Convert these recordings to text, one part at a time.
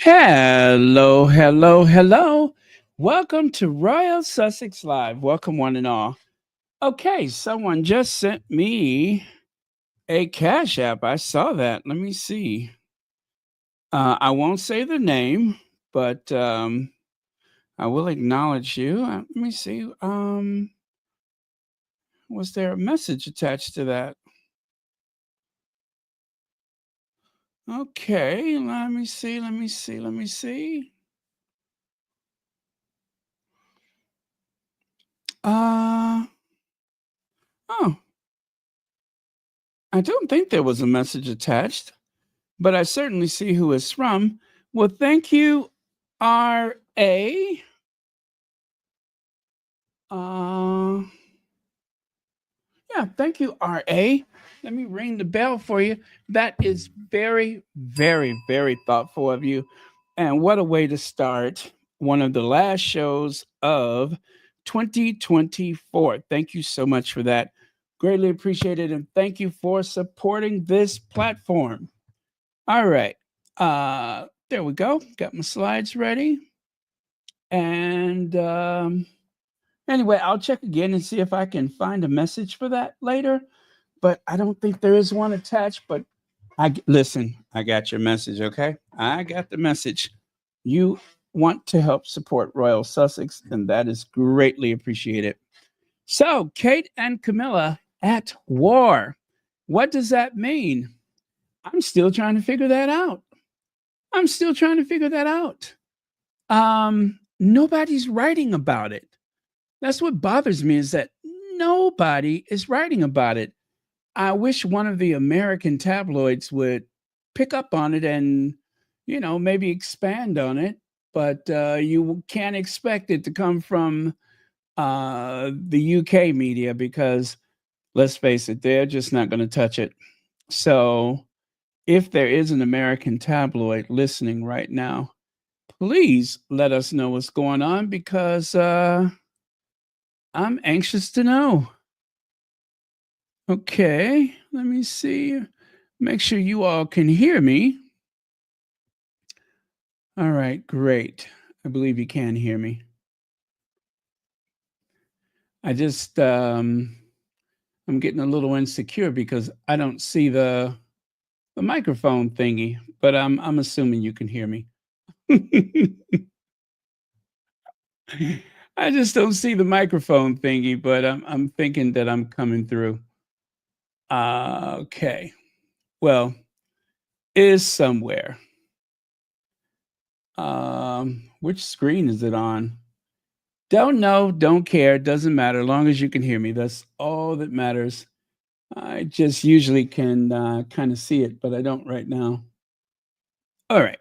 Hello, hello, hello. Welcome to Royal Sussex Live. Welcome, one and all. Okay, someone just sent me a Cash App. I saw that. Let me see. I won't say the name, but I will acknowledge you. Let me see. Was there a message attached to that? Okay, let me see. Let me see. Let me see. Uh, oh, I don't think there was a message attached, but I certainly see who it's from. Well, thank you, R.A. Uh, yeah, thank you, R.A. Let me ring the bell for you. That is very, very, very thoughtful of you. And what a way to start one of the last shows of 2024. Thank you so much for that. Greatly appreciated. And thank you for supporting this platform. All right. There we go. Got my slides ready. And anyway, I'll check again and see if I can find a message for that later. But I don't think there is one attached. But listen, I got your message. Okay, I got the message. You want to help support Royal Sussex, and that is greatly appreciated. So, Kate and Camilla at war. What does that mean? I'm still trying to figure that out. I'm still trying to figure that out. Nobody's writing about it. That's what bothers me is that nobody is writing about it. I wish one of the American tabloids would pick up on it and, maybe expand on it. But you can't expect it to come from the UK media because, let's face it, they're just not going to touch it. So if there is an American tabloid listening right now, please let us know what's going on because I'm anxious to know. Okay, let me see. Make sure you all can hear me. All right, great. I believe you can hear me. I just I'm getting a little insecure because I don't see the microphone thingy, but I'm assuming you can hear me. I just don't see the microphone thingy, but I'm thinking that I'm coming through. Okay. Well, is somewhere. Which screen is it on? Don't know, don't care, doesn't matter. As long as you can hear me, that's all that matters. I just usually can kind of see it, but I don't right now. All right,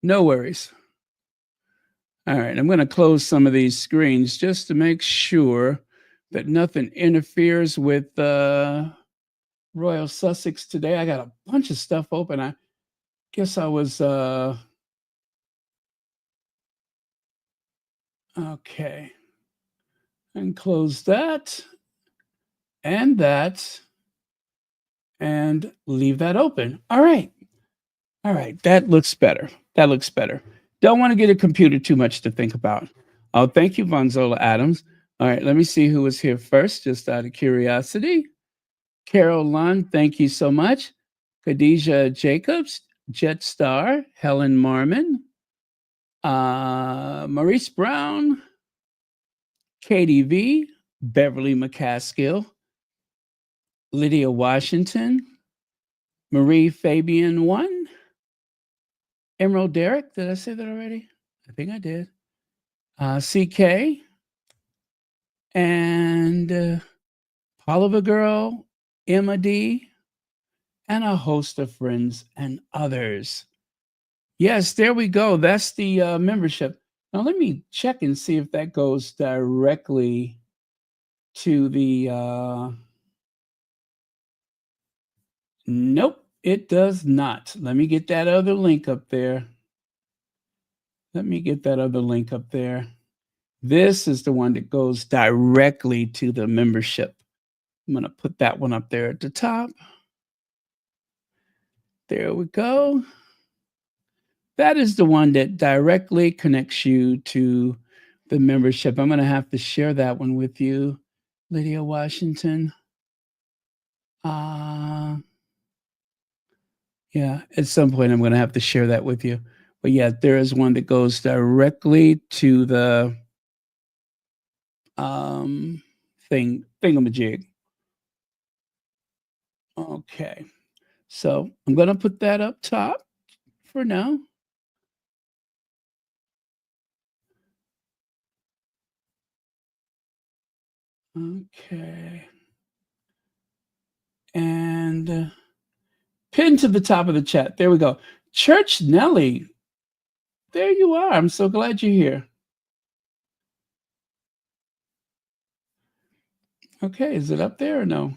no worries. All right, I'm going to close some of these screens just to make sure that nothing interferes with Royal Sussex today. I got a bunch of stuff open. I guess I was okay. And close that and leave that open. All right. All right. That looks better. That looks better. Don't want to get a computer too much to think about. Oh, thank you, Vonzola Adams. All right. Let me see who was here first, just out of curiosity. Carol Lund, thank you so much. Khadijah Jacobs, Jetstar, Helen Marmon, Maurice Brown, Katie V, Beverly McCaskill, Lydia Washington, Marie Fabian 1, Emerald Derrick. Did I say that already? I think I did. CK, and Oliver Girl, Emma D, and a host of friends and others. Yes, there we go. That's the membership. Now let me check and see if that goes directly to the. Nope, it does not. Let me get that other link up there. Let me get that other link up there. This is the one that goes directly to the membership. I'm going to put that one up there at the top. There we go. That is the one that directly connects you to the membership. I'm going to have to share that one with you, Lydia Washington. Yeah, at some point I'm going to have to share that with you. But yeah, there is one that goes directly to the thingamajig. Okay, so I'm going to put that up top for now. Okay. And pin to the top of the chat. There we go. Church Nelly. There you are. I'm so glad you're here. Okay, is it up there or no?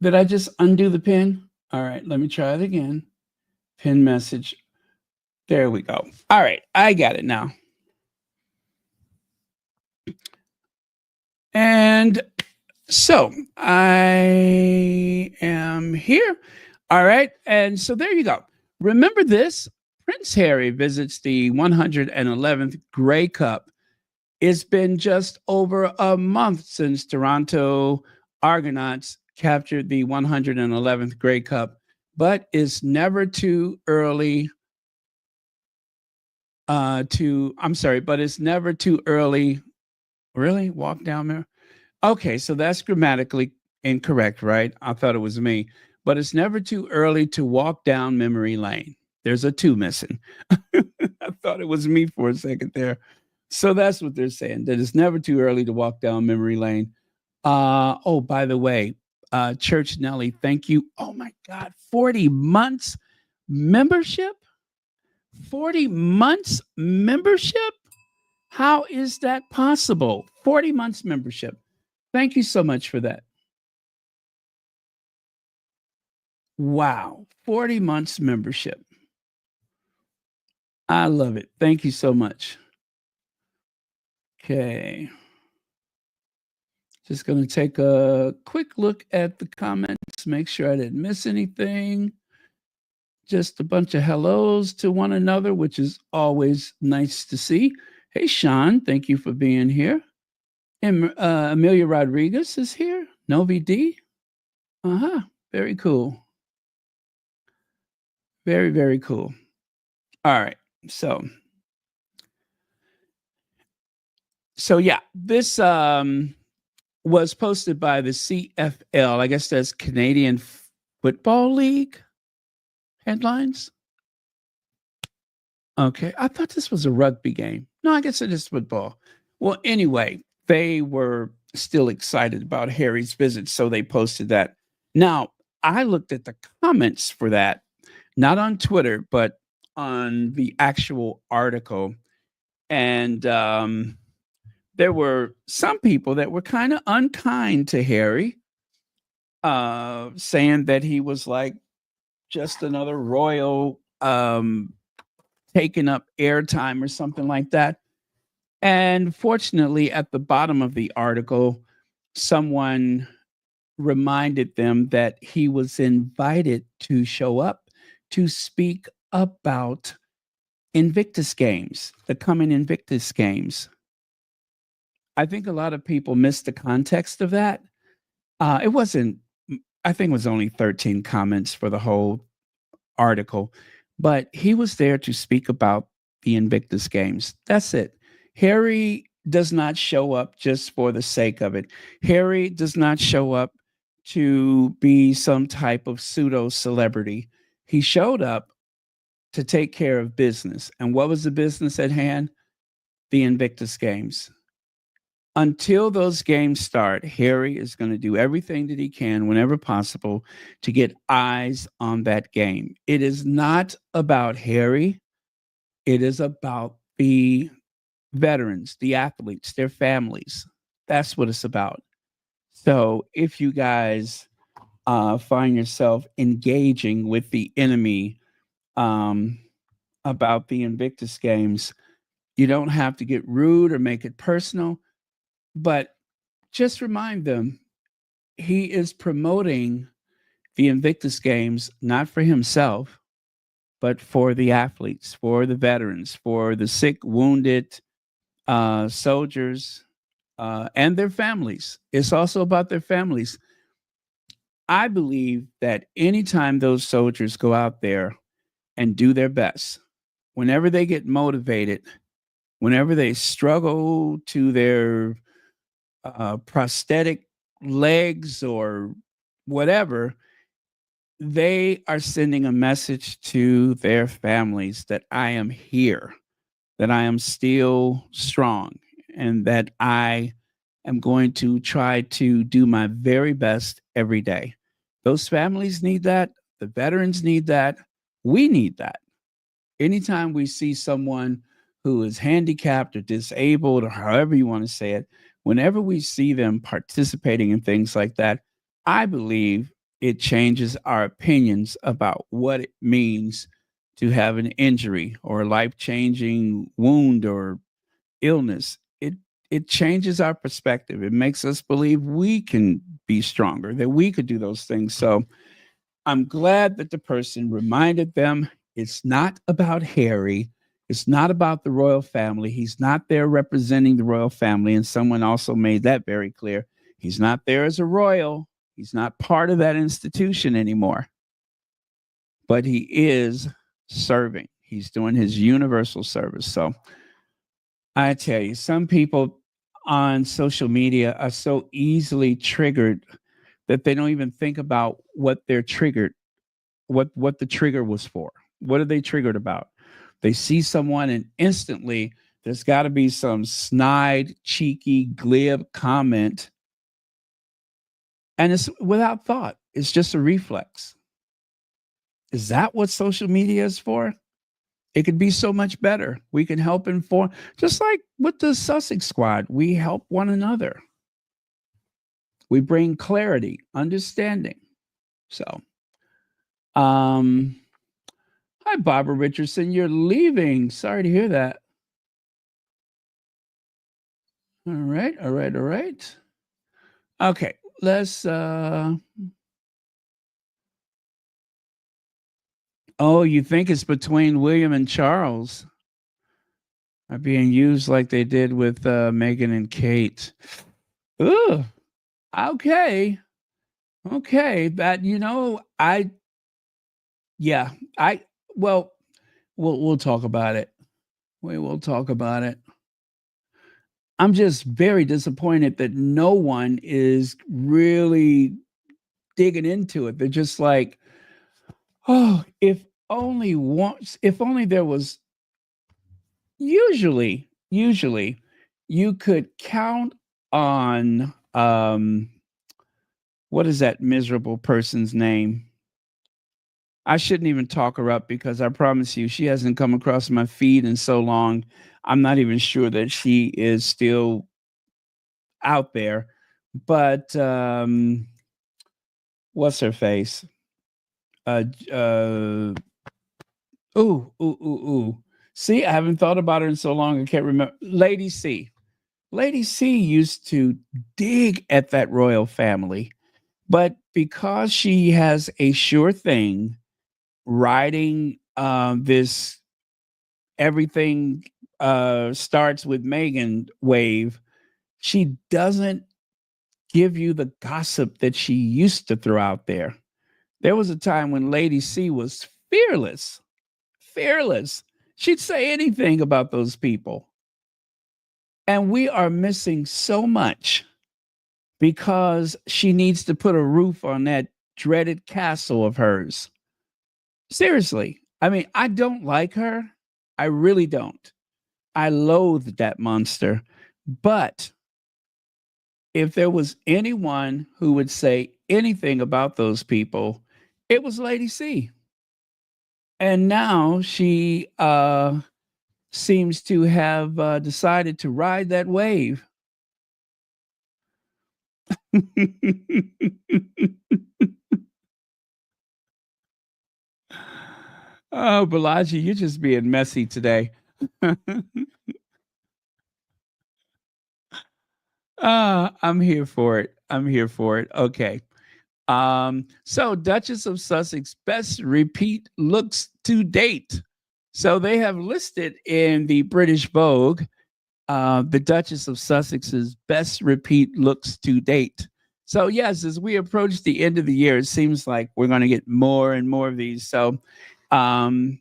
Did I just undo the pin? All right, let me try it again. Pin message. There we go. All right, I got it now. And so I am here. All right, and so there you go. Remember this, Prince Harry visits the 111th Grey Cup. It's been just over a month since Toronto Argonauts captured the 111th Grey Cup, but it's never too early but it's never too early. Really? Walk down there? Okay, so that's grammatically incorrect, right? I thought it was me. But it's never too early to walk down memory lane. There's a two missing. I thought it was me for a second there. So that's what they're saying, that it's never too early to walk down memory lane. Oh, by the way, Church Nelly, thank you. Oh my God, 40 months membership? 40 months membership? How is that possible? 40 months membership. Thank you so much for that. Wow, 40 months membership. I love it. Thank you so much. Okay. Just going to take a quick look at the comments, make sure I didn't miss anything. Just a bunch of hellos to one another, which is always nice to see. Hey, Sean, thank you for being here. And Amelia Rodriguez is here. Novi D. Very cool. Very, very cool. All right. So yeah, this was posted by the CFL. I guess that's Canadian Football League headlines. Okay, I thought this was a rugby game. No, I guess it is football. Well, anyway, they were still excited about Harry's visit, so they posted that. Now, I looked at the comments for that, not on Twitter, but on the actual article. And there were some people that were kind of unkind to Harry, saying that he was like just another royal taking up airtime or something like that. And fortunately, at the bottom of the article, someone reminded them that he was invited to show up to speak about Invictus games, the coming Invictus games. I think a lot of people missed the context of that. It wasn't, I think it was only 13 comments for the whole article, but he was there to speak about the Invictus games. That's it. Harry does not show up just for the sake of it. Harry does not show up to be some type of pseudo celebrity. He showed up to take care of business. And what was the business at hand? The Invictus games. Until those games start, Harry is going to do everything that he can whenever possible to get eyes on that game. It is not about Harry. It is about the veterans, the athletes, their families. That's what it's about. So if you guys find yourself engaging with the enemy about the Invictus games, you don't have to get rude or make it personal, but just remind them he is promoting the Invictus games not for himself, but for the athletes, for the veterans, for the sick, wounded soldiers, and their families. It's also about their families. I believe that anytime those soldiers go out there and do their best, whenever they get motivated, whenever they struggle to their prosthetic legs or whatever, they are sending a message to their families that I am here, that I am still strong, and that I am going to try to do my very best every day. Those families need that. The veterans need that. We need that. Anytime we see someone who is handicapped or disabled, or however you want to say it, whenever we see them participating in things like that, I believe it changes our opinions about what it means to have an injury or a life-changing wound or illness. It changes our perspective. It makes us believe we can be stronger, that we could do those things. So I'm glad that the person reminded them it's not about Harry. It's not about the royal family. He's not there representing the royal family. And someone also made that very clear. He's not there as a royal. He's not part of that institution anymore. But he is serving. He's doing his universal service. So I tell you, some people on social media are so easily triggered that they don't even think about what they're triggered, what the trigger was for. What are they triggered about? They see someone and instantly there's got to be some snide, cheeky, glib comment. And it's without thought. It's just a reflex. Is that what social media is for? It could be so much better. We can help inform, just like with the Sussex squad, we help one another. We bring clarity, understanding. So, hi, Barbara Richardson. You're leaving. Sorry to hear that. All right, all right, all right. Okay, let's oh, you think it's between William and Charles are being used like they did with Meghan and Kate. Ugh. Okay. Okay. That yeah, I well, we'll talk about it. We will talk about it. I'm just very disappointed that no one is really digging into it. They're just like, oh, if only there was usually you could count on what is that miserable person's name? I shouldn't even talk her up because I promise you she hasn't come across my feed in so long. I'm not even sure that she is still out there. But what's her face? Uh ooh. See, I haven't thought about her in so long I can't remember. Lady C. Lady C used to dig at that royal family, but because she has a sure thing riding this everything starts with Meghan wave, she doesn't give you the gossip that she used to throw out there. There was a time when Lady C was fearless, fearless. She'd say anything about those people. And we are missing so much because she needs to put a roof on that dreaded castle of hers. Seriously. I mean, I don't like her. I really don't. I loathe that monster. But if there was anyone who would say anything about those people, it was Lady C. And now she seems to have decided to ride that wave. Oh, Balaji, you're just being messy today. I'm here for it. I'm here for it. Okay. So Duchess of Sussex best repeat looks to date. So they have listed in the British Vogue the Duchess of Sussex's best repeat looks to date. So yes, as we approach the end of the year, it seems like we're going to get more and more of these. So um,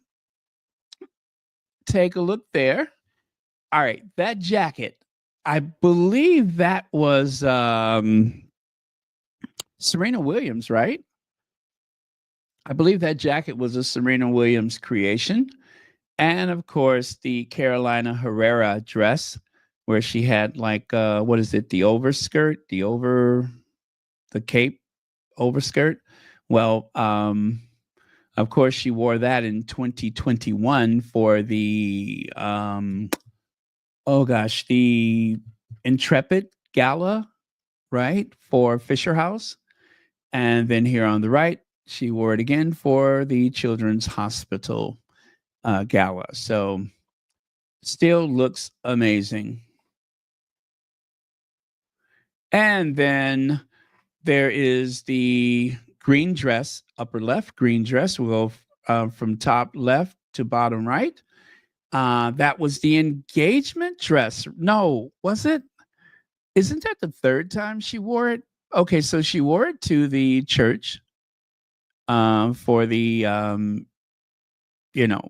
take a look there. All right, that jacket, I believe that was Serena Williams, right? I believe that jacket was a Serena Williams creation. And of course, the Carolina Herrera dress, where she had like what is it? The overskirt, the cape overskirt. Well, of course, she wore that in 2021 for the oh gosh, the Intrepid Gala, right, for Fisher House. And then here on the right, she wore it again for the Children's Hospital Gala. So still looks amazing. And then there is the green dress, upper left green dress. We'll go from top left to bottom right. That was the engagement dress. No, was it? Isn't that the third time she wore it? Okay, so she wore it to the church for the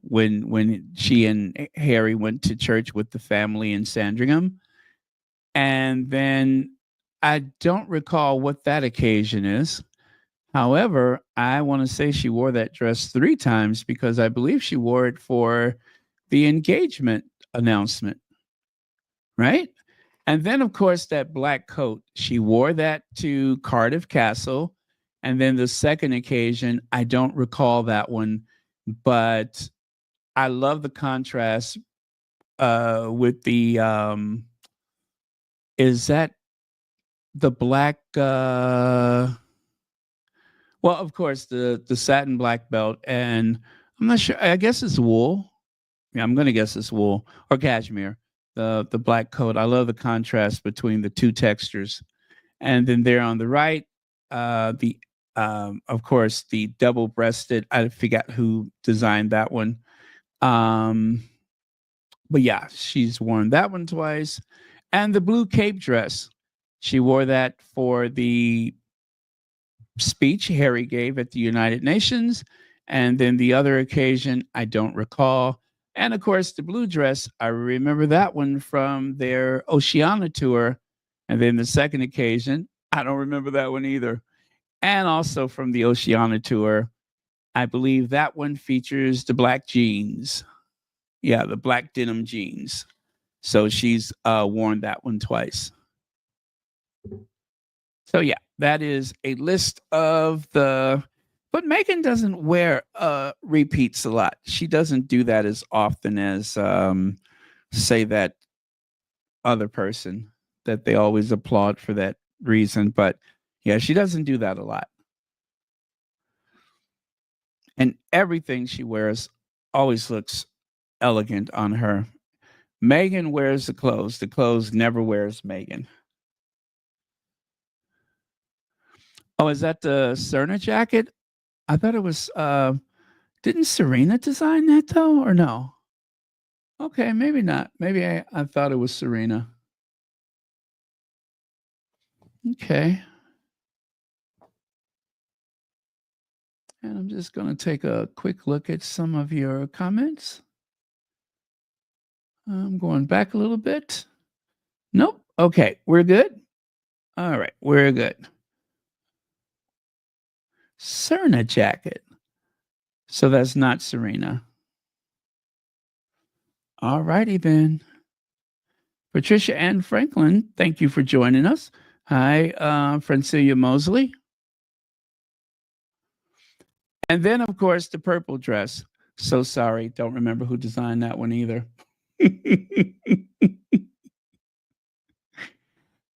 when she and Harry went to church with the family in Sandringham. And then I don't recall what that occasion is. However, I want to say she wore that dress 3 times because I believe she wore it for the engagement announcement, right? And then, of course, that black coat, she wore that to Cardiff Castle. And then the second occasion, I don't recall that one, but I love the contrast with the is that the black well, of course, the satin black belt, and I'm not sure. I guess it's wool. Yeah, I'm gonna guess it's wool or cashmere. The black coat. I love the contrast between the two textures. And then there on the right, the of course the double breasted. I forgot who designed that one. Um, but yeah, she's worn that one twice. And the blue cape dress, she wore that for the speech Harry gave at the United Nations. And then the other occasion, I don't recall. And of course, the blue dress, I remember that one from their Oceania tour. And then the second occasion, I don't remember that one either. And also from the Oceania tour, I believe that one features the black jeans. Yeah, the black denim jeans. So she's worn that one twice. So yeah, that is a list of the. But Meghan doesn't wear repeats a lot. She doesn't do that as often as say that other person that they always applaud for that reason. But yeah, she doesn't do that a lot. And everything she wears always looks elegant on her. Meghan wears the clothes. The clothes never wears Meghan. Oh, is that the Cerna jacket? I thought it was didn't Serena design that though, or no? Okay, maybe not. Maybe I thought it was Serena. Okay. And I'm just going to take a quick look at some of your comments. I'm going back a little bit. Nope. Okay, we're good. All right, we're good. Serena jacket. So that's not Serena. All righty then. Patricia Ann Franklin, thank you for joining us. Hi, Francilia Mosley. And then, of course, the purple dress. So sorry, don't remember who designed that one either.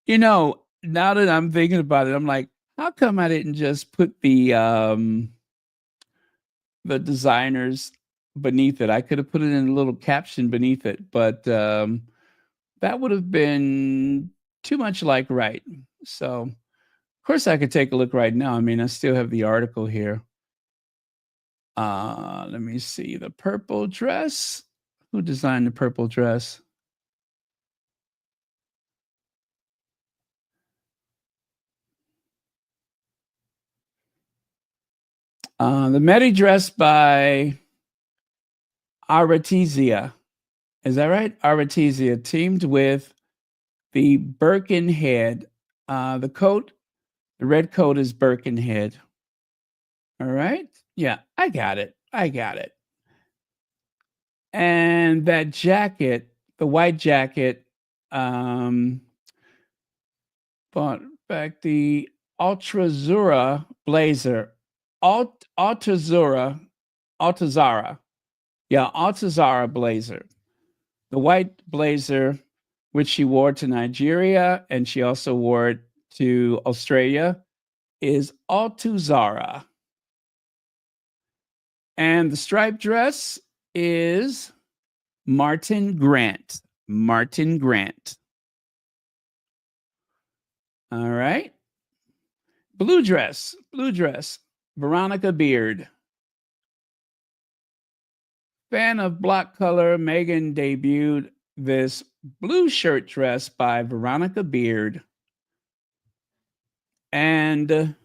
You know, now that I'm thinking about it, I'm like, how come I didn't just put the designers beneath it? I could have put it in a little caption beneath it, but that would have been too much like right. So, of course, I could take a look right now. I mean, I still have the article here. Let me see. The purple dress. Who designed the purple dress? The Medi dress by Artesia. Is that right? Artesia teamed with the Birkenhead. The coat, the red coat is Birkenhead. All right. Yeah, I got it. I got it. And that jacket, the white jacket, um, bought back the Altrazura blazer. Altazura, Altazara. Yeah, Altazara blazer. The white blazer, which she wore to Nigeria and she also wore it to Australia, is Altuzara. And the striped dress is Martin Grant. Martin Grant. All right. Blue dress. Blue dress. Veronica Beard. Fan of block color, Meghan debuted this blue shirt dress by Veronica Beard. And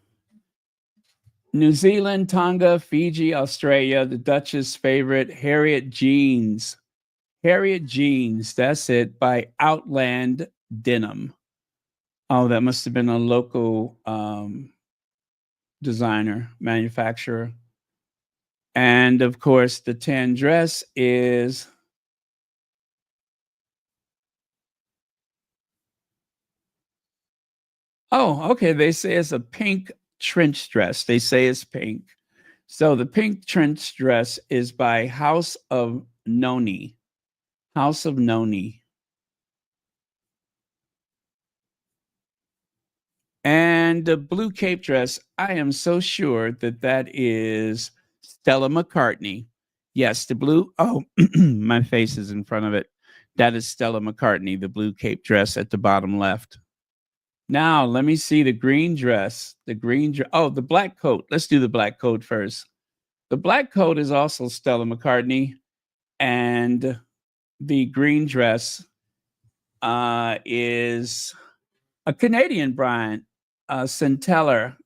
New Zealand, Tonga, Fiji, Australia, the Duchess favorite, Harriet Jeans. Harriet Jeans, that's it, by Outland Denim. Oh, that must have been a local designer, manufacturer. And of course, the tan dress is oh, okay. They say it's a pink trench dress. They say it's pink. So the pink trench dress is by House of Noni. House of Noni. And the blue cape dress, I am so sure that that is Stella McCartney. Yes, the blue. Oh, my face is in front of it. That is Stella McCartney, the blue cape dress at the bottom left. Now, let me see the green dress. The green dress. Oh, the black coat. Let's do the black coat first. The black coat is also Stella McCartney. And the green dress is a Canadian brand, Centeller.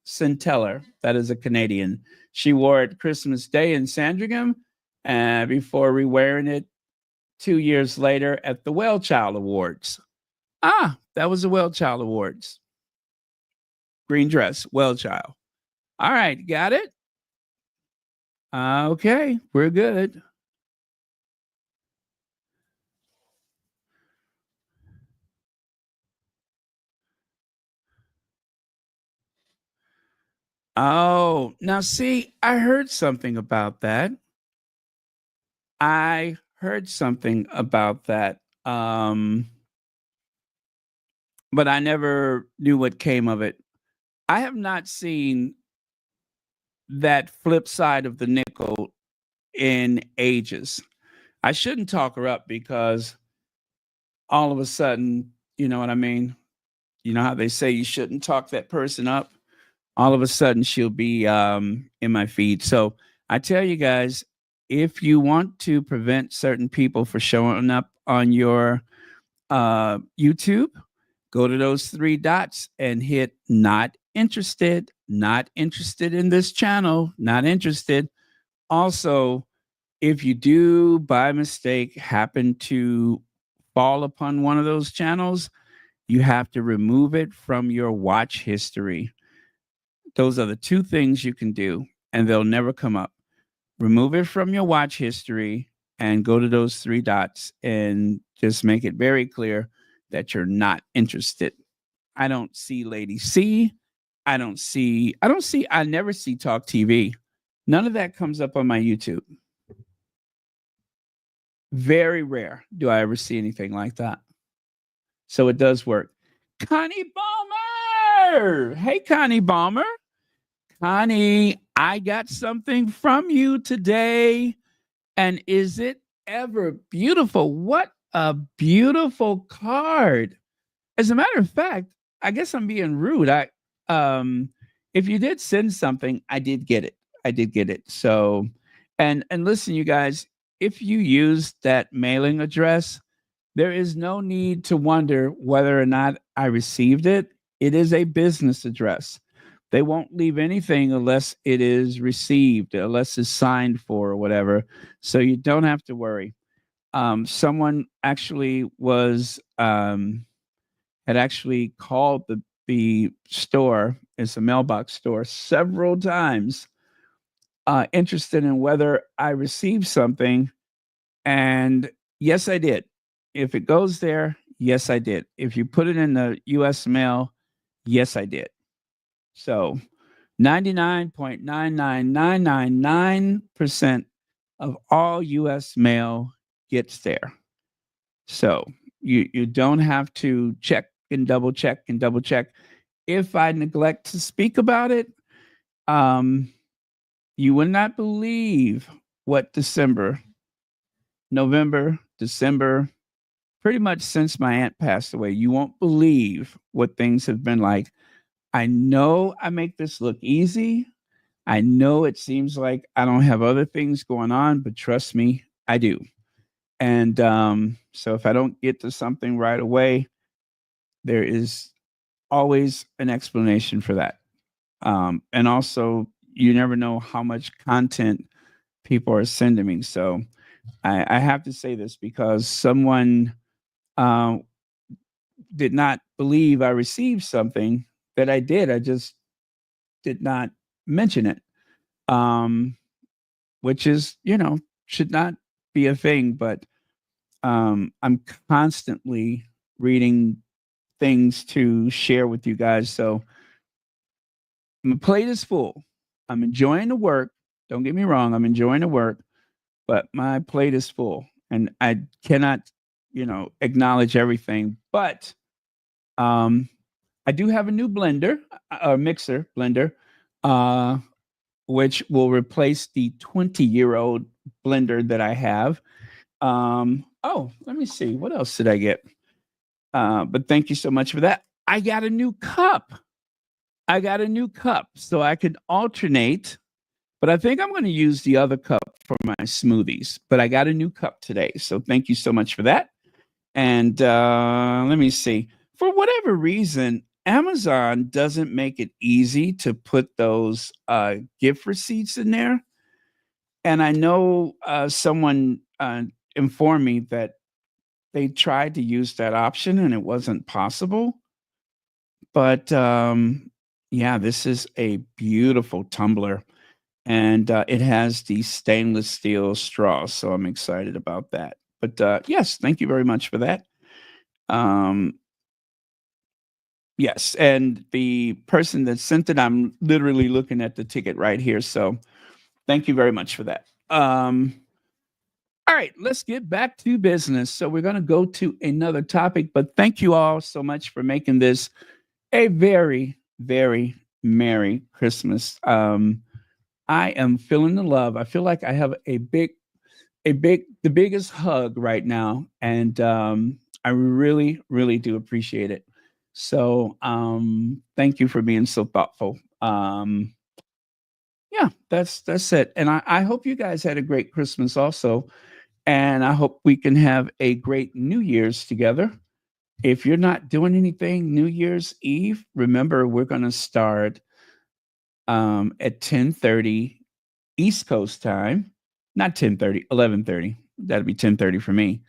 That is a Canadian. She wore it Christmas Day in Sandringham before rewearing it 2 years later at the Well Child Awards. Ah, that was the Well Child Awards. Green dress, Well Child. All right, got it? Okay, we're good. Oh, now see, I heard something about that. I heard something about that. But I never knew what came of it. I have not seen that flip side of the nickel in ages. I shouldn't talk her up because all of a sudden, you know what I mean? You know how they say you shouldn't talk that person up? All of a sudden she'll be in my feed. So I tell you guys, if you want to prevent certain people from showing up on your YouTube, go to those three dots and hit not interested in this channel, not interested. Also, if you do by mistake happen to fall upon one of those channels, you have to remove it from your watch history. Those are the two things you can do, and they'll never come up. Remove it from your watch history and go to those three dots and just make it very clear that you're not interested. I don't see Lady C. I never see Talk TV. None of that comes up on my YouTube. Very rare do I ever see anything like that. So it does work. Connie Balmer. Hey, Connie Balmer. Connie, I got something from you today. And is it ever beautiful? What a beautiful card. As a matter of fact, I guess I'm being rude. If you did send something, I did get it. So And listen, you guys, if you use that mailing address, there is no need to wonder whether or not I received it. It is a business address. They won't leave anything unless it is received, unless it's signed for or whatever. So you don't have to worry. Someone actually was had actually called the store. It's a mailbox store several times, interested in whether I received something, and yes, I did. If it goes there, yes, I did. If you put it in the U.S. mail, yes, I did. So 99.99999% of all U.S. mail gets there. So you don't have to check and double check and double check. If I neglect to speak about it, um, you would not believe what November, December, pretty much since my aunt passed away, you won't believe what things have been like. I know I make this look easy. I know it seems like I don't have other things going on, but trust me, I do. And so if I don't get to something right away, there is always an explanation for that. And also, you never know how much content people are sending me. So I have to say this because someone uh, did not believe I received something that I did. I just did not mention it, um, which is, should not be a thing. But I'm constantly reading things to share with you guys. So my plate is full. I'm enjoying the work. Don't get me wrong. I'm enjoying the work, but my plate is full and I cannot, acknowledge everything. But um, I do have a new blender, a mixer blender, uh, which will replace the 20-year-old blender that I have. Oh, let me see. What else did I get? But thank you so much for that. I got a new cup. So I could alternate, but I think I'm going to use the other cup for my smoothies. But I got a new cup today. So thank you so much for that. And let me see. For whatever reason, Amazon doesn't make it easy to put those gift receipts in there. And I know someone informed me that they tried to use that option and it wasn't possible. But yeah, this is a beautiful tumbler and it has the stainless steel straw. So I'm excited about that. But yes, thank you very much for that. Um, yes, and the person that sent it, I'm literally looking at the ticket right here. So thank you very much for that. All right, let's get back to business. So we're going to go to another topic, but thank you all so much for making this a very, very Merry Christmas. I am feeling the love. I feel like I have the biggest hug right now, and I really, really do appreciate it. So, thank you for being so thoughtful. Yeah, that's it. And I hope you guys had a great Christmas also, and I hope we can have a great New Year's together. If you're not doing anything New Year's Eve, remember we're going to start at 10:30 East Coast time, not 10:30, 11:30. That'd be 10:30 for me.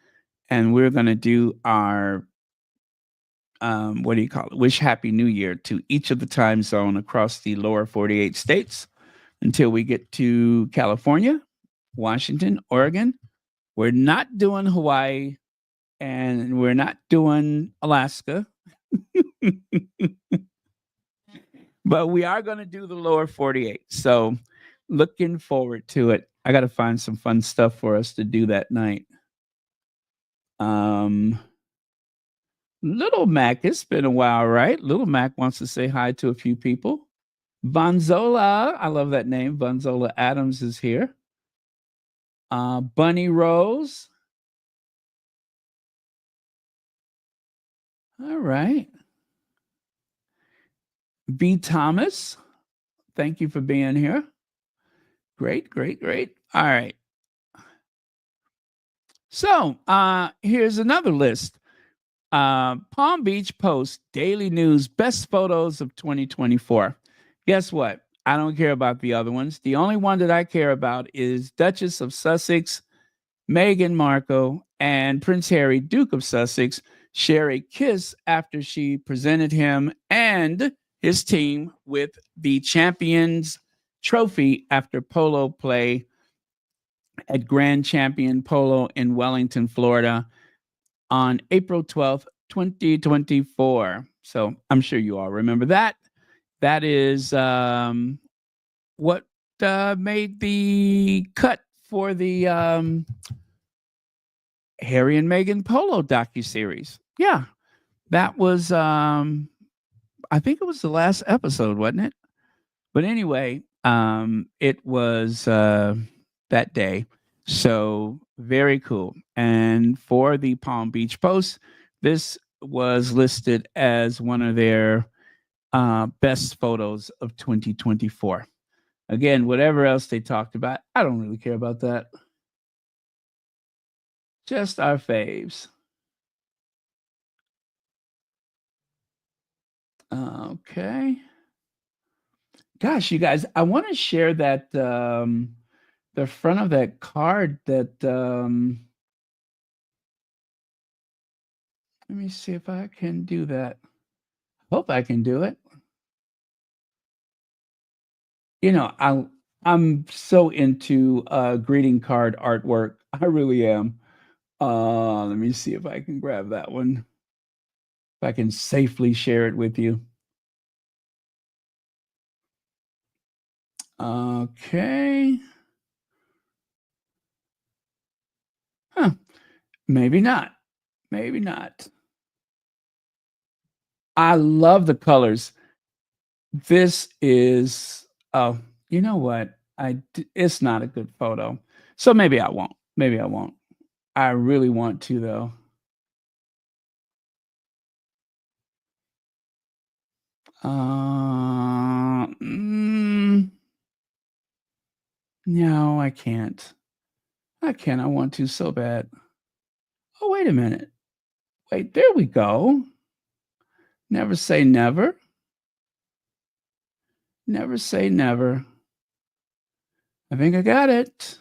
And we're going to do our what do you call it? Wish Happy New Year to each of the time zone across the lower 48 states until we get to California, Washington, Oregon. We're not doing Hawaii and we're not doing Alaska, but we are going to do the lower 48. So looking forward to it. I got to find some fun stuff for us to do that night. Um, Little Mac, it's been a while, right? Little Mac wants to say hi to a few people. Bonzola, I love that name. Bonzola Adams is here. Bunny Rose. All right. B. Thomas, thank you for being here. Great, great, great. All right. So here's another list. Palm Beach Post Daily News Best Photos of 2024. Guess what? I don't care about the other ones. The only one that I care about is Duchess of Sussex, Meghan Markle, and Prince Harry, Duke of Sussex, share a kiss after she presented him and his team with the Champions Trophy after polo play at Grand Champion Polo in Wellington, Florida on April 12th, 2024. So I'm sure you all remember that. That is what made the cut for the Harry and Meghan Polo docuseries. Yeah, that was, I think it was the last episode, wasn't it? But anyway, it was that day. So very cool. And for the Palm Beach Post, this was listed as one of their best photos of 2024. Again, whatever else they talked about, I don't really care about that. Just our faves. Okay. Gosh, you guys, I want to share that the front of that card that let me see if I can do that. Hope I can do it. You know, I'm so into greeting card artwork. I really am. Let me see if I can grab that one. If I can safely share it with you. Okay. Huh. Maybe not. Maybe not. I love the colors. This is oh, you know what? It's not a good photo. So maybe I won't. Maybe I won't. I really want to though. Uh, mm, no, I can't. I can't. I want to so bad. Oh, wait a minute. Wait, there we go. Never say never. Never say never. I think I got it.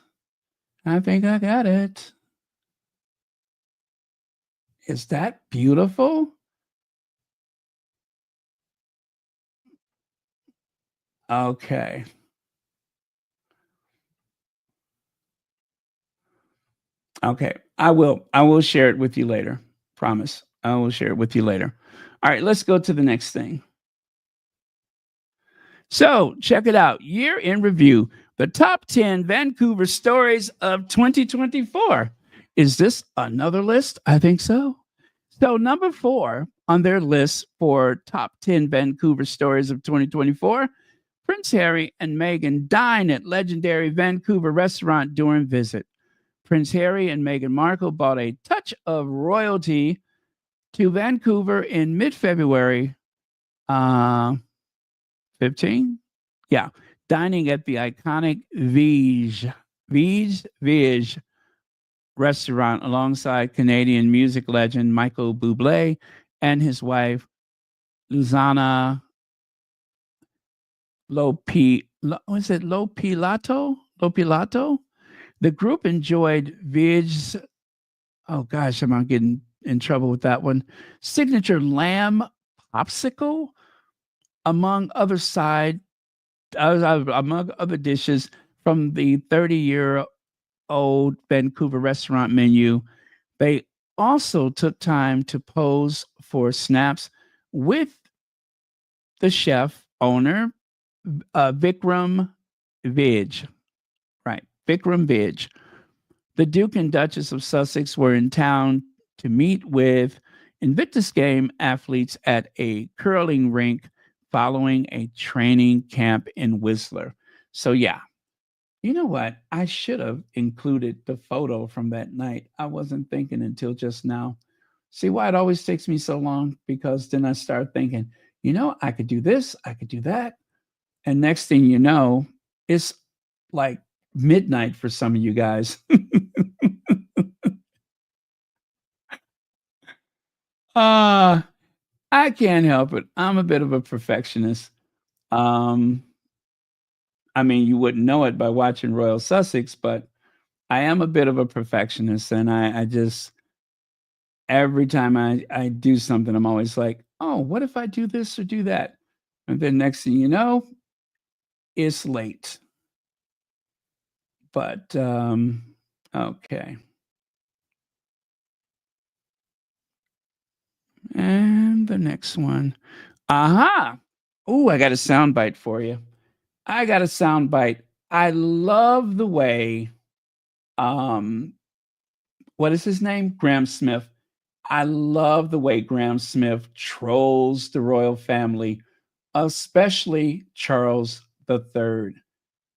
I think I got it. Is that beautiful? Okay. Okay. I will share it with you later. Promise. I will share it with you later. All right, let's go to the next thing. So, check it out. Year in review. The top 10 Vancouver stories of 2024. Is this another list? I think so. So, number 4 on their list for top 10 Vancouver stories of 2024, Prince Harry and Meghan dine at legendary Vancouver restaurant during visit. Prince Harry and Meghan Markle brought a touch of royalty to Vancouver in mid February 15. Yeah, dining at the iconic Vige restaurant alongside Canadian music legend Michael Bublé and his wife, Luzana Lopilato? Lopilato? The group enjoyed Vige's, oh gosh, am I getting in trouble with that one? Signature lamb popsicle, among other among other dishes from the 30-year-old Vancouver restaurant menu. They also took time to pose for snaps with the chef owner, Vikram Vij. Right, Vikram Vij. The Duke and Duchess of Sussex were in town to meet with Invictus game athletes at a curling rink following a training camp in Whistler. So, yeah, you know what? I should have included the photo from that night. I wasn't thinking until just now. See why it always takes me so long? Because then I start thinking, you know, I could do this, I could do that. And next thing you know, it's like midnight for some of you guys. uh I can't help it. I'm a bit of a perfectionist. Um I mean, you wouldn't know it by watching Royal Sussex, but I am a bit of a perfectionist, and I just every time I do something, I'm always like, oh, what if I do this or do that? And then next thing you know, it's late. But okay. And the next one. Aha. Oh, I got a sound bite for you. I got a sound bite. I love the way um what is his name? Graham Smith. I love the way Graham Smith trolls the royal family, especially Charles III.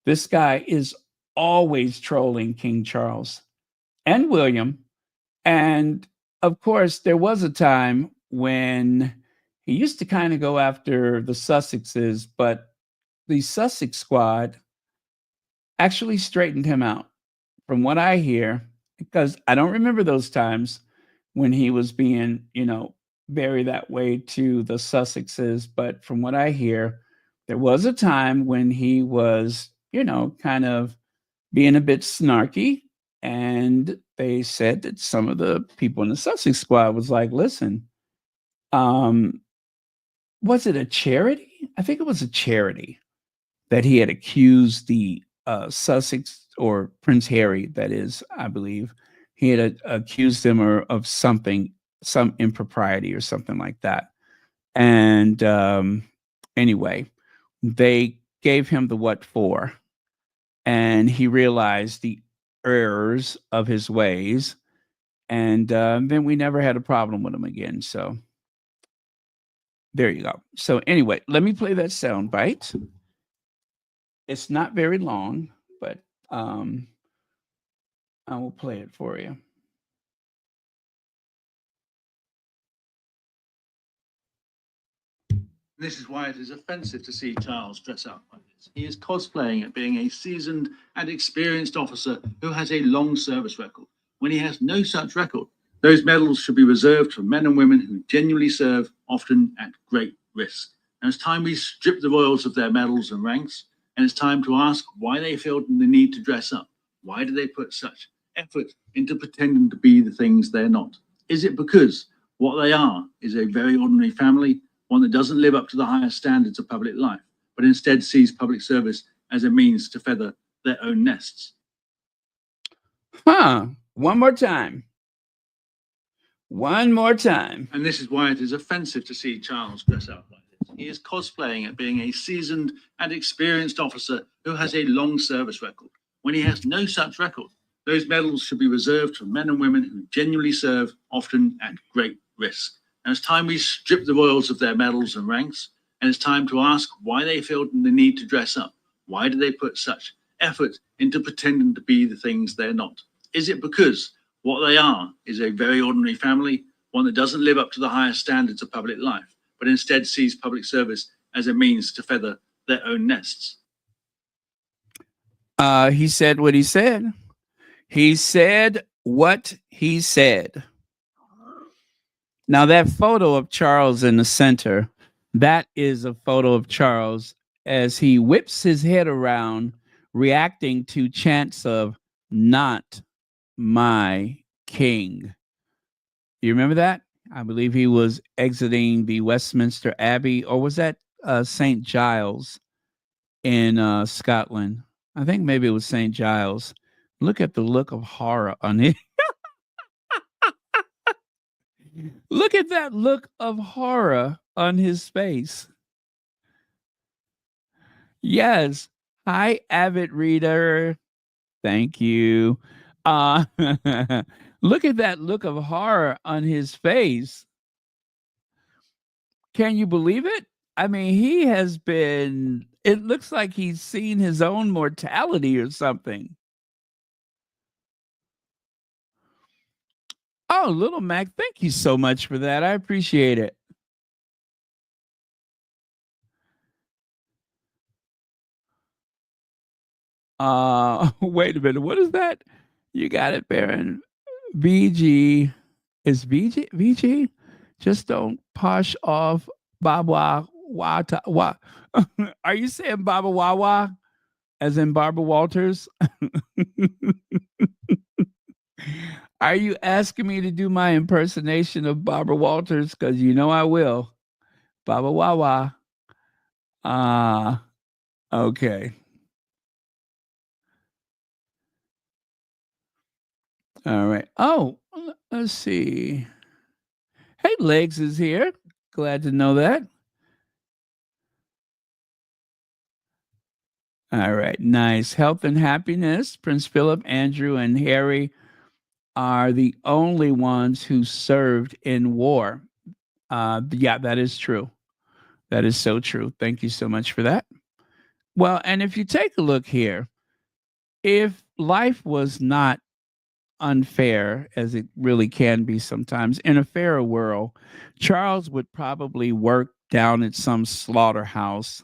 This guy is always trolling King Charles and William. And of course, there was a time when he used to kind of go after the Sussexes, but the Sussex squad actually straightened him out, from what I hear, because I don't remember those times when he was being, very that way to the Sussexes. But from what I hear, there was a time when he was, kind of being a bit snarky. And they said that some of the people in the Sussex squad was like, listen, um, was it a charity? I think it was a charity that he had accused the Sussex or Prince Harry, that is, I believe, he had accused them of something, some impropriety or something like that. And anyway, they gave him the what for, and he realized the errors of his ways. And then we never had a problem with him again. So there you go. So anyway, let me play that sound bite. It's not very long, but um, I will play it for you. This is why it is offensive to see Charles dress up like this. He is cosplaying at being a seasoned and experienced officer who has a long service record, when he has no such record. Those medals should be reserved for men and women who genuinely serve, often at great risk. And it's time we strip the royals of their medals and ranks, and it's time to ask why they feel the need to dress up. Why do they put such effort into pretending to be the things they're not? Is it because what they are is a very ordinary family, one that doesn't live up to the highest standards of public life, but instead sees public service as a means to feather their own nests? One more time. One more time. And this is why it is offensive to see Charles dress up like this. He is cosplaying at being a seasoned and experienced officer who has a long service record, when he has no such record. Those medals should be reserved for men and women who genuinely serve, often at great risk. And it's time we strip the royals of their medals and ranks, and it's time to ask why they feel the need to dress up. Why do they put such effort into pretending to be the things they're not? Is it because what they are is a very ordinary family, one that doesn't live up to the highest standards of public life, but instead sees public service as a means to feather their own nests? He said what he said. He said what he said. Now, that photo of Charles in the center, that is a photo of Charles as he whips his head around, reacting to chants of "Not my king." You remember that? I believe he was exiting the Westminster Abbey, or was that St. Giles in Scotland? I think maybe it was St. Giles. Look at the look of horror on it. Look at that look of horror on his face. Yes. Hi, avid reader. Thank you. Uh, look at that look of horror on his face. Can you believe it? I mean, he has been, it looks like he's seen his own mortality or something. Oh, little Mac, thank you so much for that. I appreciate it. Wait a minute. What is that? You got it, Baron. VG is VG. Just don't posh off Baba Wata. Are you saying Baba Wawa as in Barbara Walters? Are you asking me to do my impersonation of Barbara Walters? Because you know I will. Baba Wawa. Ah, okay. All right. Oh, let's see. Hey, Legs is here. Glad to know that. All right. Nice. Health and happiness. Prince Philip, Andrew, and Harry are the only ones who served in war. Yeah, that is true. That is so true. Thank you so much for that. Well, and if you take a look here, if life was not unfair, as it really can be sometimes, in a fairer world, Charles would probably work down at some slaughterhouse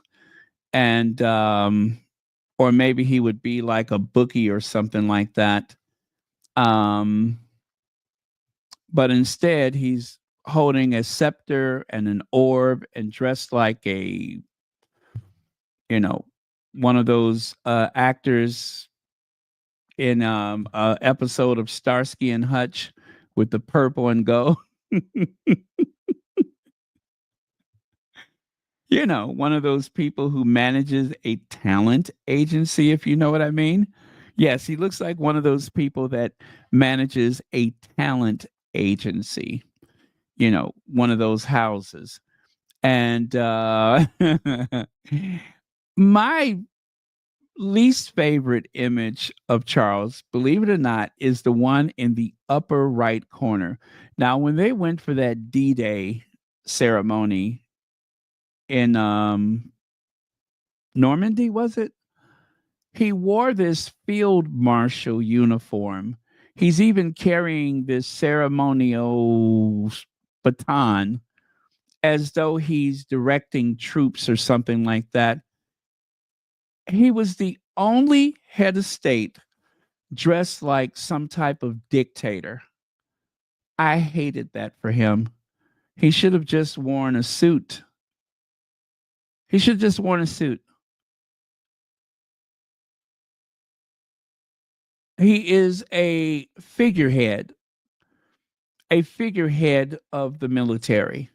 and, or maybe he would be like a bookie or something like that. Um, but instead, he's holding a scepter and an orb and dressed like a, you know, one of those actors in a episode of Starsky and Hutch with the purple and gold. You know, one of those people who manages a talent agency, if you know what I mean. Yes, he looks like one of those people that manages a talent agency, you know, one of those houses. And my least favorite image of Charles, believe it or not, is the one in the upper right corner. Now, when they went for that D-Day ceremony in Normandy, was it? He wore this field marshal uniform. He's even carrying this ceremonial baton as though he's directing troops or something like that. He was the only head of state dressed like some type of dictator. I hated that for him. He should have just worn a suit. He should have just worn a suit. He is a figurehead of the military.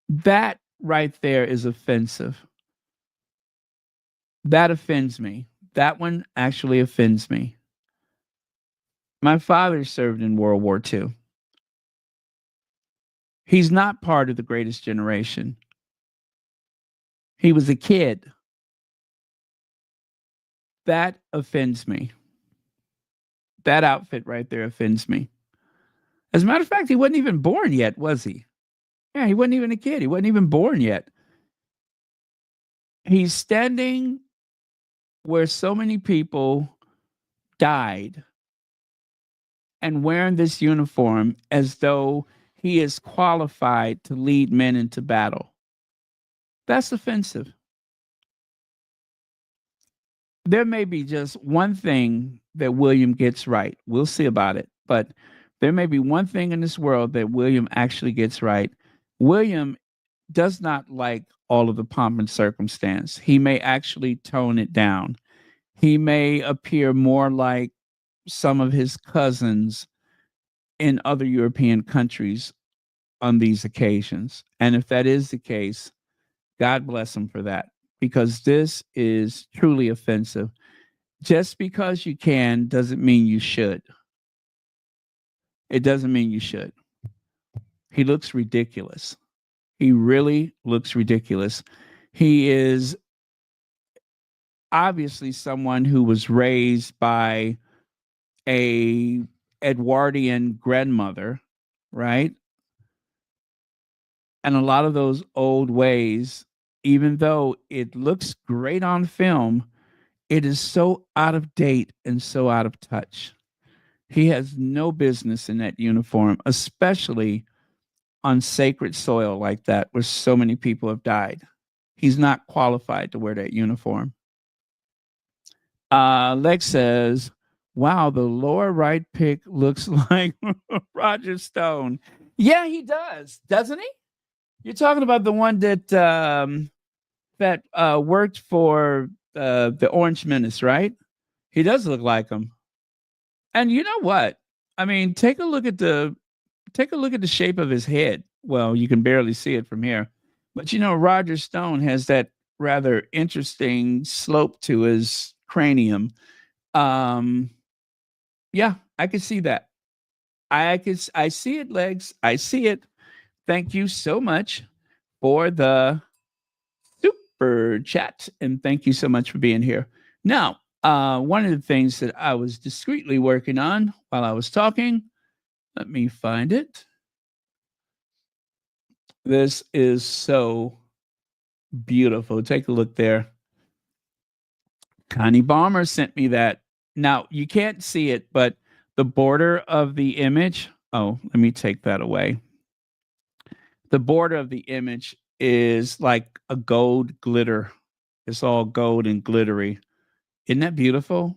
That right there is offensive. That offends me. That one actually offends me. My father served in World War II. He's not part of the greatest generation. He was a kid. That offends me. That outfit right there offends me. As a matter of fact, he wasn't even born yet, was he? Yeah, he wasn't even a kid. He wasn't even born yet. He's standing where so many people died and wearing this uniform as though he is qualified to lead men into battle. That's offensive. There may be just one thing that William gets right. We'll see about it. But there may be one thing in this world that William actually gets right. William does not like all of the pomp and circumstance. He may actually tone it down. He may appear more like some of his cousins in other European countries on these occasions. And if that is the case, God bless him for that, because this is truly offensive. Just because you can doesn't mean you should. It doesn't mean you should. He looks ridiculous. He really looks ridiculous. He is obviously someone who was raised by a Edwardian grandmother, right? And a lot of those old ways, even though it looks great on film, it is so out of date and so out of touch. He has no business in that uniform, especially on sacred soil like that, where so many people have died. He's not qualified to wear that uniform. Lex says, wow, the lower right pic looks like Roger Stone. Yeah, he does, doesn't he? You're talking about the one that worked for the Orange Menace, right? He does look like him. And you know what? I mean, take a look at the shape of his head. Well, you can barely see it from here. But Roger Stone has that rather interesting slope to his cranium. Um yeah, I can see that. I see it, Legs. I see it. Thank you so much for the super chat, and thank you so much for being here. Now, one of the things that I was discreetly working on while I was talking, let me find it. This is so beautiful. Take a look there. Connie Balmer sent me that. Now, you can't see it, but the border of the image, oh, let me take that away. The border of the image is like a gold glitter. It's all gold and glittery. Isn't that beautiful?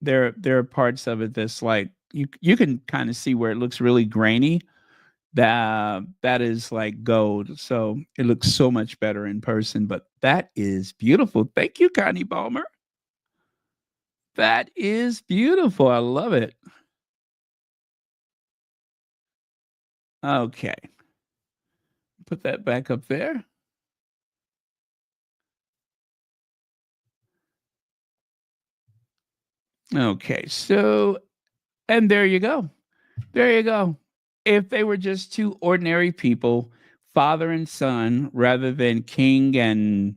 There are parts of it that's like you can kind of see where it looks really grainy. That is like gold. So it looks so much better in person. But that is beautiful. Thank you, Connie Balmer. That is beautiful. I love it. Okay. Put that back up there. Okay. So, and there you go. There you go. If they were just two ordinary people, father and son, rather than king and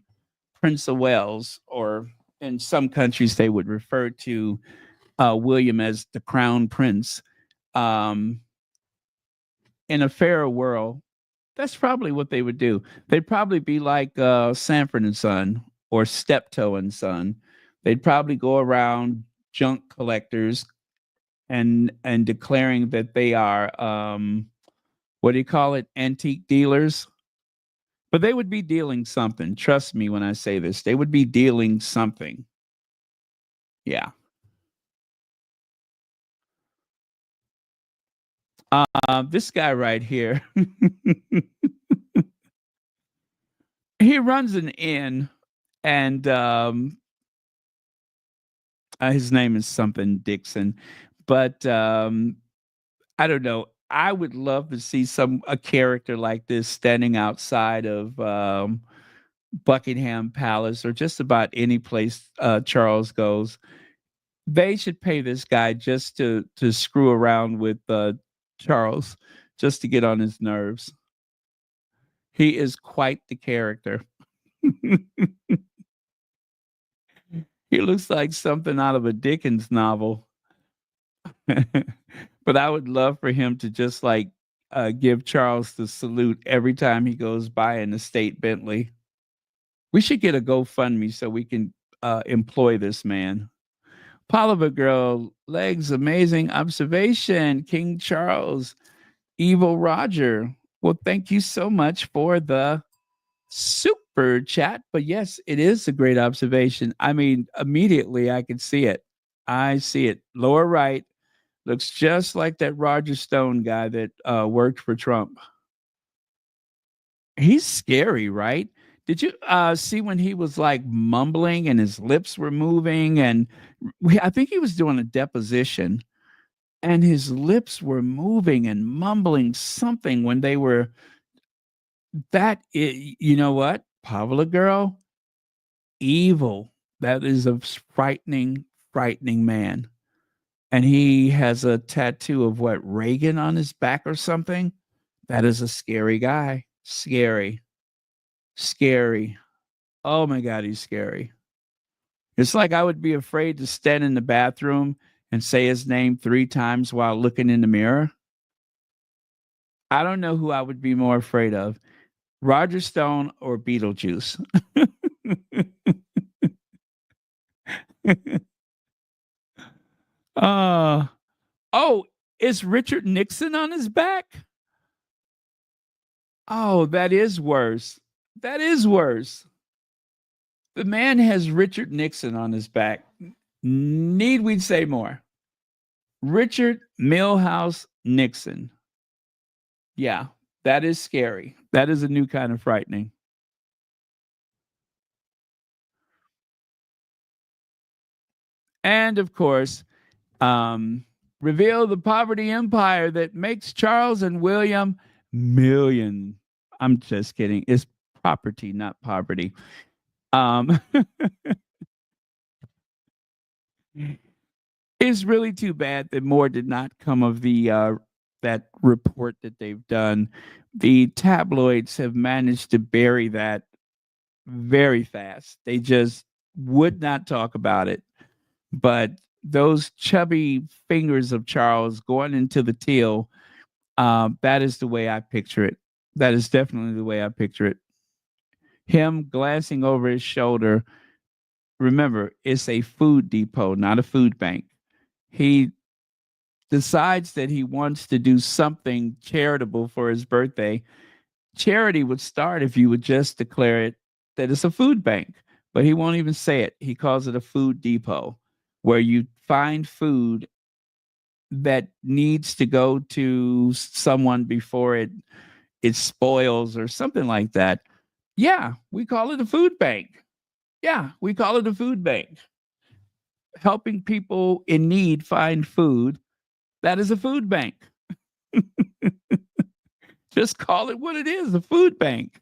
Prince of Wales, or in some countries they would refer to William as the crown prince. Um, in a fairer world, that's probably what they would do. They'd probably be like Sanford and Son or Steptoe and Son. They'd probably go around junk collectors and declaring that they are what do you call it, antique dealers. But they would be dealing something. Trust me when I say this. They would be dealing something. Yeah. This guy right here, he runs an inn, and his name is something Dixon, but I don't know. I would love to see a character like this standing outside of Buckingham Palace or just about any place Charles goes. They should pay this guy just to screw around with Charles, just to get on his nerves. He is quite the character. He looks like something out of a Dickens novel. But I would love for him to just like give Charles the salute every time he goes by in the state Bentley. We should get a GoFundMe so we can employ this man. Poliva Girl, Legs, amazing observation. King Charles, Evil Roger. Well, thank you so much for the super chat. But yes, it is a great observation. I mean, immediately I can see it. I see it. Lower right looks just like that Roger Stone guy that worked for Trump. He's scary, right? Did you see when he was like mumbling and his lips were moving? And I think he was doing a deposition and his lips were moving and mumbling something when they were you know what? Pavla girl, evil. That is a frightening, frightening man. And he has a tattoo of what, Reagan on his back or something. That is a scary guy. Scary. Scary. Oh my God, he's scary. It's like I would be afraid to stand in the bathroom and say his name 3 times while looking in the mirror. I don't know who I would be more afraid of, Roger Stone or Beetlejuice. uh, oh, is Richard Nixon on his back? Oh, that is worse. That is worse. The man has Richard Nixon on his back. Need we say more? Richard Milhouse Nixon. Yeah, that is scary. That is a new kind of frightening. And of course, um, reveal the poverty empire that makes Charles and William million. I'm just kidding. It's property, not poverty. Um, it's really too bad that more did not come of the that report that they've done. The tabloids have managed to bury that very fast. They just would not talk about it. But those chubby fingers of Charles going into the till, that is the way I picture it. That is definitely the way I picture it. Him glancing over his shoulder. Remember, it's a food depot, not a food bank. He decides that he wants to do something charitable for his birthday. Charity would start if you would just declare it that it's a food bank, but he won't even say it. He calls it a food depot where you find food that needs to go to someone before it spoils or something like that. Yeah, we call it a food bank. Yeah, we call it a food bank. Helping people in need find food, that is a food bank. Just call it what it is, a food bank.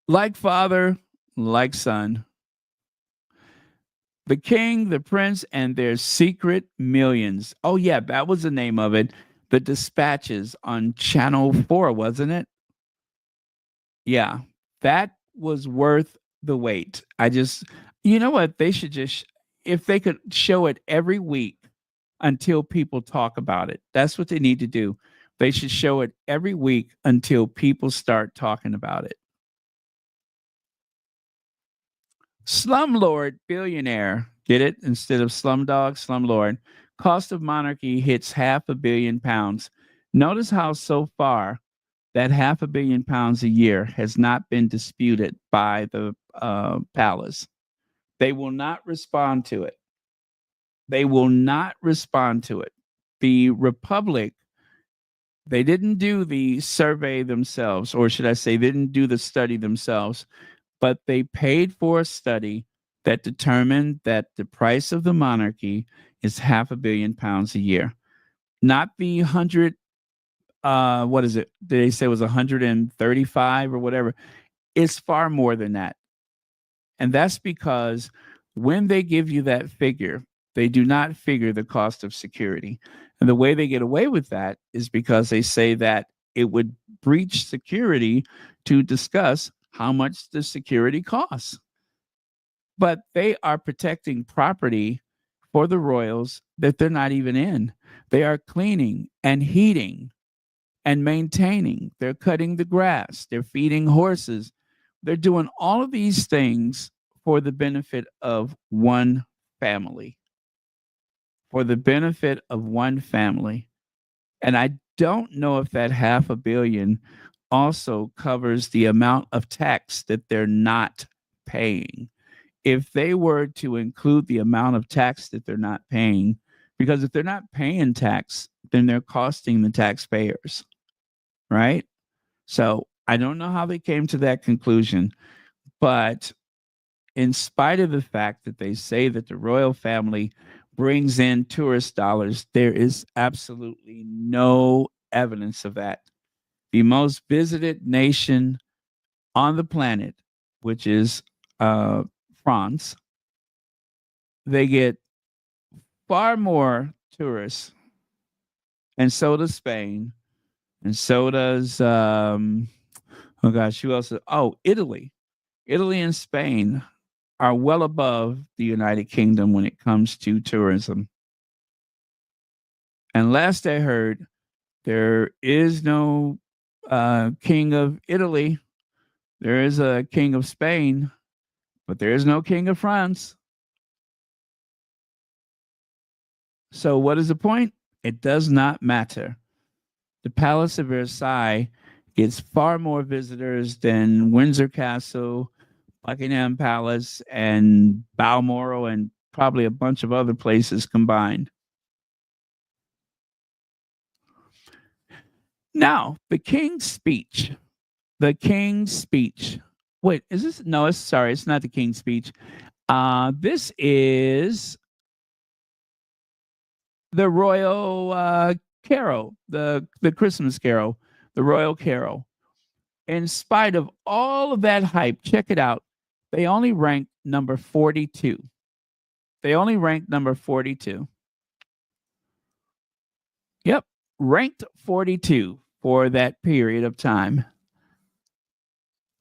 Like father, like son. The king, the prince, and their secret millions. Oh, yeah, that was the name of it. The Dispatches on Channel 4, wasn't it? Yeah, that was worth the wait. You know what? They should just, if they could show it every week until people talk about it. That's what they need to do. They should show it every week until people start talking about it. Slumlord billionaire. Get it? Instead of slumdog, slumlord. Cost of monarchy hits £500 million. Notice how so far that £500 million a year has not been disputed by the palace. They will not respond to it. They will not respond to it. The Republic, they didn't do the survey themselves, or should I say, they didn't do the study themselves, but they paid for a study that determined that the price of the monarchy is £500 million a year, not the hundred. What is it? Did they say it was 135 or whatever? It's far more than that, and that's because when they give you that figure, they do not figure the cost of security, and the way they get away with that is because they say that it would breach security to discuss how much the security costs. But they are protecting property for the royals that they're not even in. They are cleaning and heating and maintaining. They're cutting the grass. They're feeding horses. They're doing all of these things for the benefit of one family. For the benefit of one family. And I don't know if that $500 million also covers the amount of tax that they're not paying. If they were to include the amount of tax that they're not paying, because if they're not paying tax, then they're costing the taxpayers, right? So I don't know how they came to that conclusion, but in spite of the fact that they say that the royal family brings in tourist dollars, there is absolutely no evidence of that. The most visited nation on the planet, which is France, they get far more tourists, and so does Spain, and so does oh gosh, who else? Oh, Italy. Italy and Spain are well above the United Kingdom when it comes to tourism. And last I heard, there is no king of Italy. There is a king of Spain, but there is no king of France. So, what is the point? It does not matter. The Palace of Versailles gets far more visitors than Windsor Castle, Buckingham Palace and Balmoral and probably a bunch of other places combined. Now, the King's Speech. The King's Speech. Wait, is this? No, it's not the King's Speech. This is the Royal Carol, the Christmas Carol, the Royal Carol. In spite of all of that hype, check it out. They only ranked number 42. They only ranked number 42. Yep, ranked 42 for that period of time.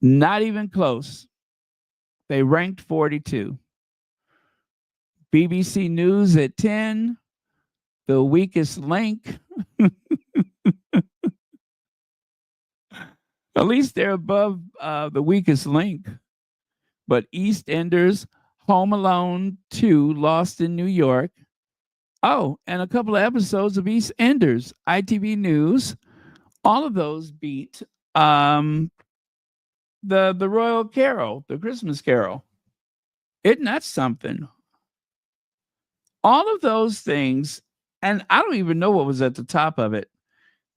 Not even close. They ranked 42. BBC News at 10. The Weakest Link. At least they're above The Weakest Link. But EastEnders, Home Alone 2, Lost in New York. Oh, and a couple of episodes of EastEnders, ITV News. All of those beat the Royal Carol, the Christmas Carol. Isn't that something? All of those things, and I don't even know what was at the top of it,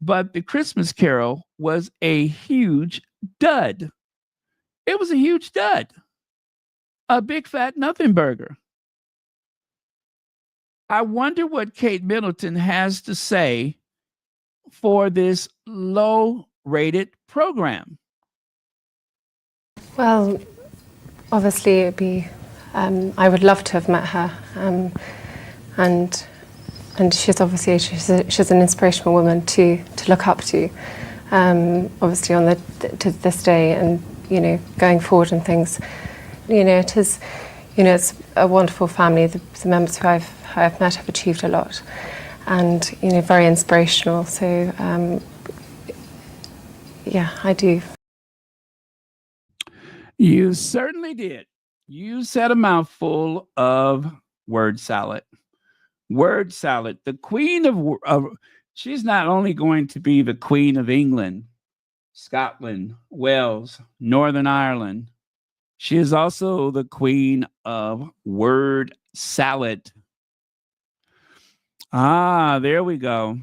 but the Christmas Carol was a huge dud. It was a huge dud. A big fat nothing burger. I wonder what Kate Middleton has to say for this low-rated program. Well, obviously, it'd be. I would love to have met her, and she's obviously she's an inspirational woman to look up to. Obviously, to this day, and going forward and things. It is. It's a wonderful family. The members who I've met have achieved a lot, and very inspirational. So, yeah, I do. You certainly did. You said a mouthful of word salad. Word salad. The queen of she's not only going to be the queen of England, Scotland, Wales, Northern Ireland. She is also the queen of word salad. There we go.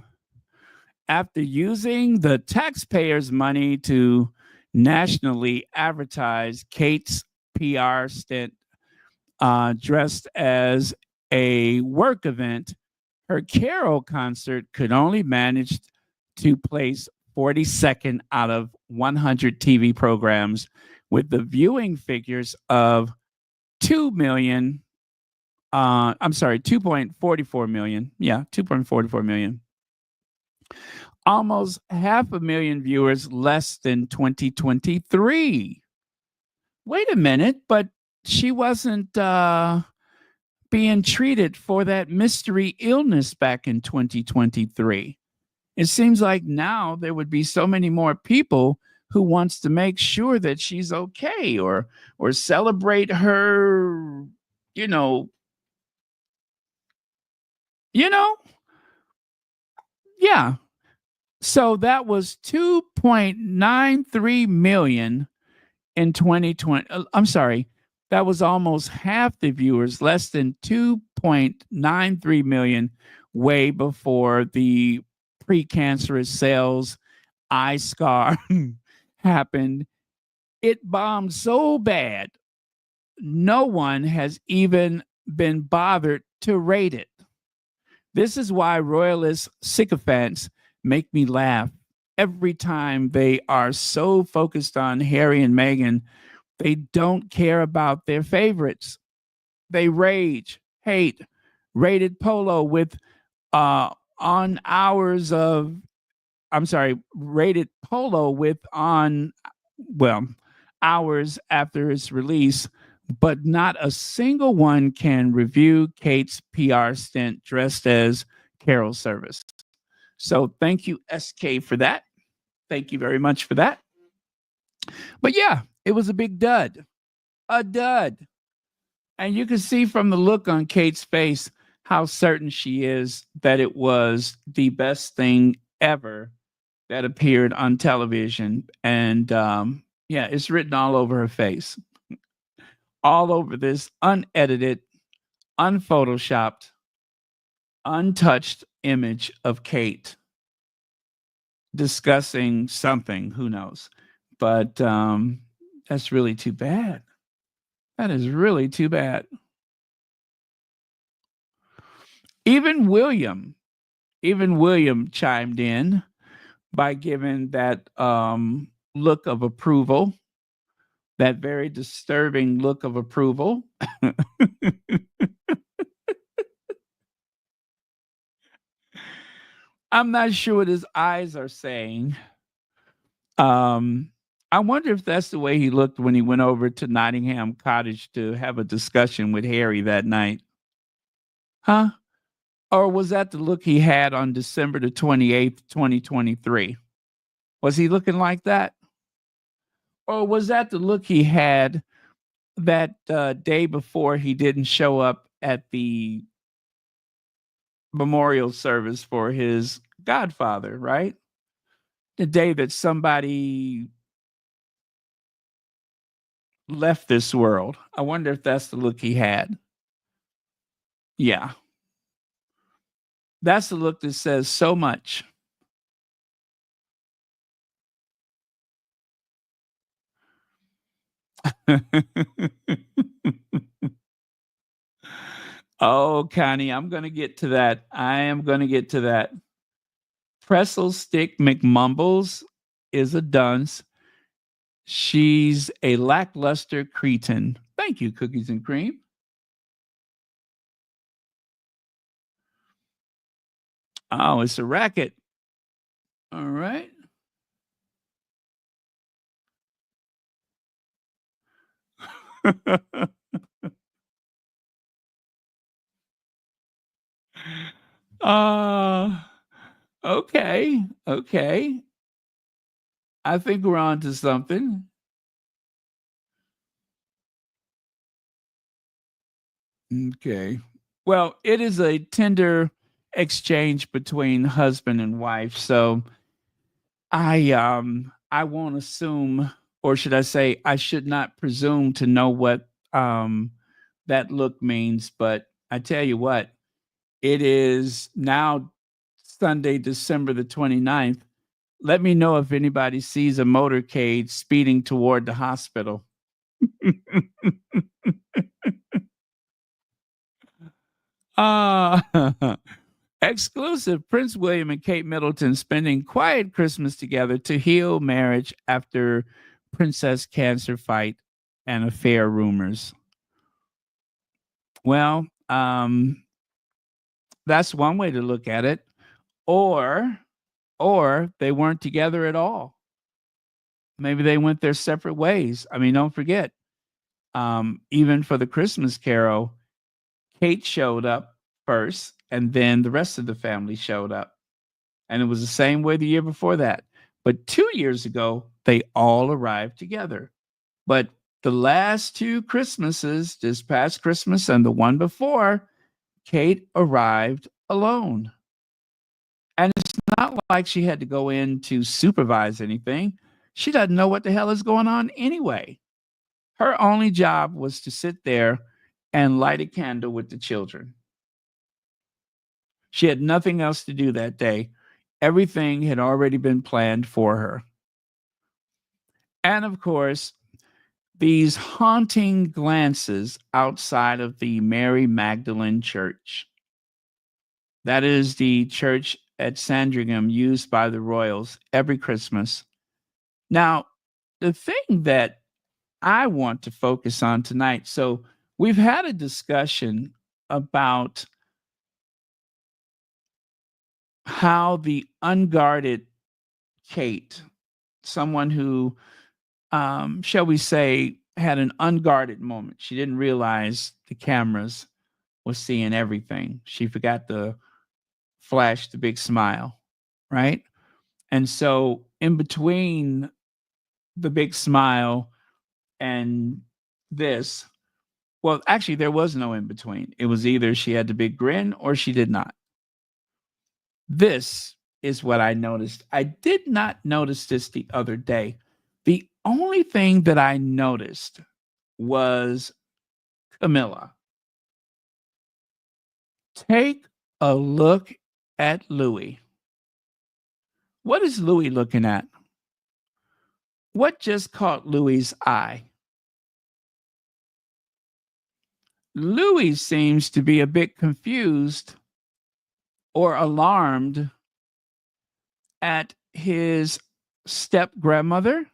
After using the taxpayers' money to nationally advertise Kate's PR stint dressed as a work event, her Carol concert could only manage to place 42nd out of 100 TV programs with the viewing figures of 2 million. 2.44 million. Yeah, 2.44 million. Almost 500,000 viewers less than 2023. Wait a minute, but she wasn't being treated for that mystery illness back in 2023. It seems like now there would be so many more people who wants to make sure that she's okay or celebrate her, yeah. So that was 2.93 million in 2020. I'm sorry. That was almost half the viewers, less than 2.93 million, way before the precancerous cells eye scar happened. It bombed so bad, no one has even been bothered to rate it. This is why royalist sycophants make me laugh every time they are so focused on Harry and Meghan. They don't care about their favorites. They rage, hate, rated Polo with rated Polo with hours after its release, but not a single one can review Kate's PR stint dressed as Carol Service. So thank you, SK, for that. Thank you very much for that. But yeah, it was a big dud. A dud. And you can see from the look on Kate's face how certain she is that it was the best thing ever that appeared on television. And yeah, it's written all over her face. all over this unedited, unphotoshopped, untouched image of Kate discussing something, who knows. But that's really too bad. That is really too bad. Even William, even William chimed in by giving that look of approval, that very disturbing look of approval. I'm not sure what his eyes are saying. I wonder if that's the way he looked when he went over to Nottingham Cottage to have a discussion with Harry that night. Huh? Or was that the look he had on December the 28th, 2023? Was he looking like that? Or was that the look he had that day before he didn't show up at the memorial service for his godfather, right? The day that somebody left this world. I wonder if that's the look he had. Yeah. That's the look that says so much. Oh, Connie, I'm going to get to that. I am going to get to that. Pretzel Stick McMumbles is a dunce. She's a lackluster cretin. Thank you, Cookies and Cream. Oh, it's a racket. All right. uh okay. Okay. I think we're on to something. Okay. Well, it is a tender exchange between husband and wife. So I won't assume, or should I say I should not presume to know what that look means, but I tell you what, it is now Sunday, December the 29th. Let me know if anybody sees a motorcade speeding toward the hospital. Exclusive. Prince William and Kate Middleton spending quiet Christmas together to heal marriage after princess cancer fight and affair rumors. Well, that's one way to look at it. Or they weren't together at all. Maybe they went their separate ways. I mean, don't forget, even for the Christmas Carol, Kate showed up first, and then the rest of the family showed up. And it was the same way the year before that. But 2 years ago, they all arrived together. But the last two Christmases, this past Christmas and the one before, Kate arrived alone. And it's not like she had to go in to supervise anything. She doesn't know what the hell is going on anyway. Her only job was to sit there and light a candle with the children. She had nothing else to do that day. Everything had already been planned for her. And of course, these haunting glances outside of the Mary Magdalene Church. That is the church at Sandringham used by the royals every Christmas. Now, the thing that I want to focus on tonight, so we've had a discussion about how the unguarded Kate, someone who, shall we say, had an unguarded moment. She didn't realize the cameras were seeing everything. She forgot to flash the big smile, right? And so, in between the big smile and this, well, actually, there was no in between. It was either she had the big grin or she did not. This is what I noticed. I did not notice this the other day. The only thing that I noticed was Camilla. Take a look at Louis. What is Louis looking at? What just caught Louis's eye? Louis seems to be a bit confused or alarmed at his step grandmother,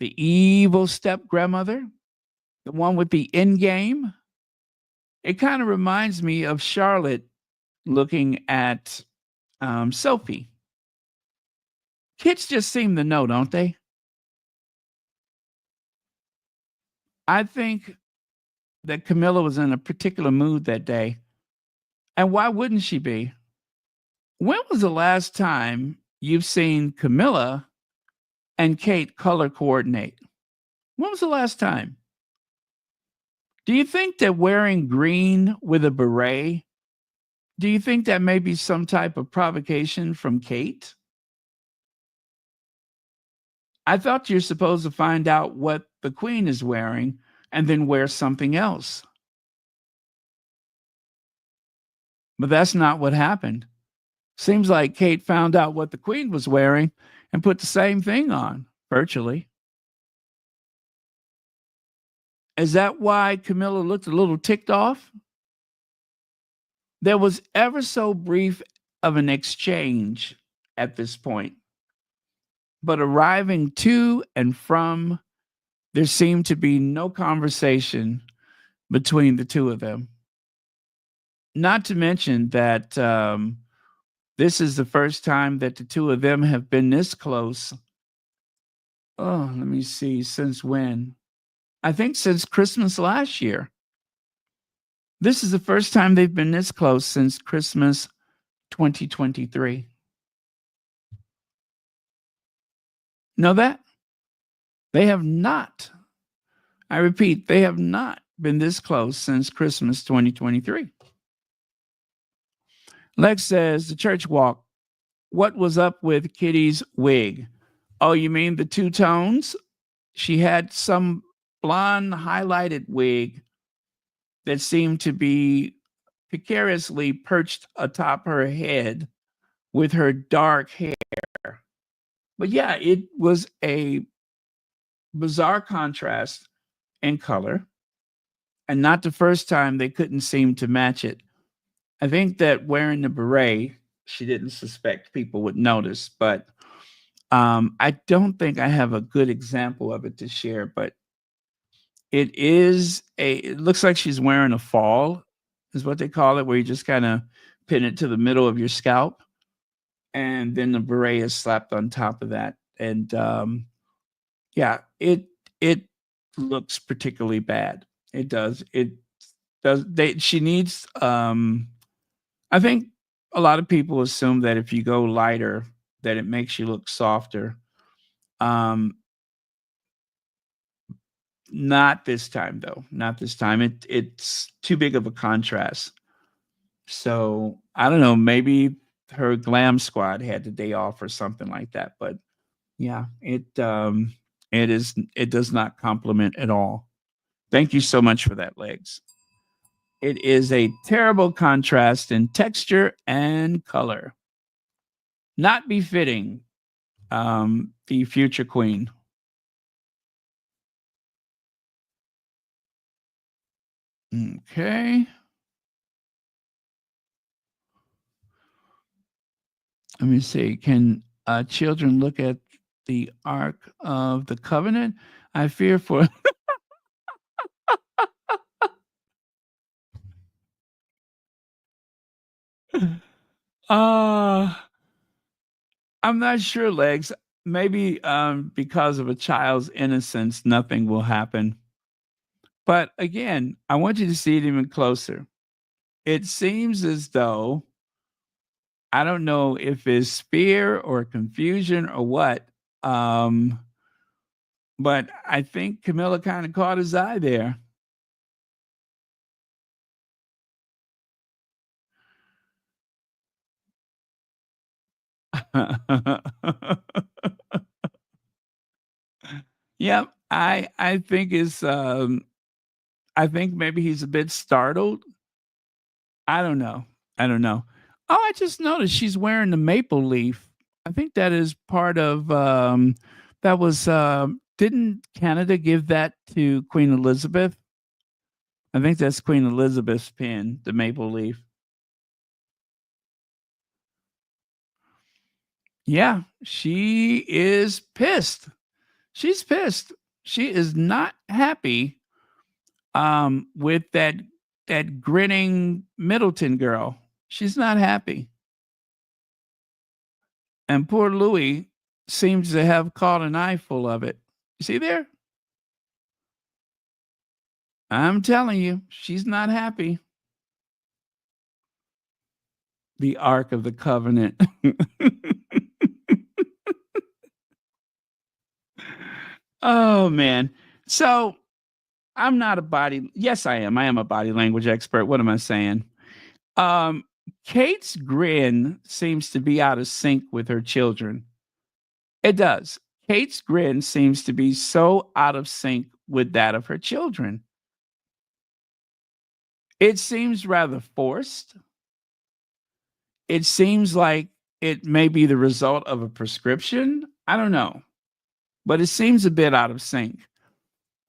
the evil step grandmother, the one with the end game. It kind of reminds me of Charlotte looking at Sophie. Kids just seem to know, don't they? I think that Camilla was in a particular mood that day. And why wouldn't she be? When was the last time you've seen Camilla and Kate color coordinate? When was the last time? Do you think that wearing green with a beret, do you think that may be some type of provocation from Kate? I thought you're supposed to find out what the queen is wearing and then wear something else. But that's not what happened. Seems like Kate found out what the queen was wearing and put the same thing on, virtually. Is that why Camilla looked a little ticked off? There was ever so brief of an exchange at this point. But arriving to and from, there seemed to be no conversation between the two of them. Not to mention that this is the first time that the two of them have been this close. Oh, let me see. Since when? I think since Christmas last year. This is the first time they've been this close since Christmas 2023. Know that? They have not. I repeat, they have not been this close since Christmas 2023. Lex says, the church walk. What was up with Kitty's wig? Oh, you mean the two tones? She had some blonde highlighted wig that seemed to be precariously perched atop her head with her dark hair. But yeah, it was a bizarre contrast in color, and not the first time they couldn't seem to match it. I think that wearing the beret, she didn't suspect people would notice, but I don't think I have a good example of it to share, but it looks like she's wearing a fall, is what they call it, where you just kind of pin it to the middle of your scalp, and then the beret is slapped on top of that. And yeah, it looks particularly bad. It does. It does. She needs. I think a lot of people assume that if you go lighter, that it makes you look softer. Not this time, though. Not this time. It's too big of a contrast. So I don't know. Maybe her glam squad had the day off or something like that. But yeah, it does not compliment at all. Thank you so much for that, Legs. It is a terrible contrast in texture and color. Not befitting the future queen. Okay. Let me see. Can children look at the Ark of the Covenant? I fear for. uh I'm not sure, Legs. Maybe because of a child's innocence, nothing will happen. But again, I want you to see it even closer. It seems as though, I don't know if it's fear or confusion or what, but I think Camilla kind of caught his eye there. Yep, I think it's I think maybe he's a bit startled. I don't know. I don't know. Oh, I just noticed she's wearing the maple leaf. I think that is part of that was didn't Canada give that to Queen Elizabeth? I think that's Queen Elizabeth's pin, the maple leaf. Yeah, she is pissed. She's pissed. She is not happy with that grinning Middleton girl. She's not happy. And poor Louis seems to have caught an eyeful of it. You see there? I'm telling you, she's not happy. The Ark of the Covenant. Oh man. So I'm not a body. Yes, I am. I am a body language expert. What am I saying? Um, Kate's grin seems to be out of sync with her children. It does. Kate's grin seems to be so out of sync with that of her children. It seems rather forced. It seems like it may be the result of a prescription. I don't know, but it seems a bit out of sync.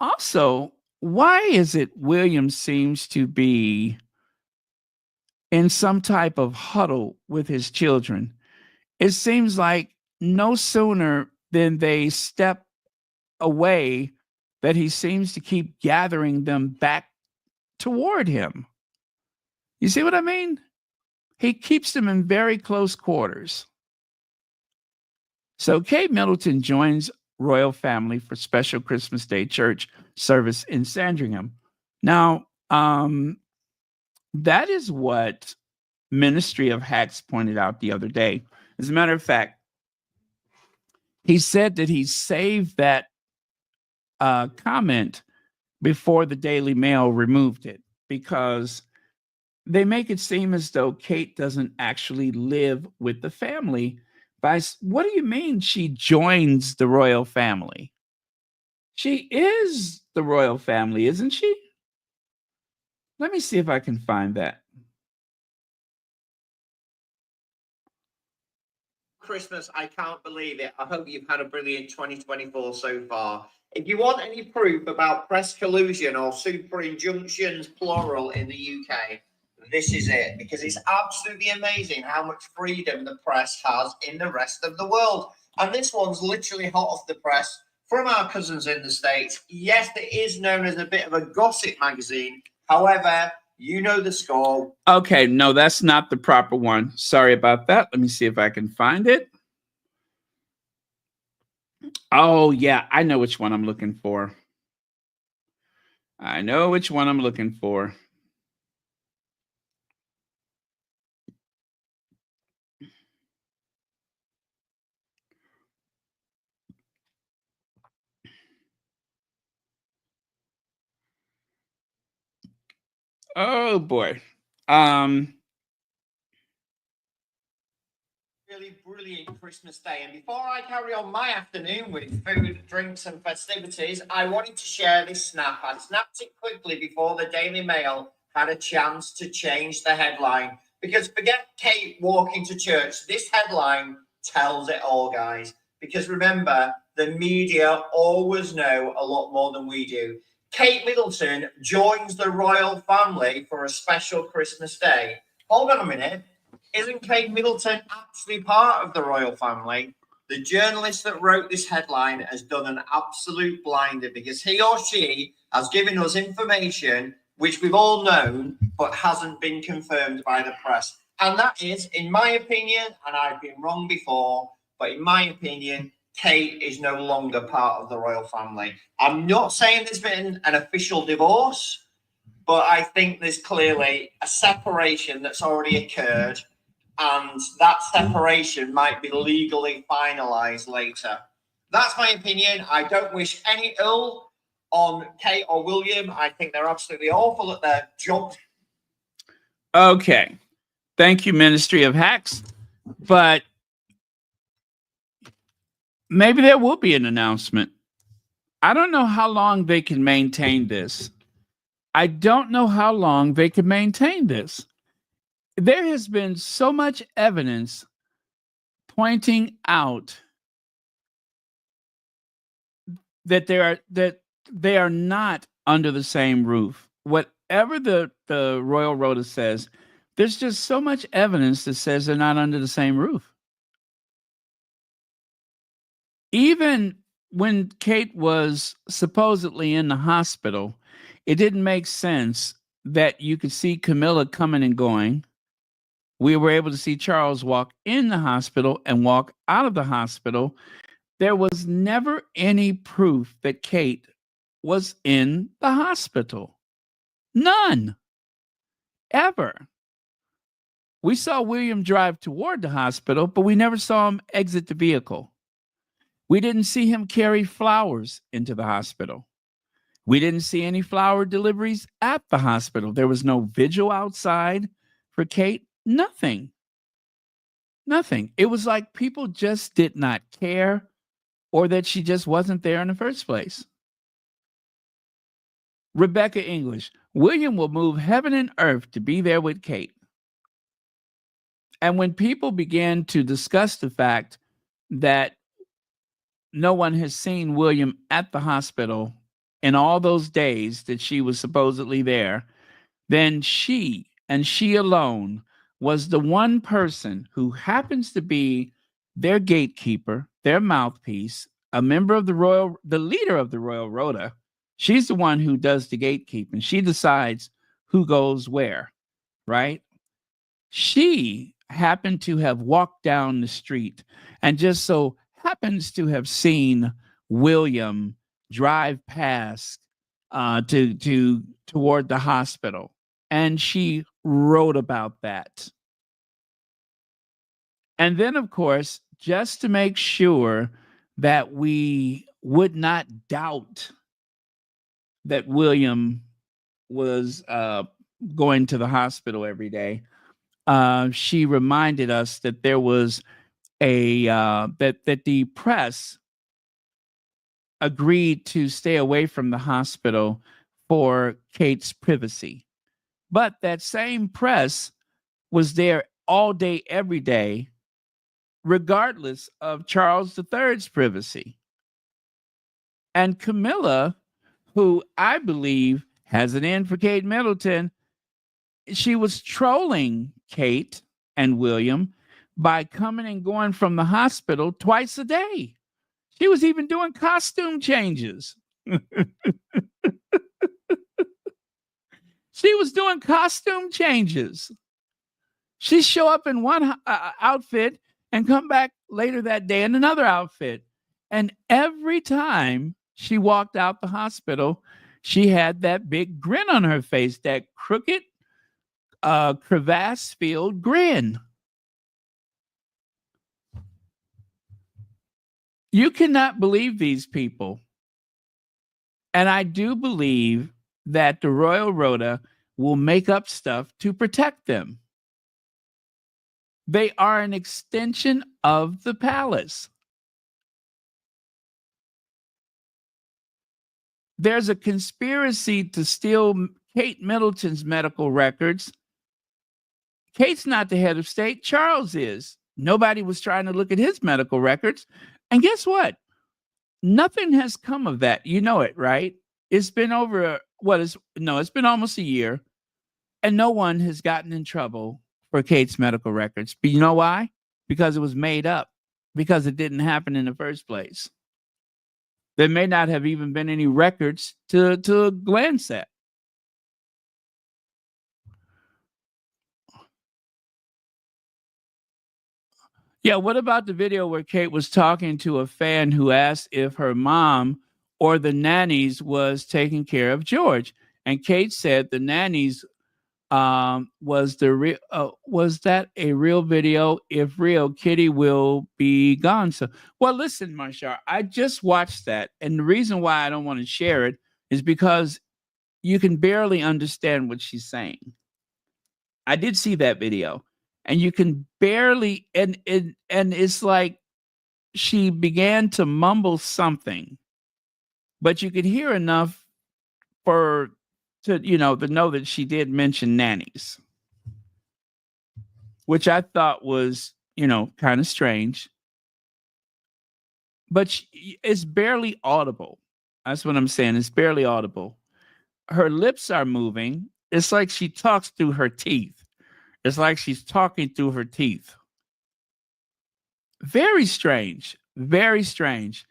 Also, why is it William seems to be in some type of huddle with his children? It seems like no sooner than they step away that he seems to keep gathering them back toward him. You see what I mean? He keeps them in very close quarters. So Kate Middleton joins royal family for special Christmas Day church service in Sandringham. Now, that is what Ministry of Hacks pointed out the other day. As a matter of fact, he said that he saved that comment before the Daily Mail removed it because they make it seem as though Kate doesn't actually live with the family. What do you mean she joins the royal family? She is the royal family, isn't she? Let me see if I can find that. Christmas, I can't believe it. I hope you've had a brilliant 2024 so far. If you want any proof about press collusion or super injunctions, plural, in the UK, this is it, because it's absolutely amazing how much freedom the press has in the rest of the world. And this one's literally hot off the press from our cousins in the States. Yes, it is known as a bit of a gossip magazine. However, you know the score. Okay, no, that's not the proper one. Sorry about that. Let me see if I can find it. Oh, yeah, I know which one I'm looking for. I know which one I'm looking for. Oh boy. Really brilliant Christmas Day. And before I carry on my afternoon with food, drinks, and festivities, I wanted to share this snap. I snapped it quickly before the Daily Mail had a chance to change the headline. Because forget Kate walking to church, this headline tells it all, guys. Because remember, the media always know a lot more than we do. Kate Middleton joins the royal family for a special Christmas Day. Hold on a minute. Isn't Kate Middleton actually part of the royal family? The journalist that wrote this headline has done an absolute blinder because he or she has given us information which we've all known but hasn't been confirmed by the press. And that is, in my opinion, and I've been wrong before, but in my opinion, Kate is no longer part of the royal family. I'm not saying there's been an official divorce, but I think there's clearly a separation that's already occurred, and that separation might be legally finalized later. That's my opinion. I don't wish any ill on Kate or William. I think they're absolutely awful at their job. Okay. Thank you, Ministry of Hacks. But maybe there will be an announcement. I don't know how long they can maintain this. I don't know how long they could maintain this. There has been so much evidence pointing out that they are not under the same roof. Whatever the Royal Rota says, there's just so much evidence that says they're not under the same roof. Even when Kate was supposedly in the hospital, it didn't make sense that you could see Camilla coming and going. We were able to see Charles walk in the hospital and walk out of the hospital. There was never any proof that Kate was in the hospital. None. Ever. We saw William drive toward the hospital, but we never saw him exit the vehicle. We didn't see him carry flowers into the hospital. We didn't see any flower deliveries at the hospital. There was no vigil outside for Kate. Nothing. Nothing. It was like people just did not care, or that she just wasn't there in the first place. Rebecca English, William will move heaven and earth to be there with Kate. And when people began to discuss the fact that no one has seen William at the hospital in all those days that she was supposedly there, then she, and she alone, was the one person who happens to be their gatekeeper, their mouthpiece, a member of the leader of the Royal Rota. She's the one who does the gatekeeping. She decides who goes where, right? She happened to have walked down the street and just so happens to have seen William drive past toward the hospital. And she wrote about that. And then, of course, just to make sure that we would not doubt that William was going to the hospital every day, she reminded us that there was that the press agreed to stay away from the hospital for Kate's privacy. But that same press was there all day, every day, regardless of Charles III's privacy. And Camilla, who I believe has an in for Kate Middleton, she was trolling Kate and William by coming and going from the hospital twice a day. She was even doing costume changes. She was doing costume changes. She'd show up in one outfit and come back later that day in another outfit. And every time she walked out the hospital, she had that big grin on her face, that crooked, crevasse-filled grin. You cannot believe these people. And I do believe that the Royal Rota will make up stuff to protect them. They are an extension of the palace. There's a conspiracy to steal Kate Middleton's medical records. Kate's not the head of state. Charles is. Nobody was trying to look at his medical records. And guess what? Nothing has come of that. You know it, right? It's been it's been almost a year, and no one has gotten in trouble for Kate's medical records. But you know why? Because it was made up. Because it didn't happen in the first place. There may not have even been any records to glance at. Yeah, what about the video where Kate was talking to a fan who asked if her mom or the nannies was taking care of George? And Kate said the nannies was that a real video? If real, Kitty will be gone. So, well, listen, Marshall, I just watched that. And the reason why I don't want to share it is because you can barely understand what she's saying. I did see that video. And you can barely, and it's like she began to mumble something, but you could hear enough for to know that she did mention nannies, which I thought was, kind of strange. But it's barely audible. That's what I'm saying. It's barely audible. Her lips are moving. It's like she talks through her teeth. It's like she's talking through her teeth. Very strange. Very strange.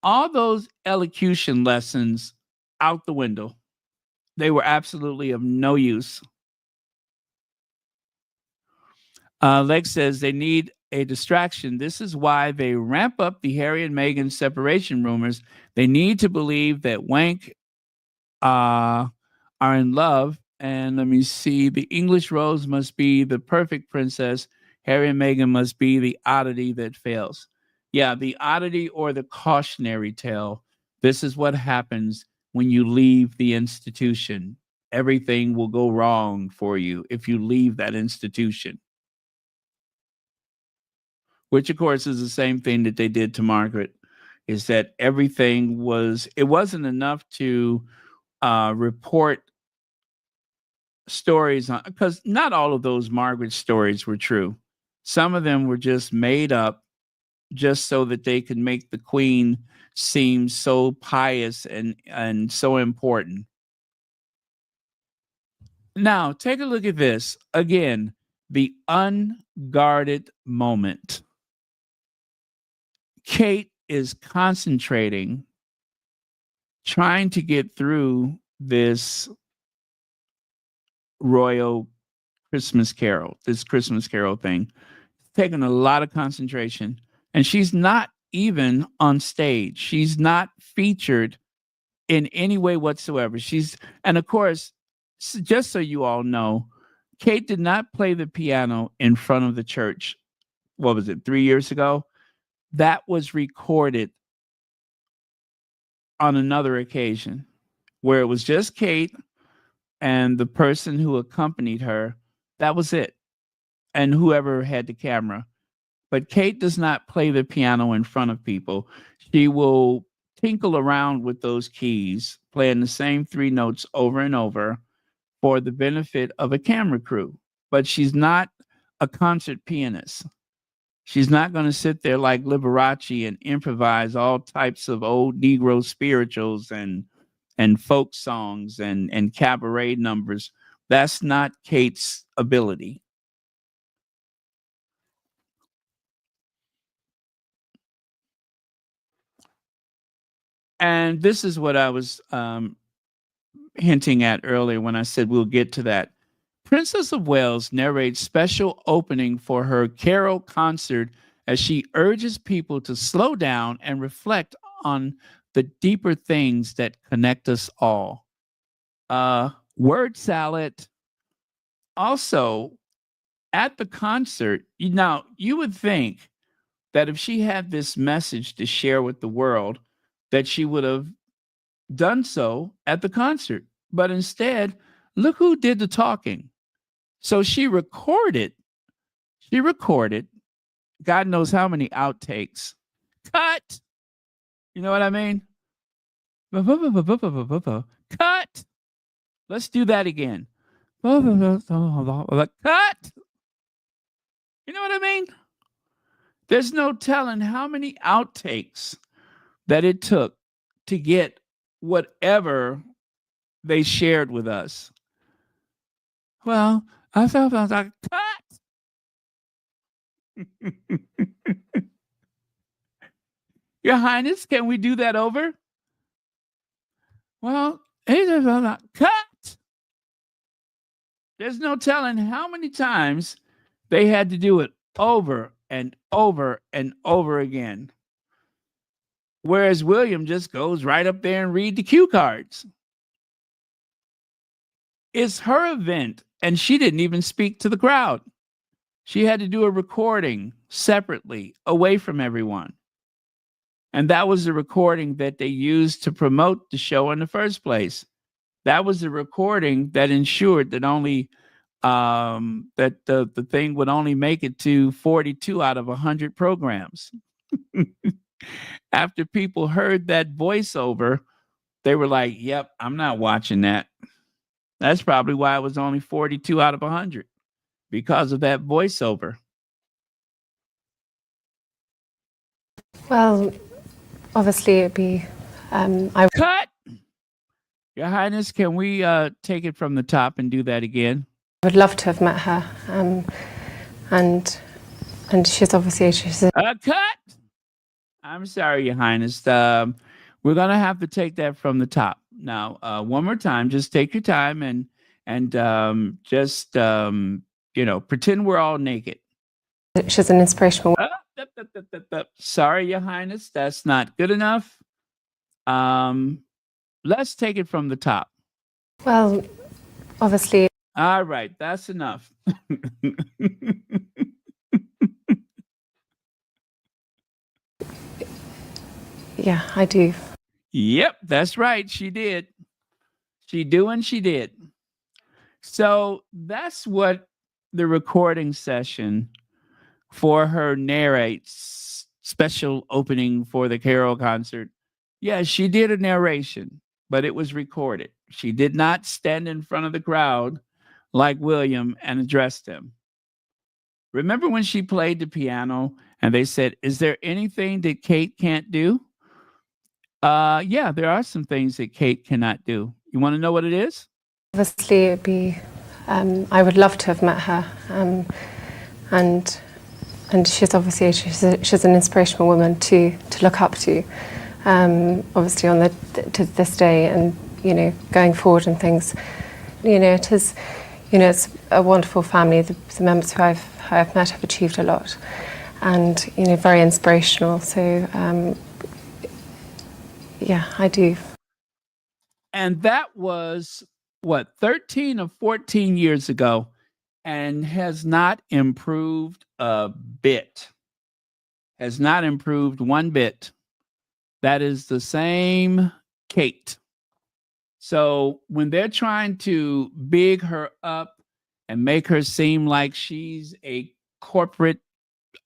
All those elocution lessons out the window. They were absolutely of no use. Lex says they need a distraction. This is why they ramp up the Harry and Meghan separation rumors. They need to believe that Wank are in love. And let me see. The English rose must be the perfect princess. Harry and Meghan must be the oddity that fails. Yeah, the oddity or the cautionary tale. This is what happens when you leave the institution. Everything will go wrong for you if you leave that institution. Which, of course, is the same thing that they did to Margaret, is that it wasn't enough to report stories on, because not all of those Margaret stories were true. Some of them were just made up just so that they could make the queen seem so pious and so important. Now, take a look at this. Again, the unguarded moment. Kate is concentrating, trying to get through this royal Christmas Carol thing, taking a lot of concentration. And she's not even on stage. She's not featured in any way whatsoever. And of course, just so you all know, Kate did not play the piano in front of the church. What was it, 3 years ago? That was recorded on another occasion where it was just Kate and the person who accompanied her. That was it. And whoever had the camera. But Kate does not play the piano in front of people. She will tinkle around with those keys, playing the same 3 notes over and over for the benefit of a camera crew. But she's not a concert pianist. She's not going to sit there like Liberace and improvise all types of old Negro spirituals and folk songs and cabaret numbers. That's not Kate's ability. And this is what I was hinting at earlier when I said we'll get to that. Princess of Wales narrates special opening for her carol concert as she urges people to slow down and reflect on the deeper things that connect us all. Word salad. Also, at the concert, you would think that if she had this message to share with the world, that she would have done so at the concert. But instead, look who did the talking. So she recorded, God knows how many outtakes. Cut. You know what I mean? Cut. Let's do that again. Cut. You know what I mean? There's no telling how many outtakes that it took to get whatever they shared with us. Well, I felt like, cut. Your Highness, can we do that over? Well, cut. There's no telling how many times they had to do it over and over and over again. Whereas William just goes right up there and read the cue cards. It's her event, and she didn't even speak to the crowd. She had to do a recording separately, away from everyone. And that was the recording that they used to promote the show in the first place. That was the recording that ensured that only that the thing would only make it to 42 out of 100 programs. After people heard that voiceover, they were like, yep, I'm not watching that. That's probably why it was only 42 out of 100 because of that voiceover. Well, obviously it'd be, I Cut! Your Highness, can we take it from the top and do that again? would love to have met her, and she's obviously Cut! I'm sorry, Your Highness. We're gonna have to take that from the top now. One more time, just take your time and just pretend we're all naked. she's an inspirational. Sorry, Your Highness, that's not good enough. Let's take it from the top. Well, obviously, All right, that's enough. yeah, I do. Yep, that's right. She did. She did. So that's what the recording session for her narrates special opening for the Carol concert. Yeah, she did a narration, but it was recorded. She did not stand in front of the crowd like William and address them. Remember when she played the piano and they said, "Is there anything that Kate can't do?" Yeah, there are some things that Kate cannot do. You want to know what it is? Obviously, it'd be, I would love to have met her, and she's obviously she's an inspirational woman to look up to, obviously to this day, and going forward and things. It is, it's a wonderful family. The members who I've met have achieved a lot, and very inspirational. So yeah, I do. And that was what, 13 or 14 years ago, and has not improved a bit. Has not improved one bit. That is the same Kate. So when they're trying to big her up and make her seem like she's a corporate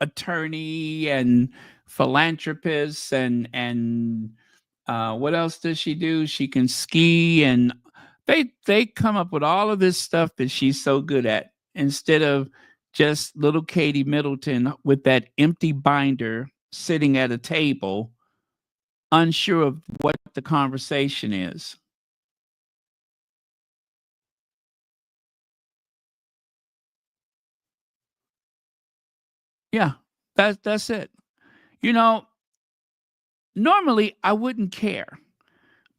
attorney and philanthropist and what else does she do? She can ski, and they come up with all of this stuff that she's so good at, instead of just little Katie Middleton with that empty binder sitting at a table, unsure of what the conversation is. Yeah, that's it. You know, normally I wouldn't care,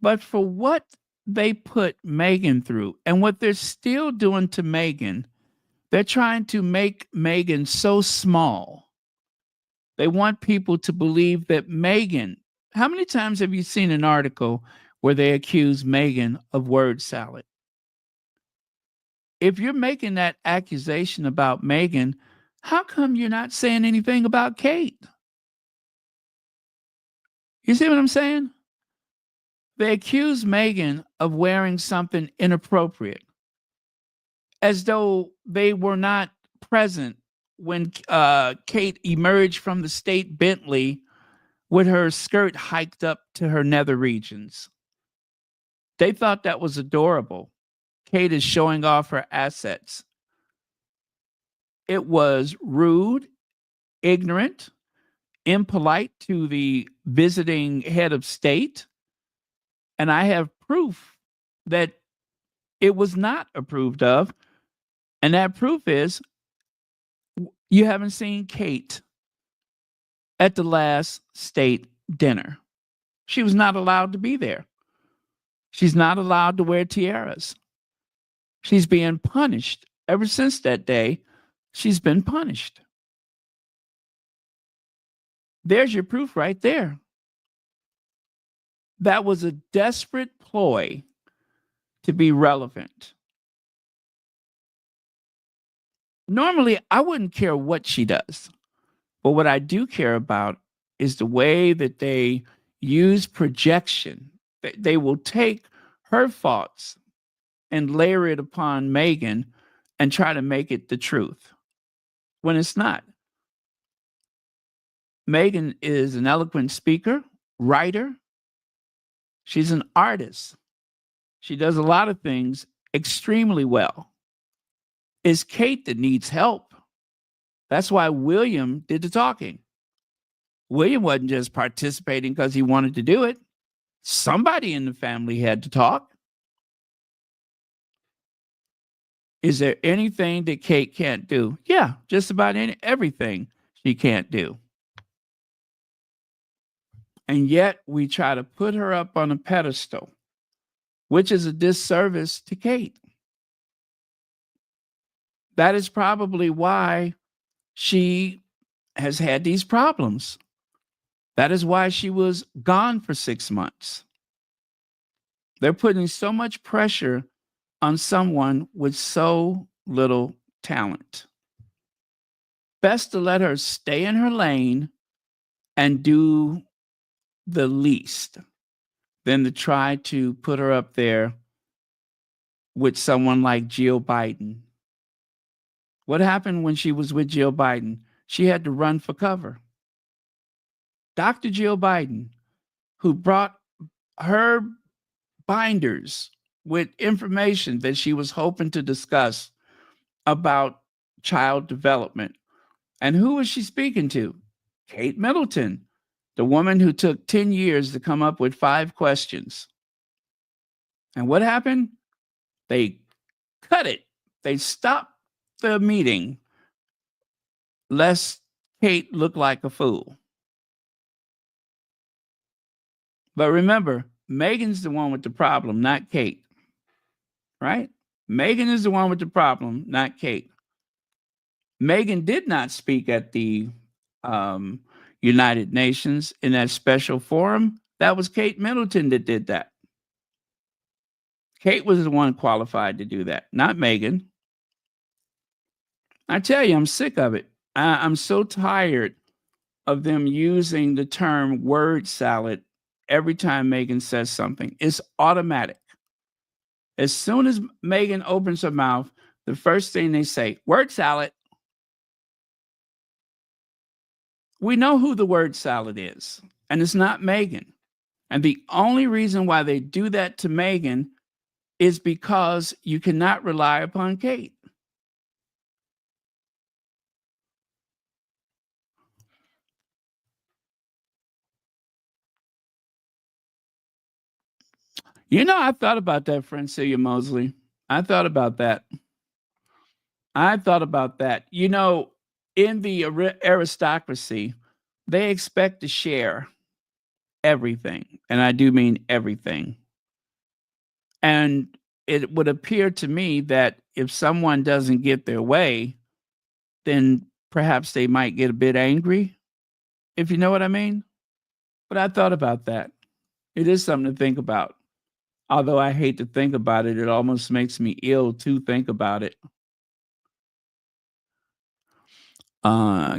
but for what they put Meghan through and what they're still doing to Meghan, they're trying to make Meghan so small. They want people to believe that Meghan. How many times have you seen an article where they accuse Meghan of word salad? If you're making that accusation about Meghan, how come you're not saying anything about Kate? You see what I'm saying? They accuse Meghan of wearing something inappropriate, as though they were not present when Kate emerged from the state Bentley with her skirt hiked up to her nether regions. They thought that was adorable. Kate is showing off her assets. It was rude, ignorant, impolite to the visiting head of state. And I have proof that it was not approved of. And that proof is you haven't seen Kate at the last state dinner. She was not allowed to be there. She's not allowed to wear tiaras. She's being punished. Ever since that day, she's been punished. There's your proof right there. That was a desperate ploy to be relevant. Normally, I wouldn't care what she does. But what I do care about is the way that they use projection. They will take her thoughts and layer it upon Meghan and try to make it the truth when it's not. Meghan is an eloquent speaker, writer. She's an artist. She does a lot of things extremely well. It's Kate that needs help. That's why William did the talking. William wasn't just participating because he wanted to do it. Somebody in the family had to talk. Is there anything that Kate can't do? Yeah, just about everything she can't do. And yet we try to put her up on a pedestal, which is a disservice to Kate. That is probably why she has had these problems. That is why she was gone for 6 months. They're putting so much pressure on someone with so little talent. Best to let her stay in her lane and do the least than to try to put her up there with someone like Jill Biden. What happened when she was with Jill Biden? She had to run for cover. Dr. Jill Biden, who brought her binders with information that she was hoping to discuss about child development. And who was she speaking to? Kate Middleton, the woman who took 10 years to come up with 5 questions. And what happened? They cut it. They stopped the meeting lest Kate look like a fool. But remember, Meghan's the one with the problem, not Kate. Right? Meghan is the one with the problem, not Kate. Meghan did not speak at the United Nations in that special forum. That was Kate Middleton that did that. Kate was the one qualified to do that, not Meghan. I tell you, I'm sick of it. I'm so tired of them using the term word salad every time Meghan says something. It's automatic. As soon as Meghan opens her mouth, the first thing they say, word salad. We know who the word salad is, and it's not Meghan. And the only reason why they do that to Meghan is because you cannot rely upon Kate. You know, I thought about that, Francia Mosley. I thought about that. You know, in the aristocracy, they expect to share everything. And I do mean everything. And it would appear to me that if someone doesn't get their way, then perhaps they might get a bit angry, if you know what I mean. But I thought about that. It is something to think about. Although I hate to think about it, it almost makes me ill to think about it.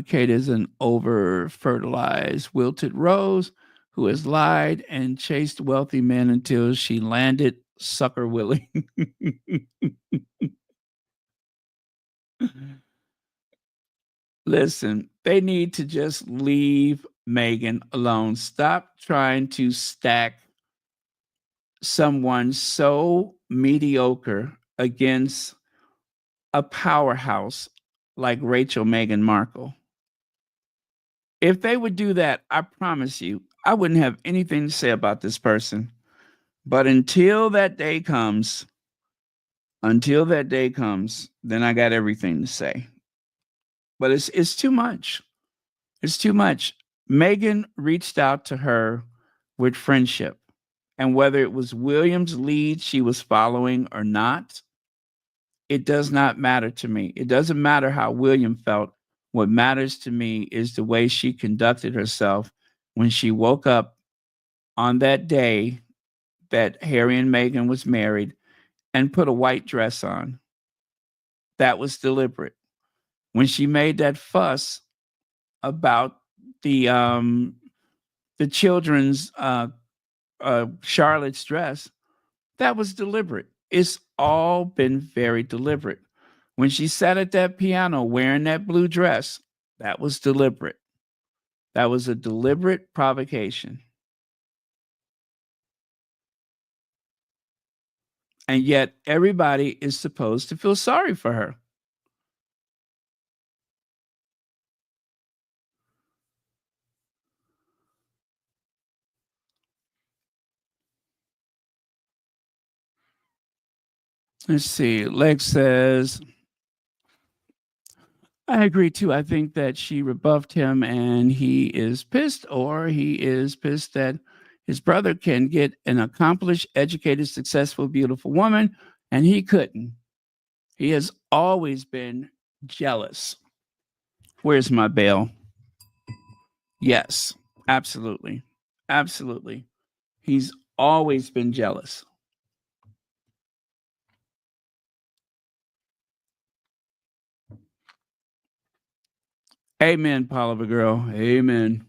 Kate is an over-fertilized, wilted rose who has lied and chased wealthy men until she landed sucker Willie. Listen, they need to just leave Meghan alone. Stop trying to stack someone so mediocre against a powerhouse like Rachel Meghan Markle. If they would do that, I promise you, I wouldn't have anything to say about this person. But until that day comes, then I got everything to say. But it's too much. It's too much. Meghan reached out to her with friendship. And whether it was William's lead she was following or not, it does not matter to me. It doesn't matter how William felt. What matters to me is the way she conducted herself when she woke up on that day that Harry and Meghan was married and put a white dress on. That was deliberate. When she made that fuss about the children's Charlotte's dress, that was deliberate. It's all been very deliberate. When she sat at that piano wearing that blue dress, that was deliberate. That was a deliberate provocation. And yet everybody is supposed to feel sorry for her. Let's see. Lex says, I agree too. I think that she rebuffed him and he is pissed, or he is pissed that his brother can get an accomplished, educated, successful, beautiful woman and he couldn't. He has always been jealous. Where's my bell? Yes, absolutely. Absolutely. He's always been jealous. Amen, Poliver girl. Amen.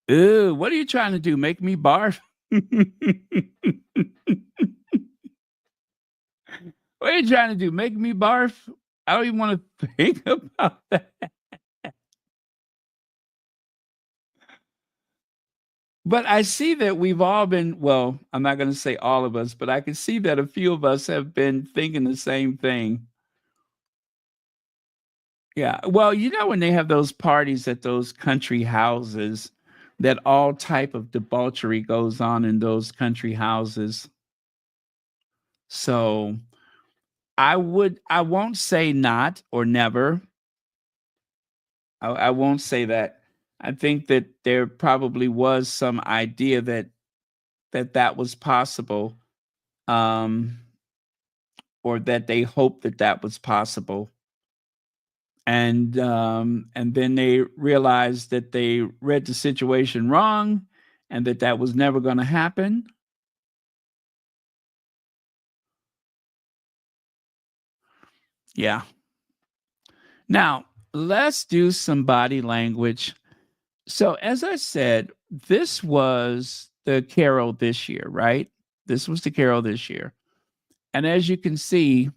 Ew, what are you trying to do? Make me barf? What are you trying to do? Make me barf? I don't even want to think about that. But I see that we've all been, well, I'm not going to say all of us, but I can see that a few of us have been thinking the same thing. Yeah. Well, you know, when they have those parties at those country houses, that all type of debauchery goes on in those country houses. So I won't say not or never. I won't say that. I think that there probably was some idea that was possible, or that they hoped that was possible, and then they realized that they read the situation wrong, and that was never going to happen. Yeah. Now let's do some body language. So, as I said, this was the Carol this year, right? This was the Carol this year. And as you can see,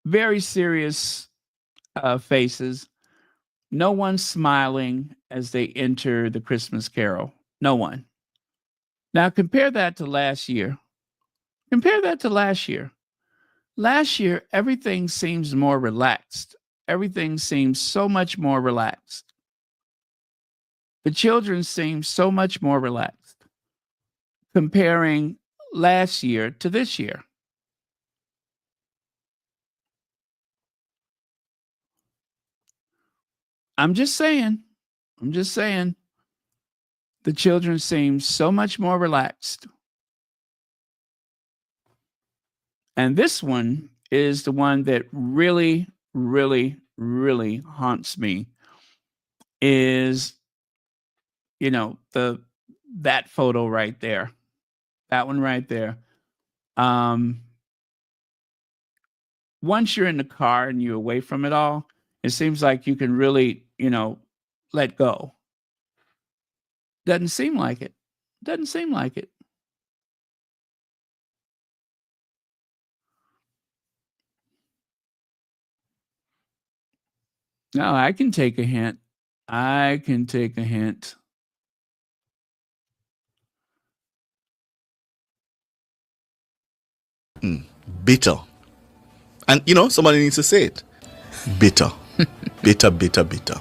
very serious faces. No one smiling as they enter the Christmas Carol. No one. Now, compare that to last year. Compare that to last year. Last year, everything seems more relaxed. Everything seems so much more relaxed. The children seem so much more relaxed comparing last year to this year. I'm just saying. I'm just saying. The children seem so much more relaxed. And this one is the one that really, really, really haunts me. Is, you know, that photo right there. That one right there. Once you're in the car and you're away from it all, it seems like you can really, let go. Doesn't seem like it. Doesn't seem like it. No, I can take a hint. I can take a hint. Bitter. And, somebody needs to say it. Bitter. Bitter, bitter, bitter.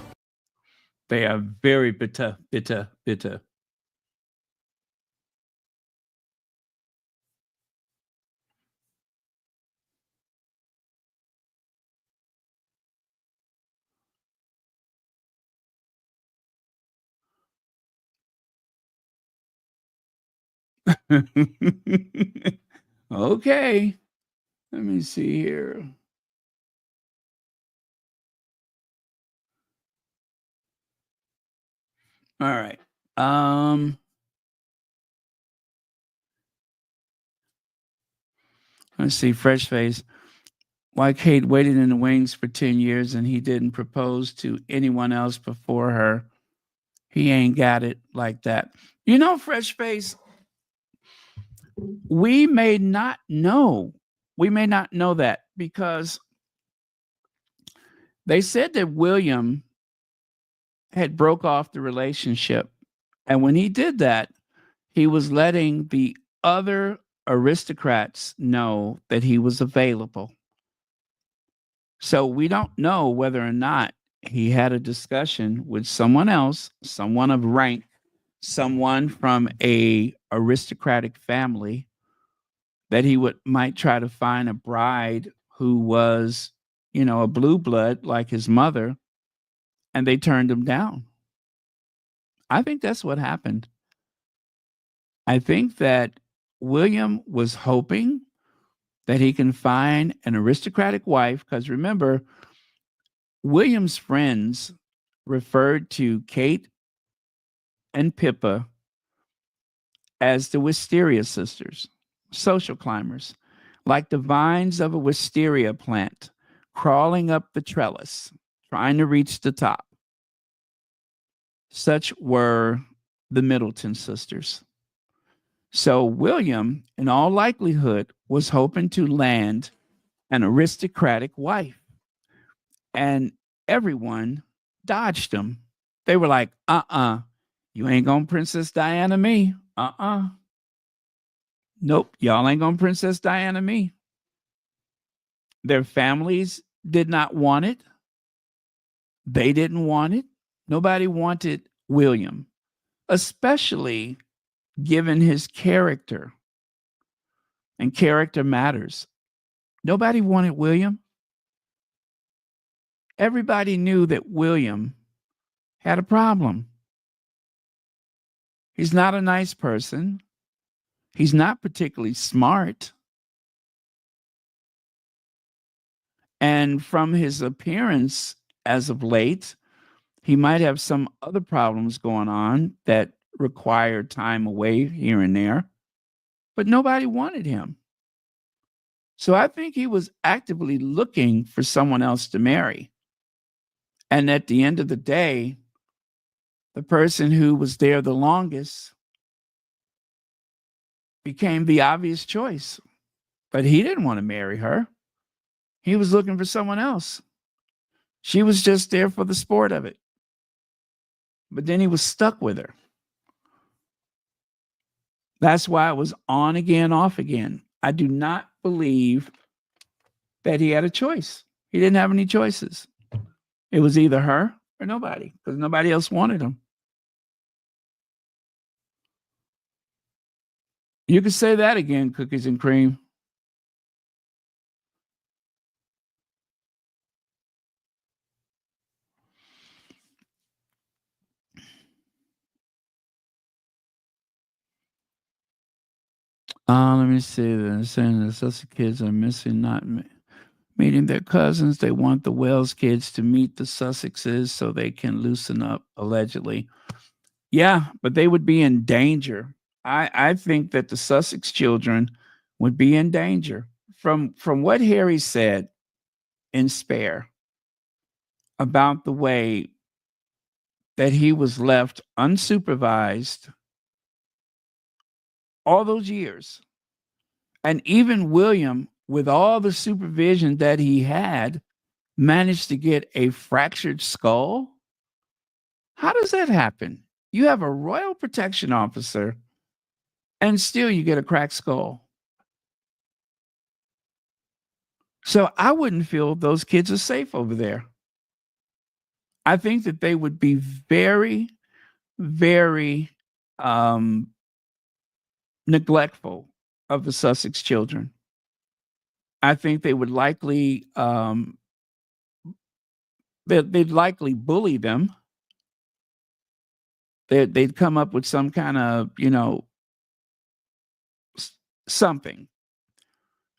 They are very bitter, bitter, bitter. Okay. Let me see here. All right. Let's see. Fresh face. Why Kate waited in the wings for 10 years and he didn't propose to anyone else before her. He ain't got it like that. Fresh face, we may not know. We may not know that because they said that William had broke off the relationship. And when he did that, he was letting the other aristocrats know that he was available. So we don't know whether or not he had a discussion with someone else, someone of rank, someone from a aristocratic family, that he would might try to find a bride who was, a blue blood like his mother, and they turned him down. I think that's what happened. I think that William was hoping that he can find an aristocratic wife, because remember, William's friends referred to Kate and Pippa as the Wisteria sisters, social climbers, like the vines of a wisteria plant crawling up the trellis, trying to reach the top. Such were the Middleton sisters. So William, in all likelihood, was hoping to land an aristocratic wife. And everyone dodged him. They were like, you ain't gonna Princess Diana me. Nope, y'all ain't gonna Princess Diana me. Their families did not want it. They didn't want it. Nobody wanted William, especially given his character. And character matters. Nobody wanted William. Everybody knew that William had a problem. He's not a nice person. He's not particularly smart. And from his appearance as of late, he might have some other problems going on that require time away here and there, but nobody wanted him. So I think he was actively looking for someone else to marry. And at the end of the day, the person who was there the longest became the obvious choice. But he didn't want to marry her. He was looking for someone else. She was just there for the sport of it. But then he was stuck with her. That's why it was on again, off again. I do not believe that he had a choice. He didn't have any choices. It was either her or nobody, because nobody else wanted him. You could say that again, cookies and cream. Let me see. They're saying the Sussex kids are missing not meeting their cousins. They want the Wells kids to meet the Sussexes so they can loosen up, allegedly. Yeah, but they would be in danger. I think that the Sussex children would be in danger. From what Harry said in Spare about the way that he was left unsupervised all those years. And even William, with all the supervision that he had, managed to get a fractured skull. How does that happen? You have a royal protection officer and still you get a cracked skull. So I wouldn't feel those kids are safe over there. I think that they would be very, very neglectful of the Sussex children. I think they would likely they'd likely bully them. They'd come up with some kind of, something.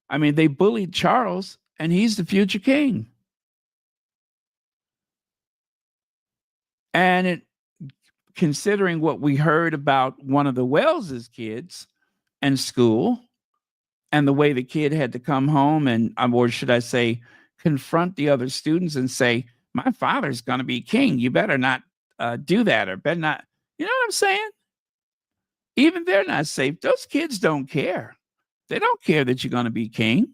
I mean, they bullied Charles, and he's the future king. And considering what we heard about one of the Wells's kids in school, and the way the kid had to come home and, or should I say, confront the other students and say, "My father's going to be king. You better not do that, or better not." You know what I'm saying? Even they're not safe. Those kids don't care. They don't care that you're going to be king.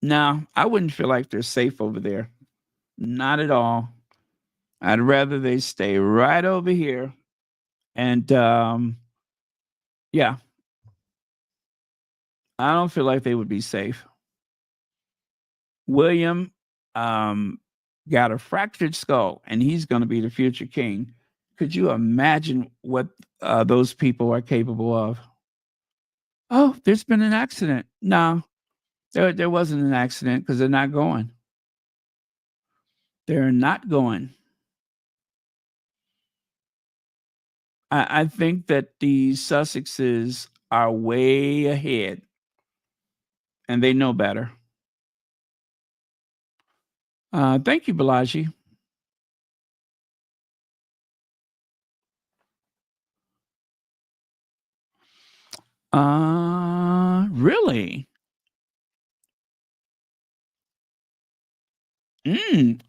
No, I wouldn't feel like they're safe over there. Not at all. I'd rather they stay right over here. And yeah, I don't feel like they would be safe. William got a fractured skull, and he's going to be the future king. Could you imagine what those people are capable of? Oh, there's been an accident. No, there wasn't an accident because they're not going. They're not going. I think that the Sussexes are way ahead, and they know better. Thank you, Balaji. Really?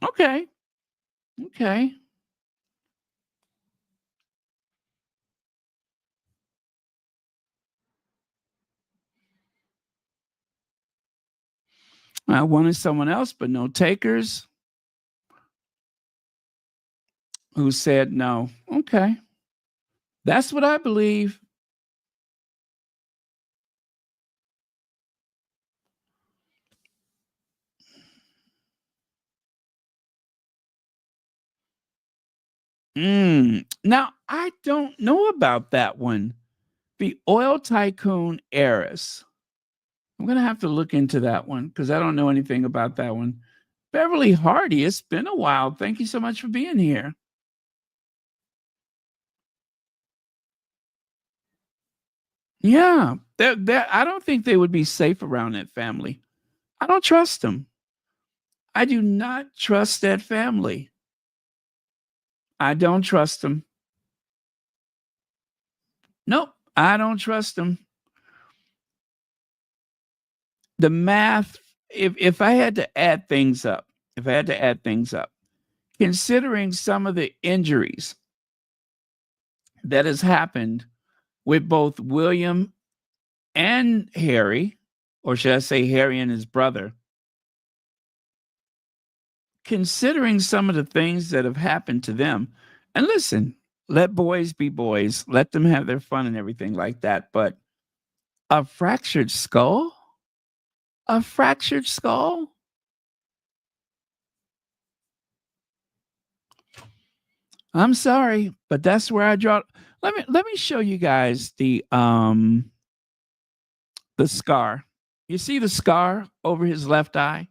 Okay. Okay. I wanted someone else, but no takers who said no. Okay. That's what I believe. Now, I don't know about that one. The oil tycoon heiress. I'm going to have to look into that one because I don't know anything about that one. Beverly Hardy, it's been a while. Thank you so much for being here. Yeah, I don't think they would be safe around that family. I don't trust them. I do not trust that family. I don't trust them. Nope, I don't trust them. The math, if I had to add things up, considering some of the injuries that has happened with both William and Harry, or should I say Harry and his brother, considering some of the things that have happened to them, and listen, let boys be boys, let them have their fun and everything like that. But a fractured skull? A fractured skull? I'm sorry, but that's where I draw. Let me show you guys the scar. You see the scar over his left eye?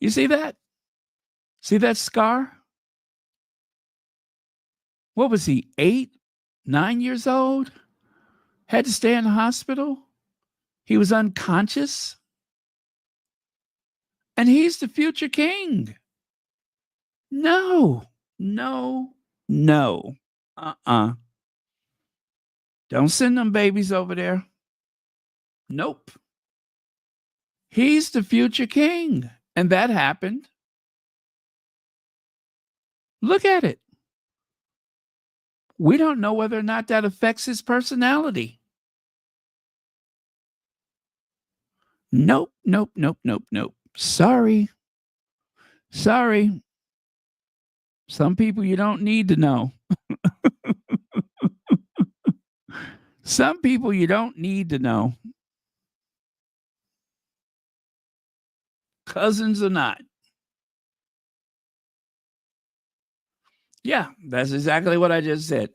You see that? See that scar? What was he, 8, 9 years old? Had to stay in the hospital? He was unconscious? And he's the future king. No, no, no. Don't send them babies over there. Nope. He's the future king. And that happened. Look at it. We don't know whether or not that affects his personality. Nope, nope, nope, nope, nope. Sorry. Sorry. Some people you don't need to know. Some people you don't need to know. Cousins or not. Yeah, that's exactly what I just said.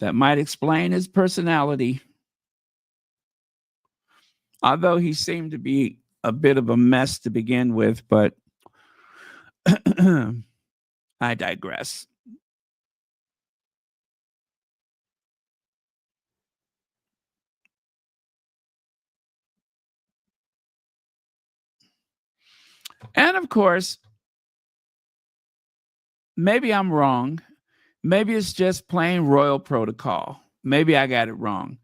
That might explain his personality. Although he seemed to be a bit of a mess to begin with, but I digress. And of course, maybe I'm wrong. Maybe it's just plain royal protocol. Maybe I got it wrong.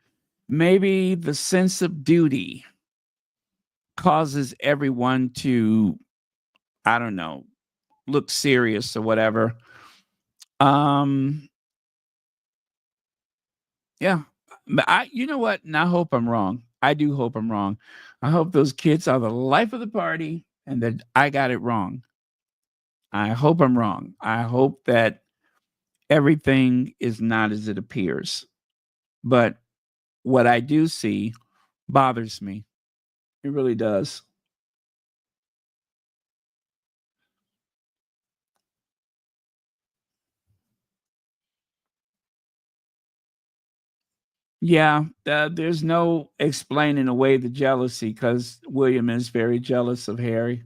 Maybe the sense of duty causes everyone to, I don't know, look serious or whatever. Yeah. But you know what? And I hope I'm wrong. I do hope I'm wrong. I hope those kids are the life of the party and that I got it wrong. I hope I'm wrong. I hope that everything is not as it appears. But what I do see bothers me. It really does. Yeah, there's no explaining away the jealousy because William is very jealous of Harry.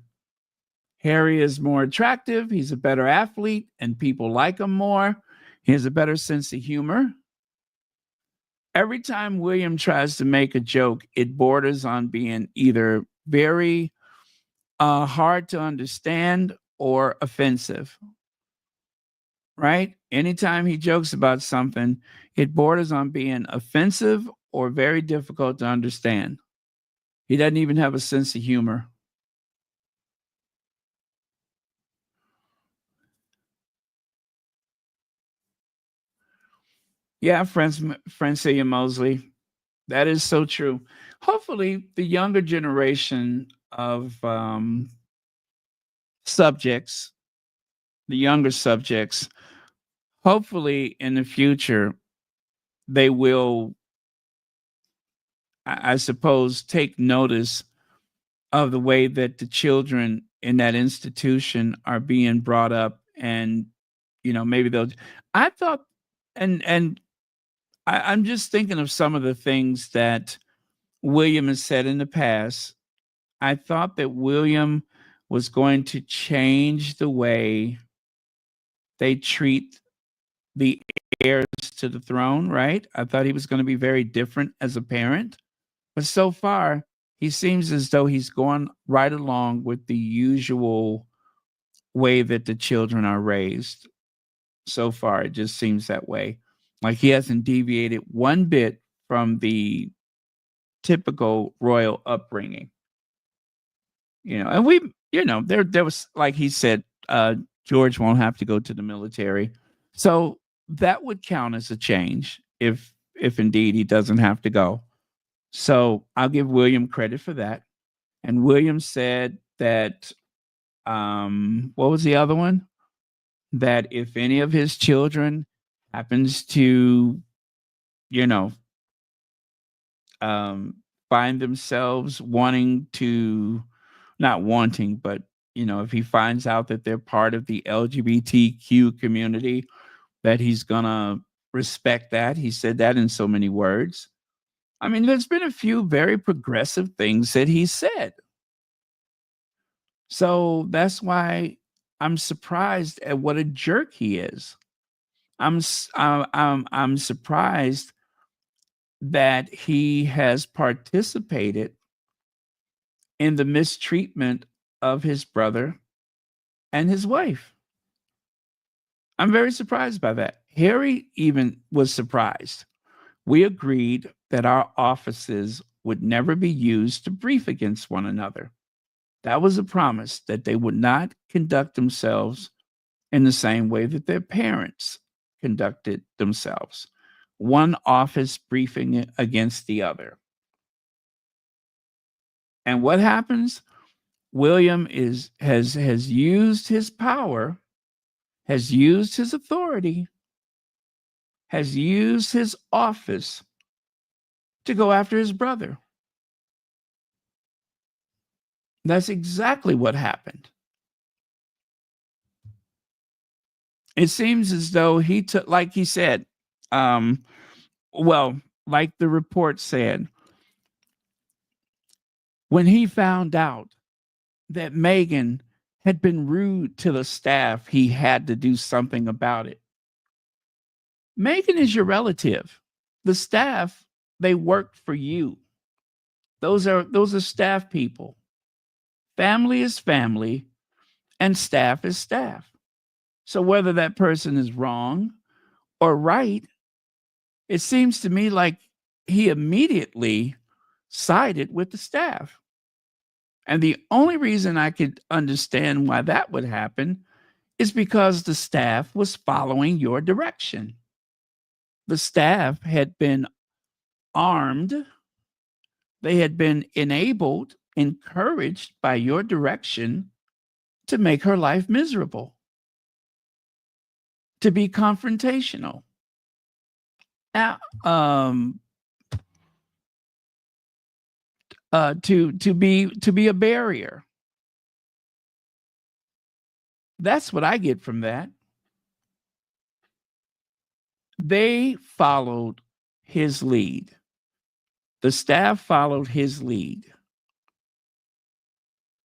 Harry is more attractive, he's a better athlete, and people like him more. He has a better sense of humor. Every time William tries to make a joke, it borders on being either very hard to understand or offensive, right? Anytime he jokes about something, it borders on being offensive or very difficult to understand. He doesn't even have a sense of humor. Yeah, Francia Mosley, that is so true. Hopefully, the younger generation of subjects, the younger subjects, hopefully in the future, they will, I suppose, take notice of the way that the children in that institution are being brought up, and maybe they'll. I thought, and I'm just thinking of some of the things that William has said in the past. I thought that William was going to change the way they treat the heirs to the throne, right? I thought he was going to be very different as a parent. But so far, he seems as though he's going right along with the usual way that the children are raised. So far, it just seems that way. Like he hasn't deviated one bit from the typical royal upbringing. And there was, like he said, George won't have to go to the military. So that would count as a change if indeed he doesn't have to go. So I'll give William credit for that. And William said that what was the other one? That if any of his children happens to, you know, find themselves wanting to, not wanting, but if he finds out that they're part of the LGBTQ community, that he's gonna respect that. He said that in so many words. I mean, there's been a few very progressive things that he said. So that's why I'm surprised at what a jerk he is. I'm surprised that he has participated in the mistreatment of his brother and his wife. I'm very surprised by that. Harry even was surprised. We agreed that our offices would never be used to brief against one another. That was a promise that they would not conduct themselves in the same way that their parents conducted themselves. One office briefing against the other. And what happens? William has used his power, has used his authority, has used his office to go after his brother. That's exactly what happened. It seems as though he took, like he said, well, like the report said, when he found out that Meghan had been rude to the staff, he had to do something about it. Meghan is your relative. The staff, they work for you. Those are staff people. Family is family and staff is staff. So whether that person is wrong or right, it seems to me like he immediately sided with the staff. And the only reason I could understand why that would happen is because the staff was following your direction. The staff had been armed, they had been enabled, encouraged by your direction to make her life miserable, to be confrontational, uh, um, to be a barrier. That's what I get from that. They followed his lead. The staff followed his lead.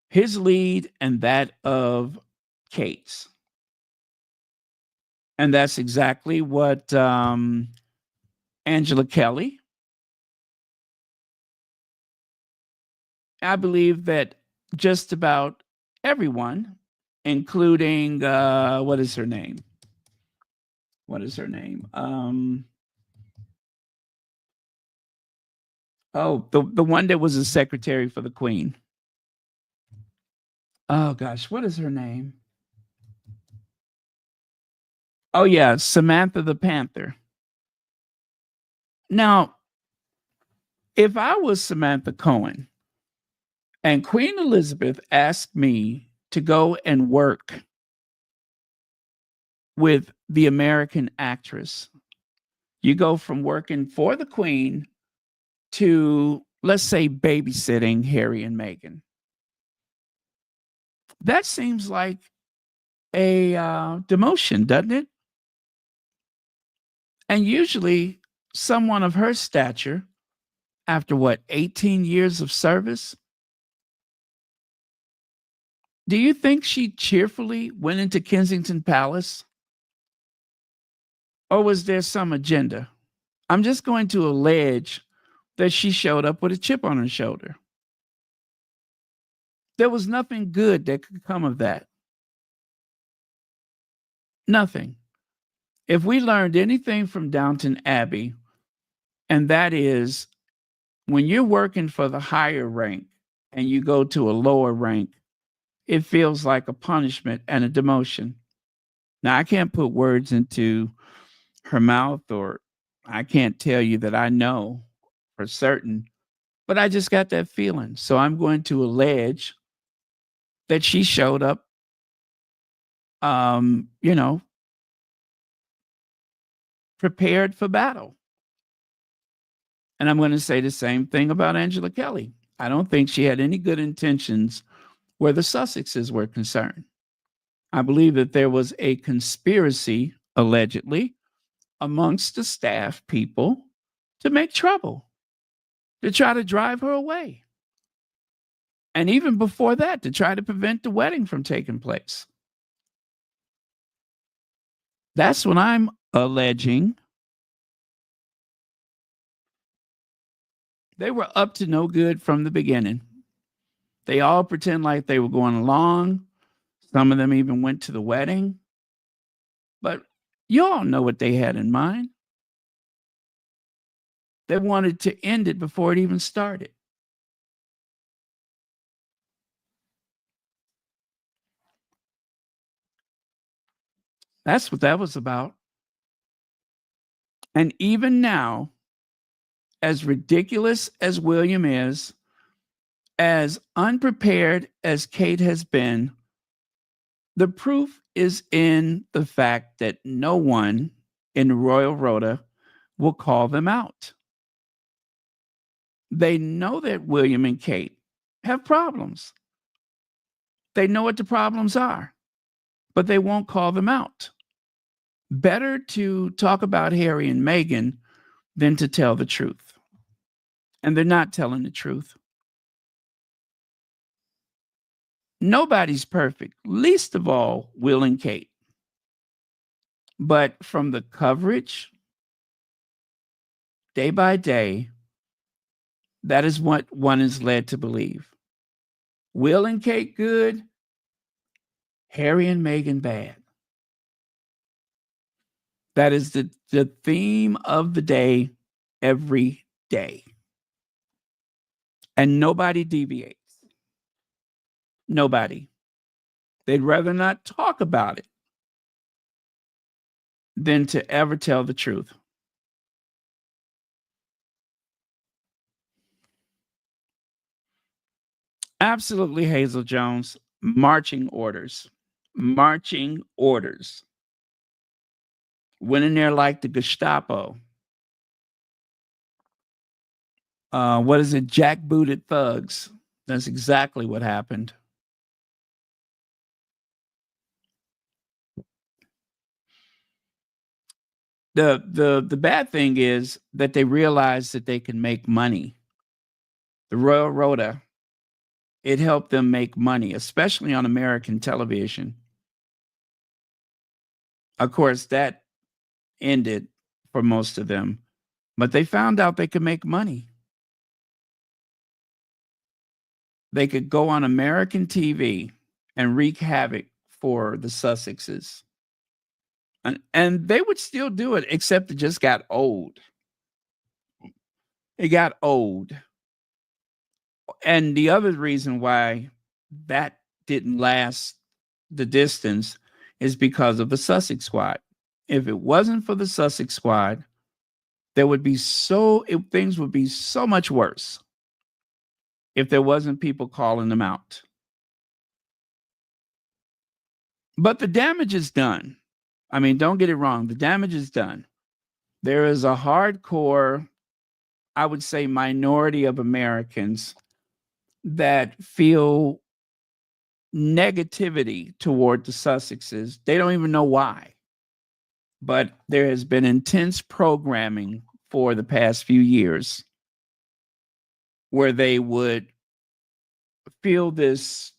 His lead and that of Kate's. And that's exactly what Angela Kelly, I believe that just about everyone, including what is her name? What is her name? The one that was a secretary for the Queen. Oh gosh, what is her name? Oh yeah, Samantha the Panther. Now, if I was Samantha Cohen and Queen Elizabeth asked me to go and work with the American actress, you go from working for the Queen to, let's say, babysitting Harry and Meghan. That seems like a demotion, doesn't it? And usually, someone of her stature, after what, 18 years of service, do you think she cheerfully went into Kensington Palace? Or was there some agenda? I'm just going to allege that she showed up with a chip on her shoulder. There was nothing good that could come of that. Nothing. If we learned anything from Downton Abbey, and that is when you're working for the higher rank and you go to a lower rank, it feels like a punishment and a demotion. Now, I can't put words into her mouth, or I can't tell you that I know for certain, but I just got that feeling. So I'm going to allege that she showed up, you know, prepared for battle. And I'm going to say the same thing about Angela Kelly. I don't think she had any good intentions where the Sussexes were concerned. I believe that there was a conspiracy, allegedly, amongst the staff people to make trouble, to try to drive her away. And even before that, to try to prevent the wedding from taking place. That's what I'm alleging. They were up to no good from the beginning. They all pretend like they were going along. Some of them even went to the wedding. But you all know what they had in mind. They wanted to end it before it even started. That's what that was about. And even now, as ridiculous as William is, as unprepared as Kate has been, the proof is in the fact that no one in the Royal Rota will call them out. They know that William and Kate have problems. They know what the problems are, but they won't call them out. Better to talk about Harry and Meghan than to tell the truth. And they're not telling the truth. Nobody's perfect, least of all Will and Kate. But from the coverage, day by day, that is what one is led to believe. Will and Kate good, Harry and Meghan bad. That is the theme of the day every day. And nobody deviates. Nobody. They'd rather not talk about it than to ever tell the truth. Absolutely, Hazel Jones. marching orders. Marching orders. Went in there like the Gestapo. What is it? Jackbooted thugs. That's exactly what happened. The bad thing is that they realize that they can make money. The Royal Rota, it helped them make money, especially on American television. Of course, that ended for most of them, but they found out they could make money. They could go on American TV and wreak havoc for the Sussexes. And they would still do it, except it just got old. It got old. And the other reason why that didn't last the distance is because of the Sussex Squad. If it wasn't for the Sussex Squad, things would be so much worse if there wasn't people calling them out. But the damage is done. I mean, don't get it wrong. The damage is done. There is a hardcore, I would say, minority of Americans that feel negativity toward the Sussexes. They don't even know why. But there has been intense programming for the past few years where they would feel this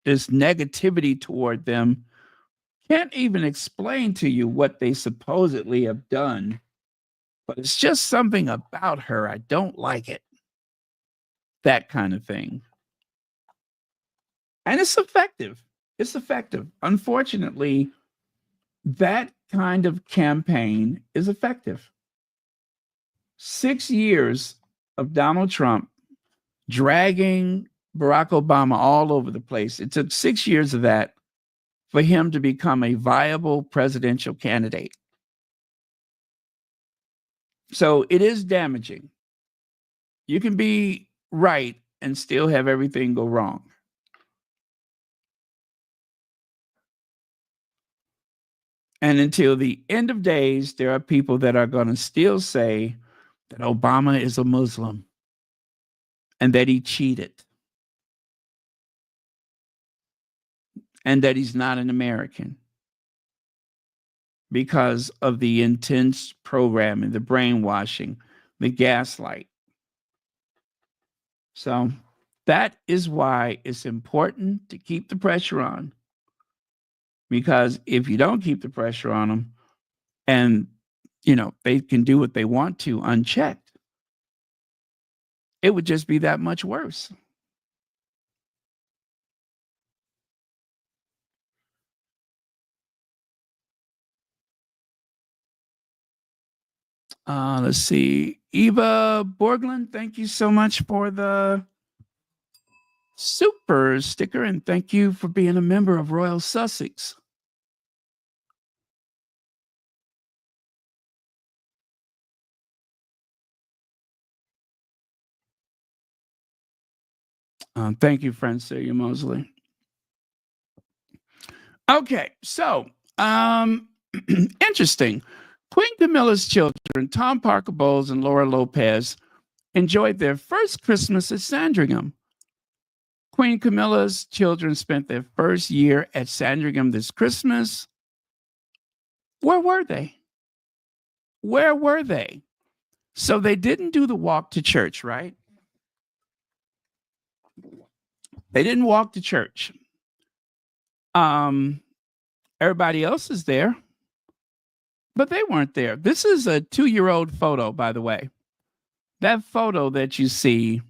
negativity toward them. Can't even explain to you what they supposedly have done, but it's just something about her. I don't like it. That kind of thing. And it's effective. It's effective. Unfortunately, that kind of campaign is effective. 6 years of Donald Trump dragging Barack Obama all over the place. It took 6 years of that for him to become a viable presidential candidate. So it is damaging. You can be right and still have everything go wrong. And until the end of days, there are people that are going to still say that Obama is a Muslim and that he cheated and that he's not an American because of the intense programming, the brainwashing, the gaslight. So that is why it's important to keep the pressure on. Because if you don't keep the pressure on them and, they can do what they want to unchecked, it would just be that much worse. Let's see. Eva Borglund, thank you so much for the super sticker, and thank you for being a member of Royal Sussex. Thank you, Francia Mosley. Okay, so interesting. Queen Camilla's children, Tom Parker Bowles and Laura Lopez, enjoyed their first Christmas at Sandringham. Queen Camilla's children spent their first year at Sandringham this Christmas. Where were they? Where were they? So they didn't do the walk to church, right? They didn't walk to church. Everybody else is there, but they weren't there. This is a 2-year-old photo, by the way. That photo that you see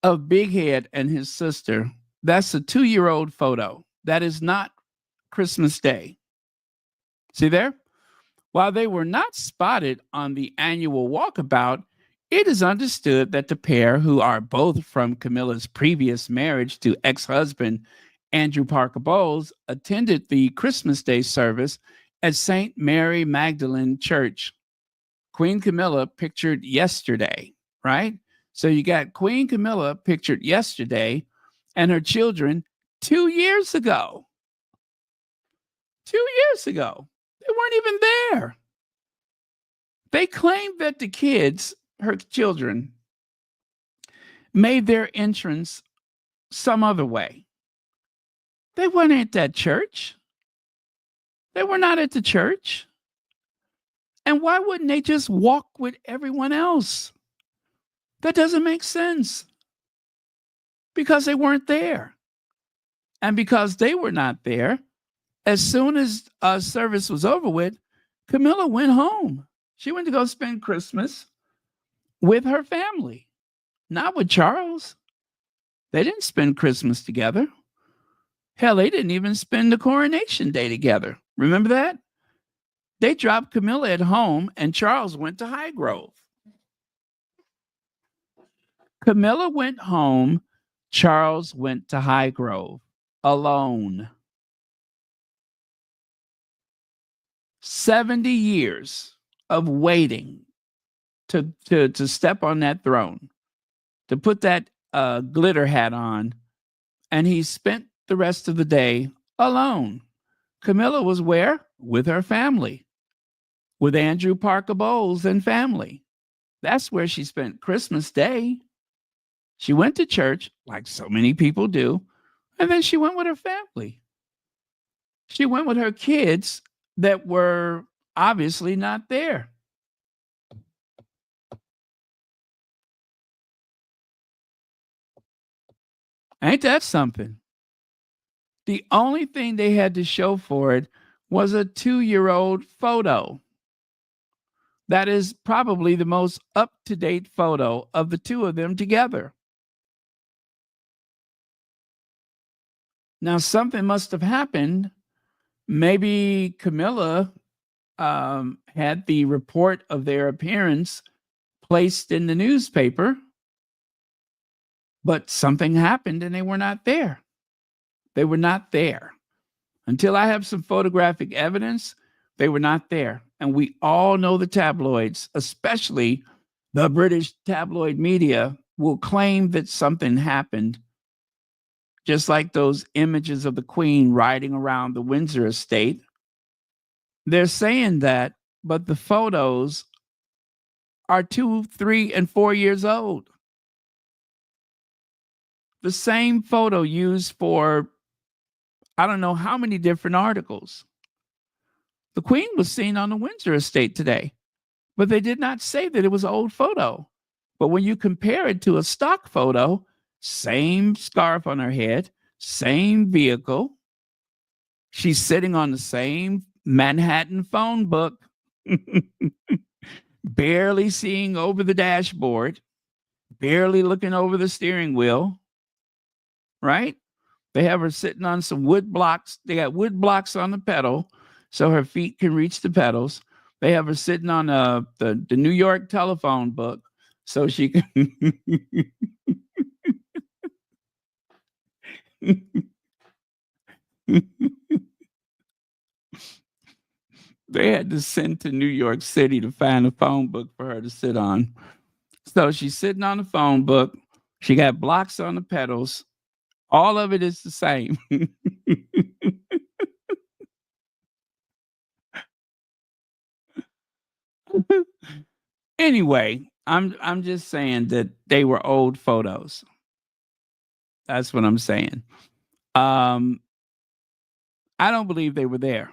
of Big Head and his sister, that's a 2-year-old photo. That is not Christmas Day. See there? While they were not spotted on the annual walkabout, it is understood that the pair, who are both from Camilla's previous marriage to ex-husband Andrew Parker Bowles, attended the Christmas Day service at St. Mary Magdalene Church. Queen Camilla pictured yesterday, right? So you got Queen Camilla pictured yesterday and her children 2 years ago. 2 years ago. They weren't even there. They claimed that the kids, her children, made their entrance some other way. They weren't at that church. They were not at the church. And why wouldn't they just walk with everyone else? That doesn't make sense. Because they weren't there. And because they were not there, as soon as service was over with, Camilla went home. She went to go spend Christmas with her family, not with Charles. They didn't spend Christmas together. Hell, they didn't even spend the coronation day together. Remember that? They dropped Camilla at home and Charles went to Highgrove. Camilla went home. Charles went to Highgrove alone. 70 years of waiting to step on that throne, to put that glitter hat on, and he spent the rest of the day alone. Camilla was where? With her family, with Andrew Parker Bowles and family. That's where she spent Christmas Day. She went to church, like so many people do, and then she went with her family. She went with her kids that were obviously not there. Ain't that something? The only thing they had to show for it was a 2-year-old photo. That is probably the most up-to-date photo of the two of them together. Now, something must have happened. Maybe Camilla had the report of their appearance placed in the newspaper, but something happened and they were not there. They were not there. Until I have some photographic evidence, they were not there. And we all know the tabloids, especially the British tabloid media, will claim that something happened, just like those images of the Queen riding around the Windsor estate. They're saying that, but the photos are 2, 3, and 4 years old. The same photo used for I don't know how many different articles. The Queen was seen on the Windsor estate today, but they did not say that it was an old photo. But when you compare it to a stock photo, same scarf on her head, same vehicle, she's sitting on the same Manhattan phone book, barely seeing over the dashboard, barely looking over the steering wheel, right? They have her sitting on some wood blocks. They got wood blocks on the pedal so her feet can reach the pedals. They have her sitting on the New York telephone book so she can. They had to send to New York City to find a phone book for her to sit on. So she's sitting on the phone book. She got blocks on the pedals. All of it is the same. Anyway, I'm just saying that they were old photos. That's what I'm saying. I don't believe they were there.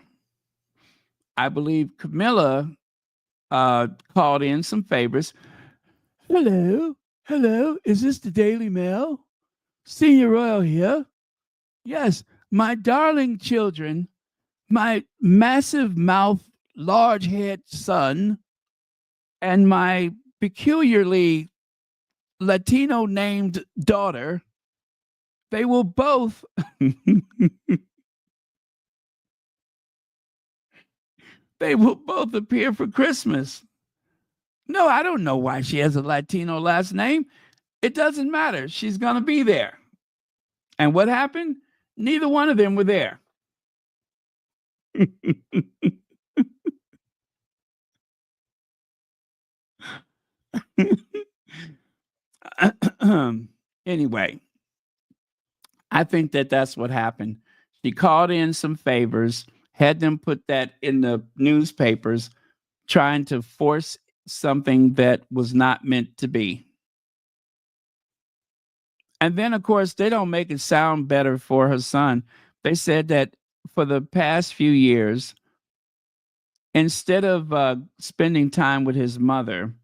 I believe Camilla called in some favors. Hello, is this the Daily Mail? Senior Royal here. Yes, my darling children, my massive mouth, large head son, and my peculiarly Latino named daughter, they will both they will both appear for Christmas. No, I don't know why she has a Latino last name. It doesn't matter. She's going to be there. And what happened? Neither one of them were there. Anyway, I think that that's what happened. She called in some favors, had them put that in the newspapers, trying to force something that was not meant to be. And then, of course, they don't make it sound better for her son. They said that for the past few years, instead of spending time with his mother,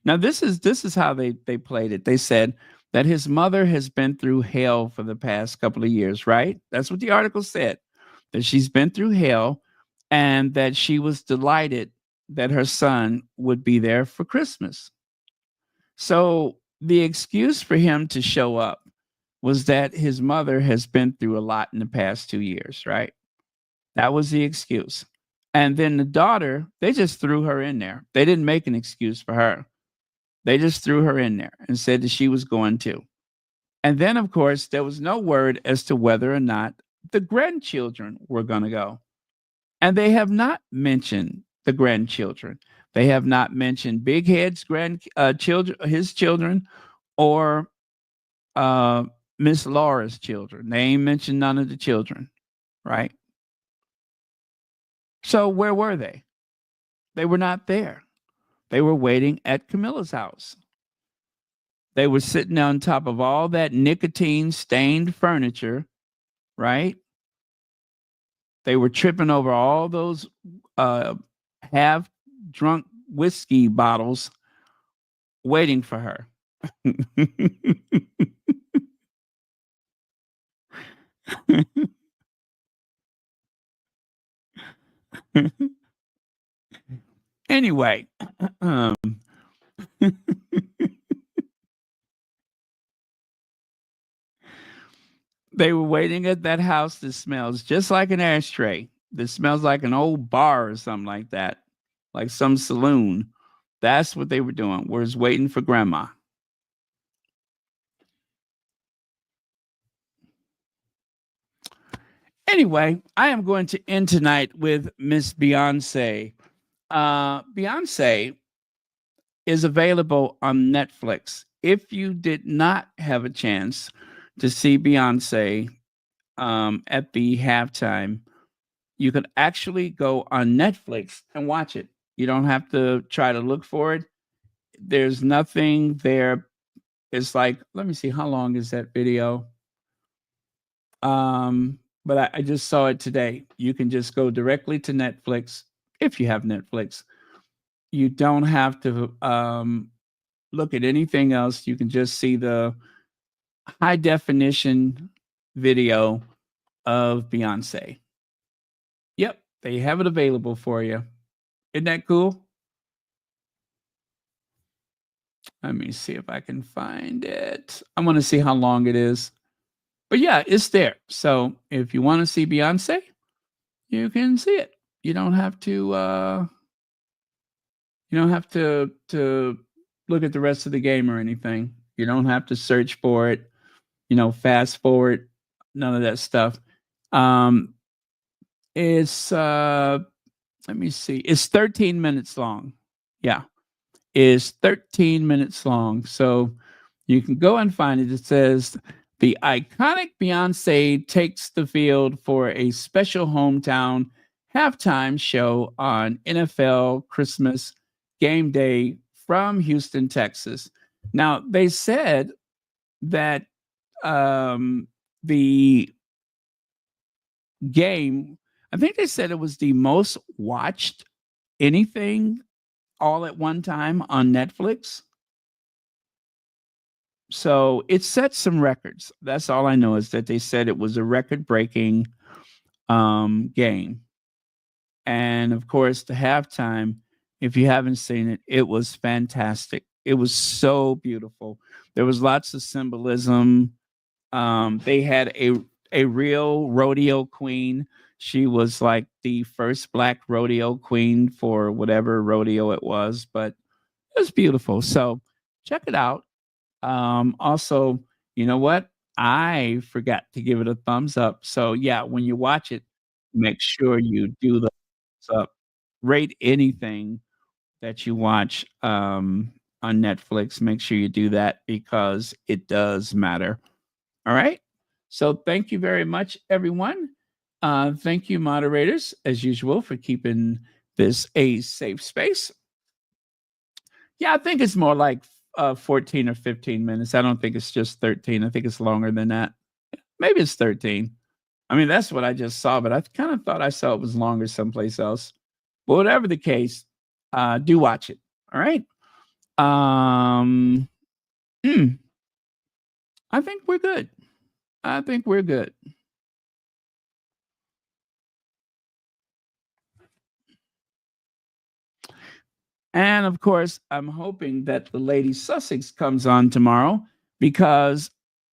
now this is how they played it. They said that his mother has been through hell for the past couple of years, right? That's what the article said. That she's been through hell, and that she was delighted that her son would be there for Christmas. So the excuse for him to show up was that his mother has been through a lot in the past 2 years, right? That was the excuse. And then the daughter, they just threw her in there. They didn't make an excuse for her. They just threw her in there and said that she was going to. And then, of course, there was no word as to whether or not the grandchildren were going to go. And they have not mentioned the grandchildren. They have not mentioned Big Head's grandchildren, his children, or uh, Miss Laura's children. They ain't mentioned none of the children, right? So where were they? They were not there. They were waiting at Camilla's house. They were sitting on top of all that nicotine stained furniture, right? They were tripping over all those half drunk whiskey bottles waiting for her. Anyway, um, they were waiting at that house that smells just like an ashtray. That smells like an old bar or something like that, like some saloon. That's what they were doing. Was waiting for grandma. Anyway, I am going to end tonight with Miss Beyonce. Beyonce is available on Netflix. If you did not have a chance to see Beyonce at the halftime, you could actually go on Netflix and watch it. You don't have to try to look for it. There's nothing there. It's like, let me see, how long is that video? But I just saw it today. You can just go directly to Netflix if you have Netflix. You don't have to look at anything else. You can just see the high definition video of Beyonce. Yep, they have it available for you. Isn't that cool? Let me see if I can find it. I want to see how long it is. But yeah, it's there. So if you want to see Beyonce, you can see it. You don't have to to look at the rest of the game or anything. You don't have to search for it, fast forward, none of that stuff. It's let me see. It's 13 minutes long. Yeah. Is 13 minutes long. So you can go and find it. It says the iconic Beyonce takes the field for a special hometown halftime show on NFL Christmas game day from Houston, Texas. Now, they said that the game, I think they said it was the most watched anything all at one time on Netflix. So it set some records. That's all I know, is that they said it was a record breaking game. And of course, the halftime, if you haven't seen it, it was fantastic. It was so beautiful. There was lots of symbolism. They had a real rodeo queen. She was like the first black rodeo queen for whatever rodeo it was, but it was beautiful. So check it out. Also, you know what? I forgot to give it a thumbs up. So yeah, when you watch it, make sure you do the thumbs up. Rate anything that you watch on Netflix. Make sure you do that because it does matter. All right. So thank you very much, everyone. Thank you, moderators, as usual, for keeping this a safe space. Yeah, I think it's more like 14 or 15 minutes. I don't think it's just 13. I think it's longer than that. Maybe it's 13. I mean, that's what I just saw, but I kind of thought I saw it was longer someplace else. But whatever the case, do watch it. All right. Um, hmm, I think we're good. I think we're good. And of course, I'm hoping that the Lady Sussex comes on tomorrow because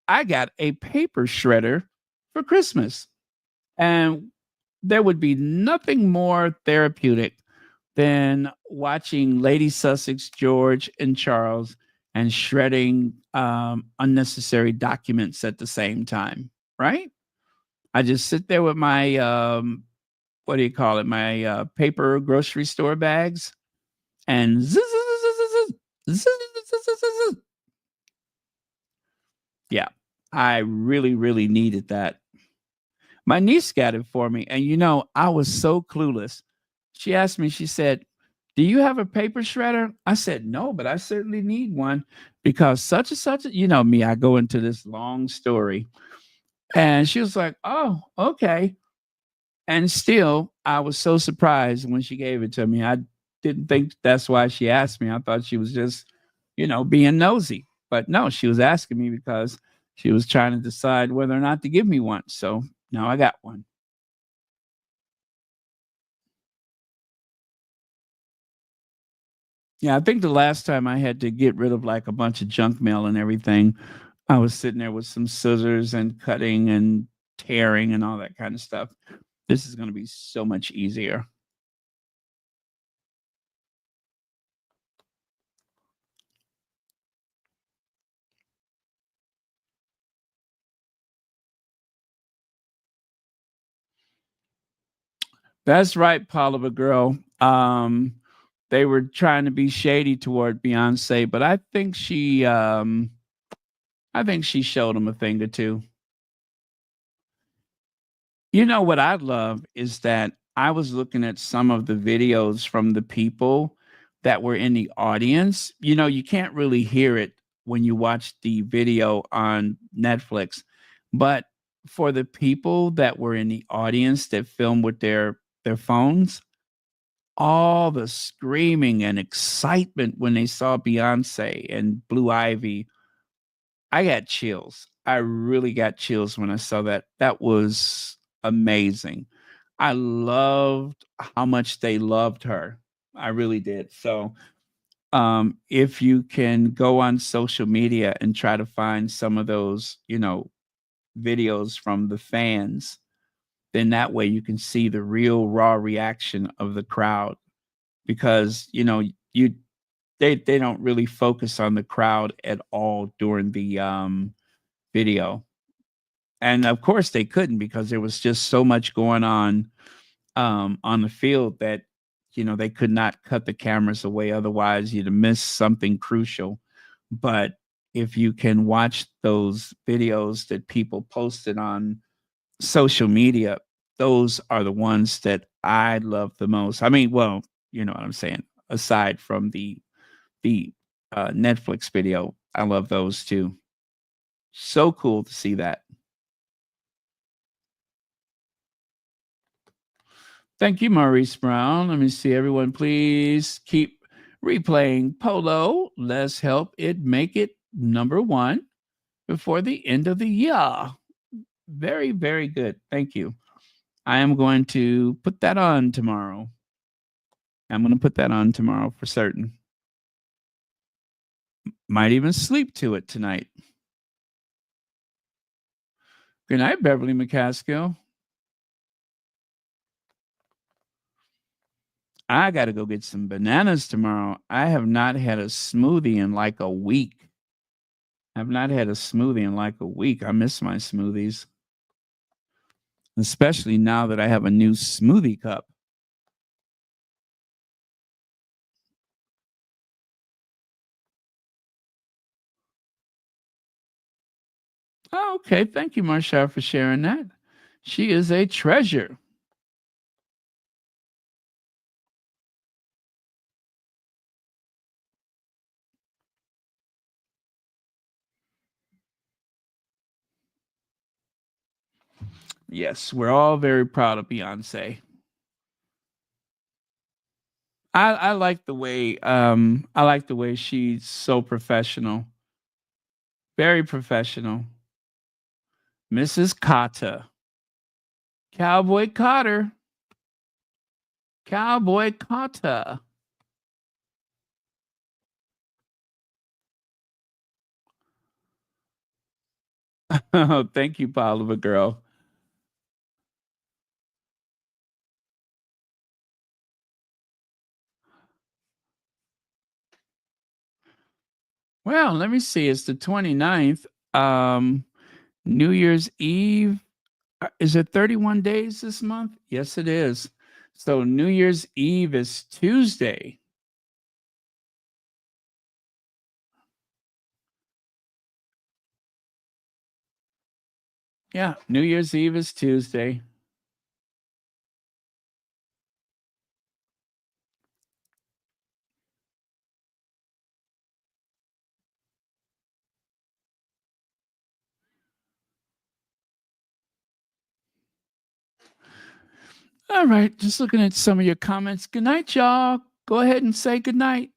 I got a paper shredder for Christmas. And there would be nothing more therapeutic than watching Lady Sussex, George, and Charles and shredding unnecessary documents at the same time, right? I just sit there with my, what do you call it? My paper grocery store bags and yeah, I really, really needed that. My niece got it for me. And I was so clueless. She asked me, she said, "Do you have a paper shredder?" I said, "No, but I certainly need one because such and such, me, I go into this long story." And she was like, "Oh, okay." And still, I was so surprised when she gave it to me. I didn't think that's why she asked me. I thought she was just, being nosy. But no, she was asking me because she was trying to decide whether or not to give me one. So now I got one. Yeah, I think the last time I had to get rid of like a bunch of junk mail and everything, I was sitting there with some scissors and cutting and tearing and all that kind of stuff. This is going to be so much easier. That's right, Paula girl. They were trying to be shady toward Beyonce, but I think she showed them a thing or two. What I'd love is that I was looking at some of the videos from the people that were in the audience. You can't really hear it when you watch the video on Netflix, but for the people that were in the audience that filmed with their phones, all the screaming and excitement when they saw Beyonce and Blue Ivy, I got chills. I really got chills when I saw that. That was amazing. I loved how much they loved her. I really did. So, if you can go on social media and try to find some of those, videos from the fans, then that way you can see the real raw reaction of the crowd because, you they don't really focus on the crowd at all during the video. And of course they couldn't because there was just so much going on the field that they could not cut the cameras away, otherwise you'd have missed something crucial. But if you can watch those videos that people posted on social media, those are the ones that I love the most. I mean, well, you know what I'm saying, aside from the Netflix video, I love those too. So cool to see that. Thank you, Maurice Brown. Let me see. Everyone, please keep replaying Polo. Let's help it make it number one before the end of the year. Very, very good. Thank you. I am going to put that on tomorrow. I'm going to put that on tomorrow for certain. Might even sleep to it tonight. Good night, Beverly McCaskill. I got to go get some bananas tomorrow. I have not had a smoothie in like a week. I've not had a smoothie in like a week. I miss my smoothies, especially now that I have a new smoothie cup. Oh, okay. Thank you, Marsha, for sharing that. She is a treasure. Yes, we're all very proud of Beyonce. I like the way she's so professional, very professional. Mrs. Cotter, Cowboy Cotter, Cowboy Cotter. Oh, thank you, Oliver girl. Well, let me see. It's the 29th. New Year's Eve. Is it 31 days this month? Yes, it is. So New Year's Eve is Tuesday. Yeah, New Year's Eve is Tuesday. All right, just looking at some of your comments. Good night, y'all. Go ahead and say good night.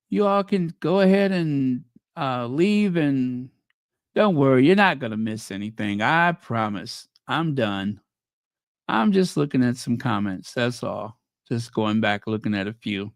You all can go ahead and leave, and don't worry, you're not going to miss anything. I promise. I'm done. I'm just looking at some comments. That's all. Just going back, looking at a few.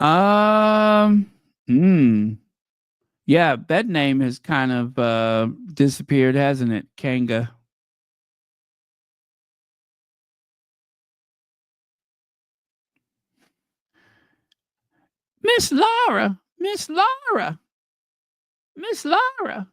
Um, hmm. Yeah, that name has kind of disappeared, hasn't it? Kanga. Miss Laura. Miss Laura. Miss Laura.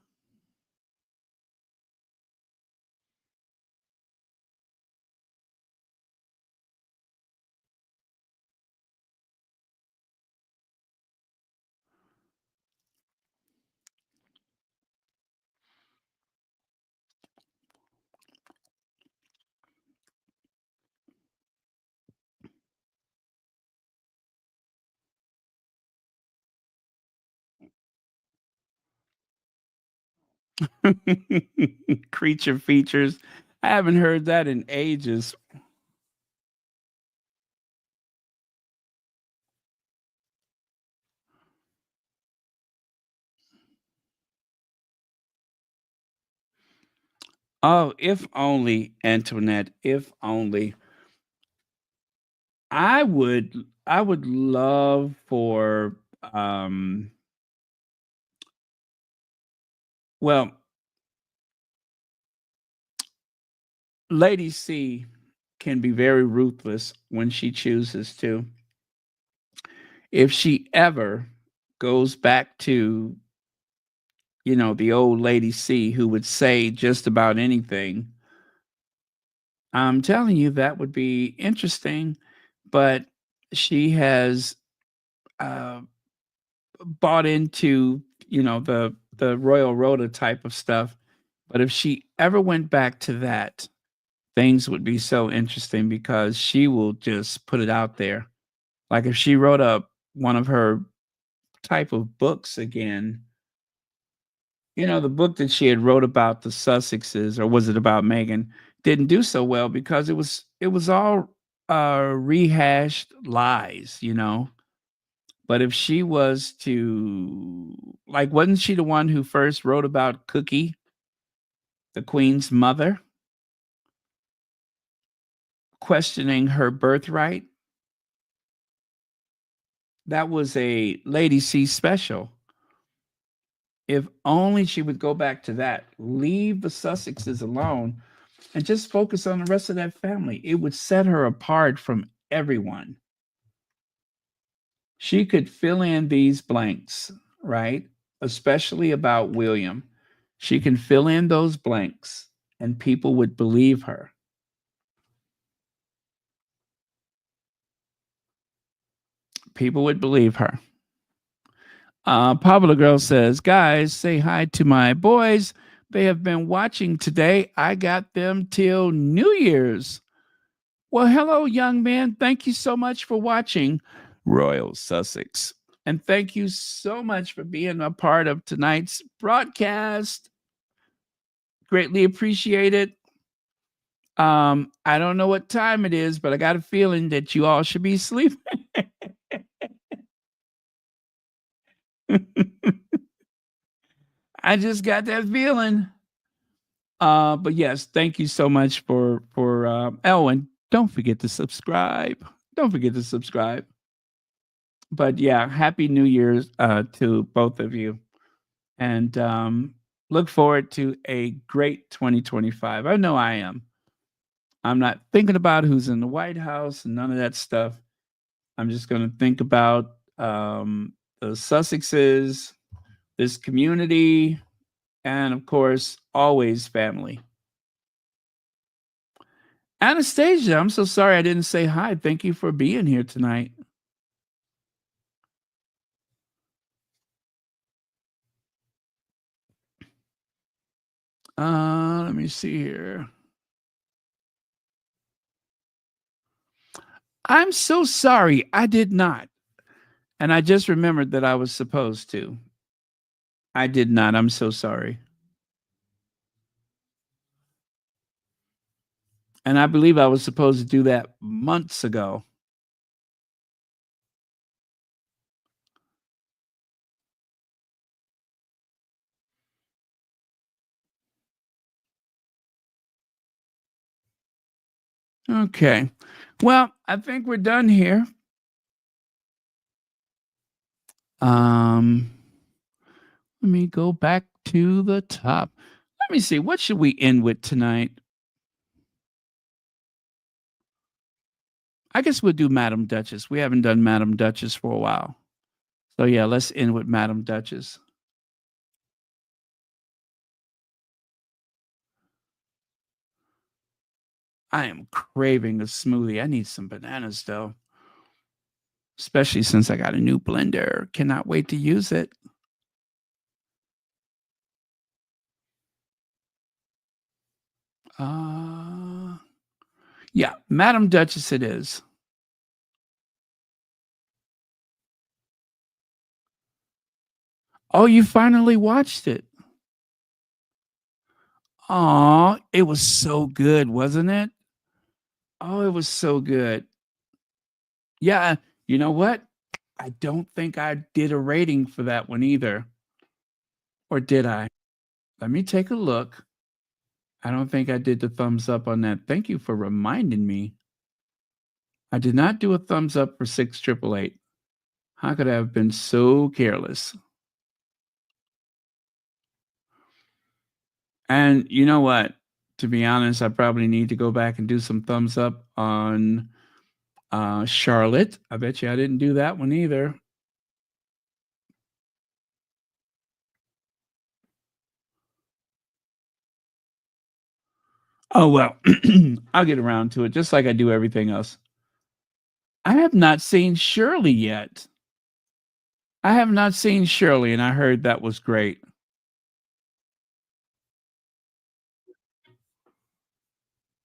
Creature features. I haven't heard that in ages. Oh, if only, Antoinette, if only. I would love for well, Lady C can be very ruthless when she chooses to. If she ever goes back to, the old Lady C who would say just about anything, I'm telling you that would be interesting, but she has uh bought into, the Royal Rhoda type of stuff. But if she ever went back to that, things would be so interesting because she will just put it out there. Like if she wrote up one of her type of books again, the book that she had wrote about the Sussexes, or was it about Meghan, didn't do so well because it was all rehashed lies. But if she was to, like, wasn't she the one who first wrote about Cookie, the Queen's mother, questioning her birthright? That was a Lady C special. If only she would go back to that, leave the Sussexes alone, and just focus on the rest of that family. It would set her apart from everyone. She could fill in these blanks, right? Especially about William. She can fill in those blanks and people would believe her. People would believe her. Pablo Girl says, guys, say hi to my boys. They have been watching today. I got them till New Year's. Well, hello, young man. Thank you so much for watching Royal Sussex. And thank you so much for being a part of tonight's broadcast. Greatly appreciate it. I don't know what time it is, but I got a feeling that you all should be sleeping. I just got that feeling. But yes, thank you so much for Elwin. Don't forget to subscribe. Don't forget to subscribe. But yeah, happy New Year's to both of you, and look forward to a great 2025. I know I am. I'm not thinking about who's in the White House and none of that stuff. I'm just going to think about the Sussexes, this community, and of course, always family. Anastasia, I'm so sorry I didn't say hi. Thank you for being here tonight. Let me see here. I'm so sorry. I did not. And I just remembered that I was supposed to. I did not. I'm so sorry. And I believe I was supposed to do that months ago. Okay. Well, I think we're done here. Let me go back to the top. Let me see. What should we end with tonight? I guess we'll do Madam Duchess. We haven't done Madam Duchess for a while. So yeah, let's end with Madam Duchess. I am craving a smoothie. I need some bananas though. Especially since I got a new blender. Cannot wait to use it. Yeah, Madam Duchess it is. Oh, you finally watched it. Aw, it was so good, wasn't it? Oh, it was so good. Yeah, you know what? I don't think I did a rating for that one either. Or did I? Let me take a look. I don't think I did the thumbs up on that. Thank you for reminding me. I did not do a thumbs up for 6888. How could I have been so careless? And you know what? To be honest, I probably need to go back and do some thumbs up on Charlotte. I bet you I didn't do that one either. Oh, well, I'll get around to it just like I do everything else. I have not seen Shirley yet. I have not seen Shirley, and I heard that was great.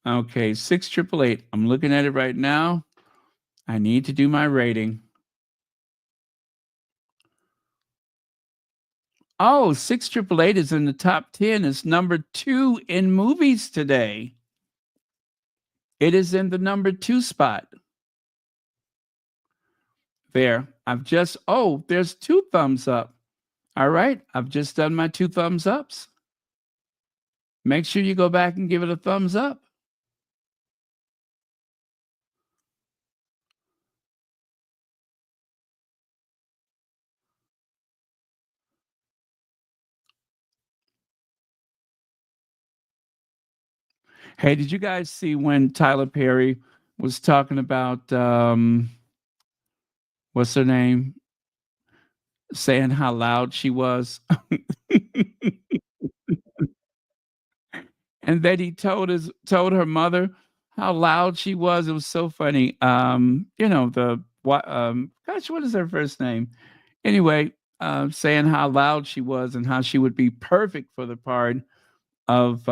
Okay, 6888. I'm looking at it right now. I need to do my rating. Oh, 6888 is in the top 10. It's number 2 in movies today. It is in the number 2 spot. There. There's 2 thumbs up. All right. I've just done my 2 thumbs ups. Make sure you go back and give it a thumbs up. Hey, did you guys see when Tyler Perry was talking about what's her name? Saying how loud she was? and then he told her mother how loud she was. It was so funny. Gosh, what is her first name? Anyway, saying how loud she was and how she would be perfect for the part of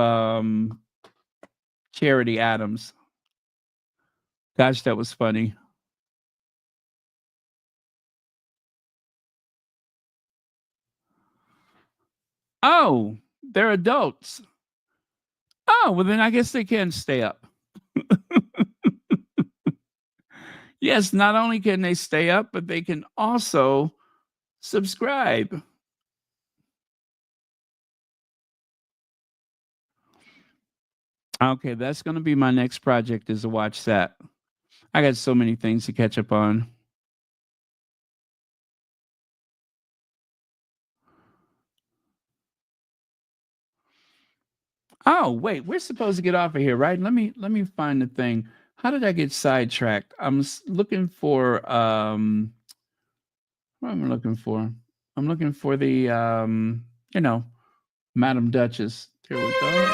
Charity Adams. Gosh, that was funny. Oh, they're adults. Oh, well, then I guess they can stay up. Yes, not only can they stay up, but they can also subscribe. Okay, that's going to be my next project is to watch that. I got so many things to catch up on. Oh, wait, we're supposed to get off of here, right? Let me find the thing. How did I get sidetracked? I'm looking for what am I looking for? I'm looking for the Madam Duchess. Here we go.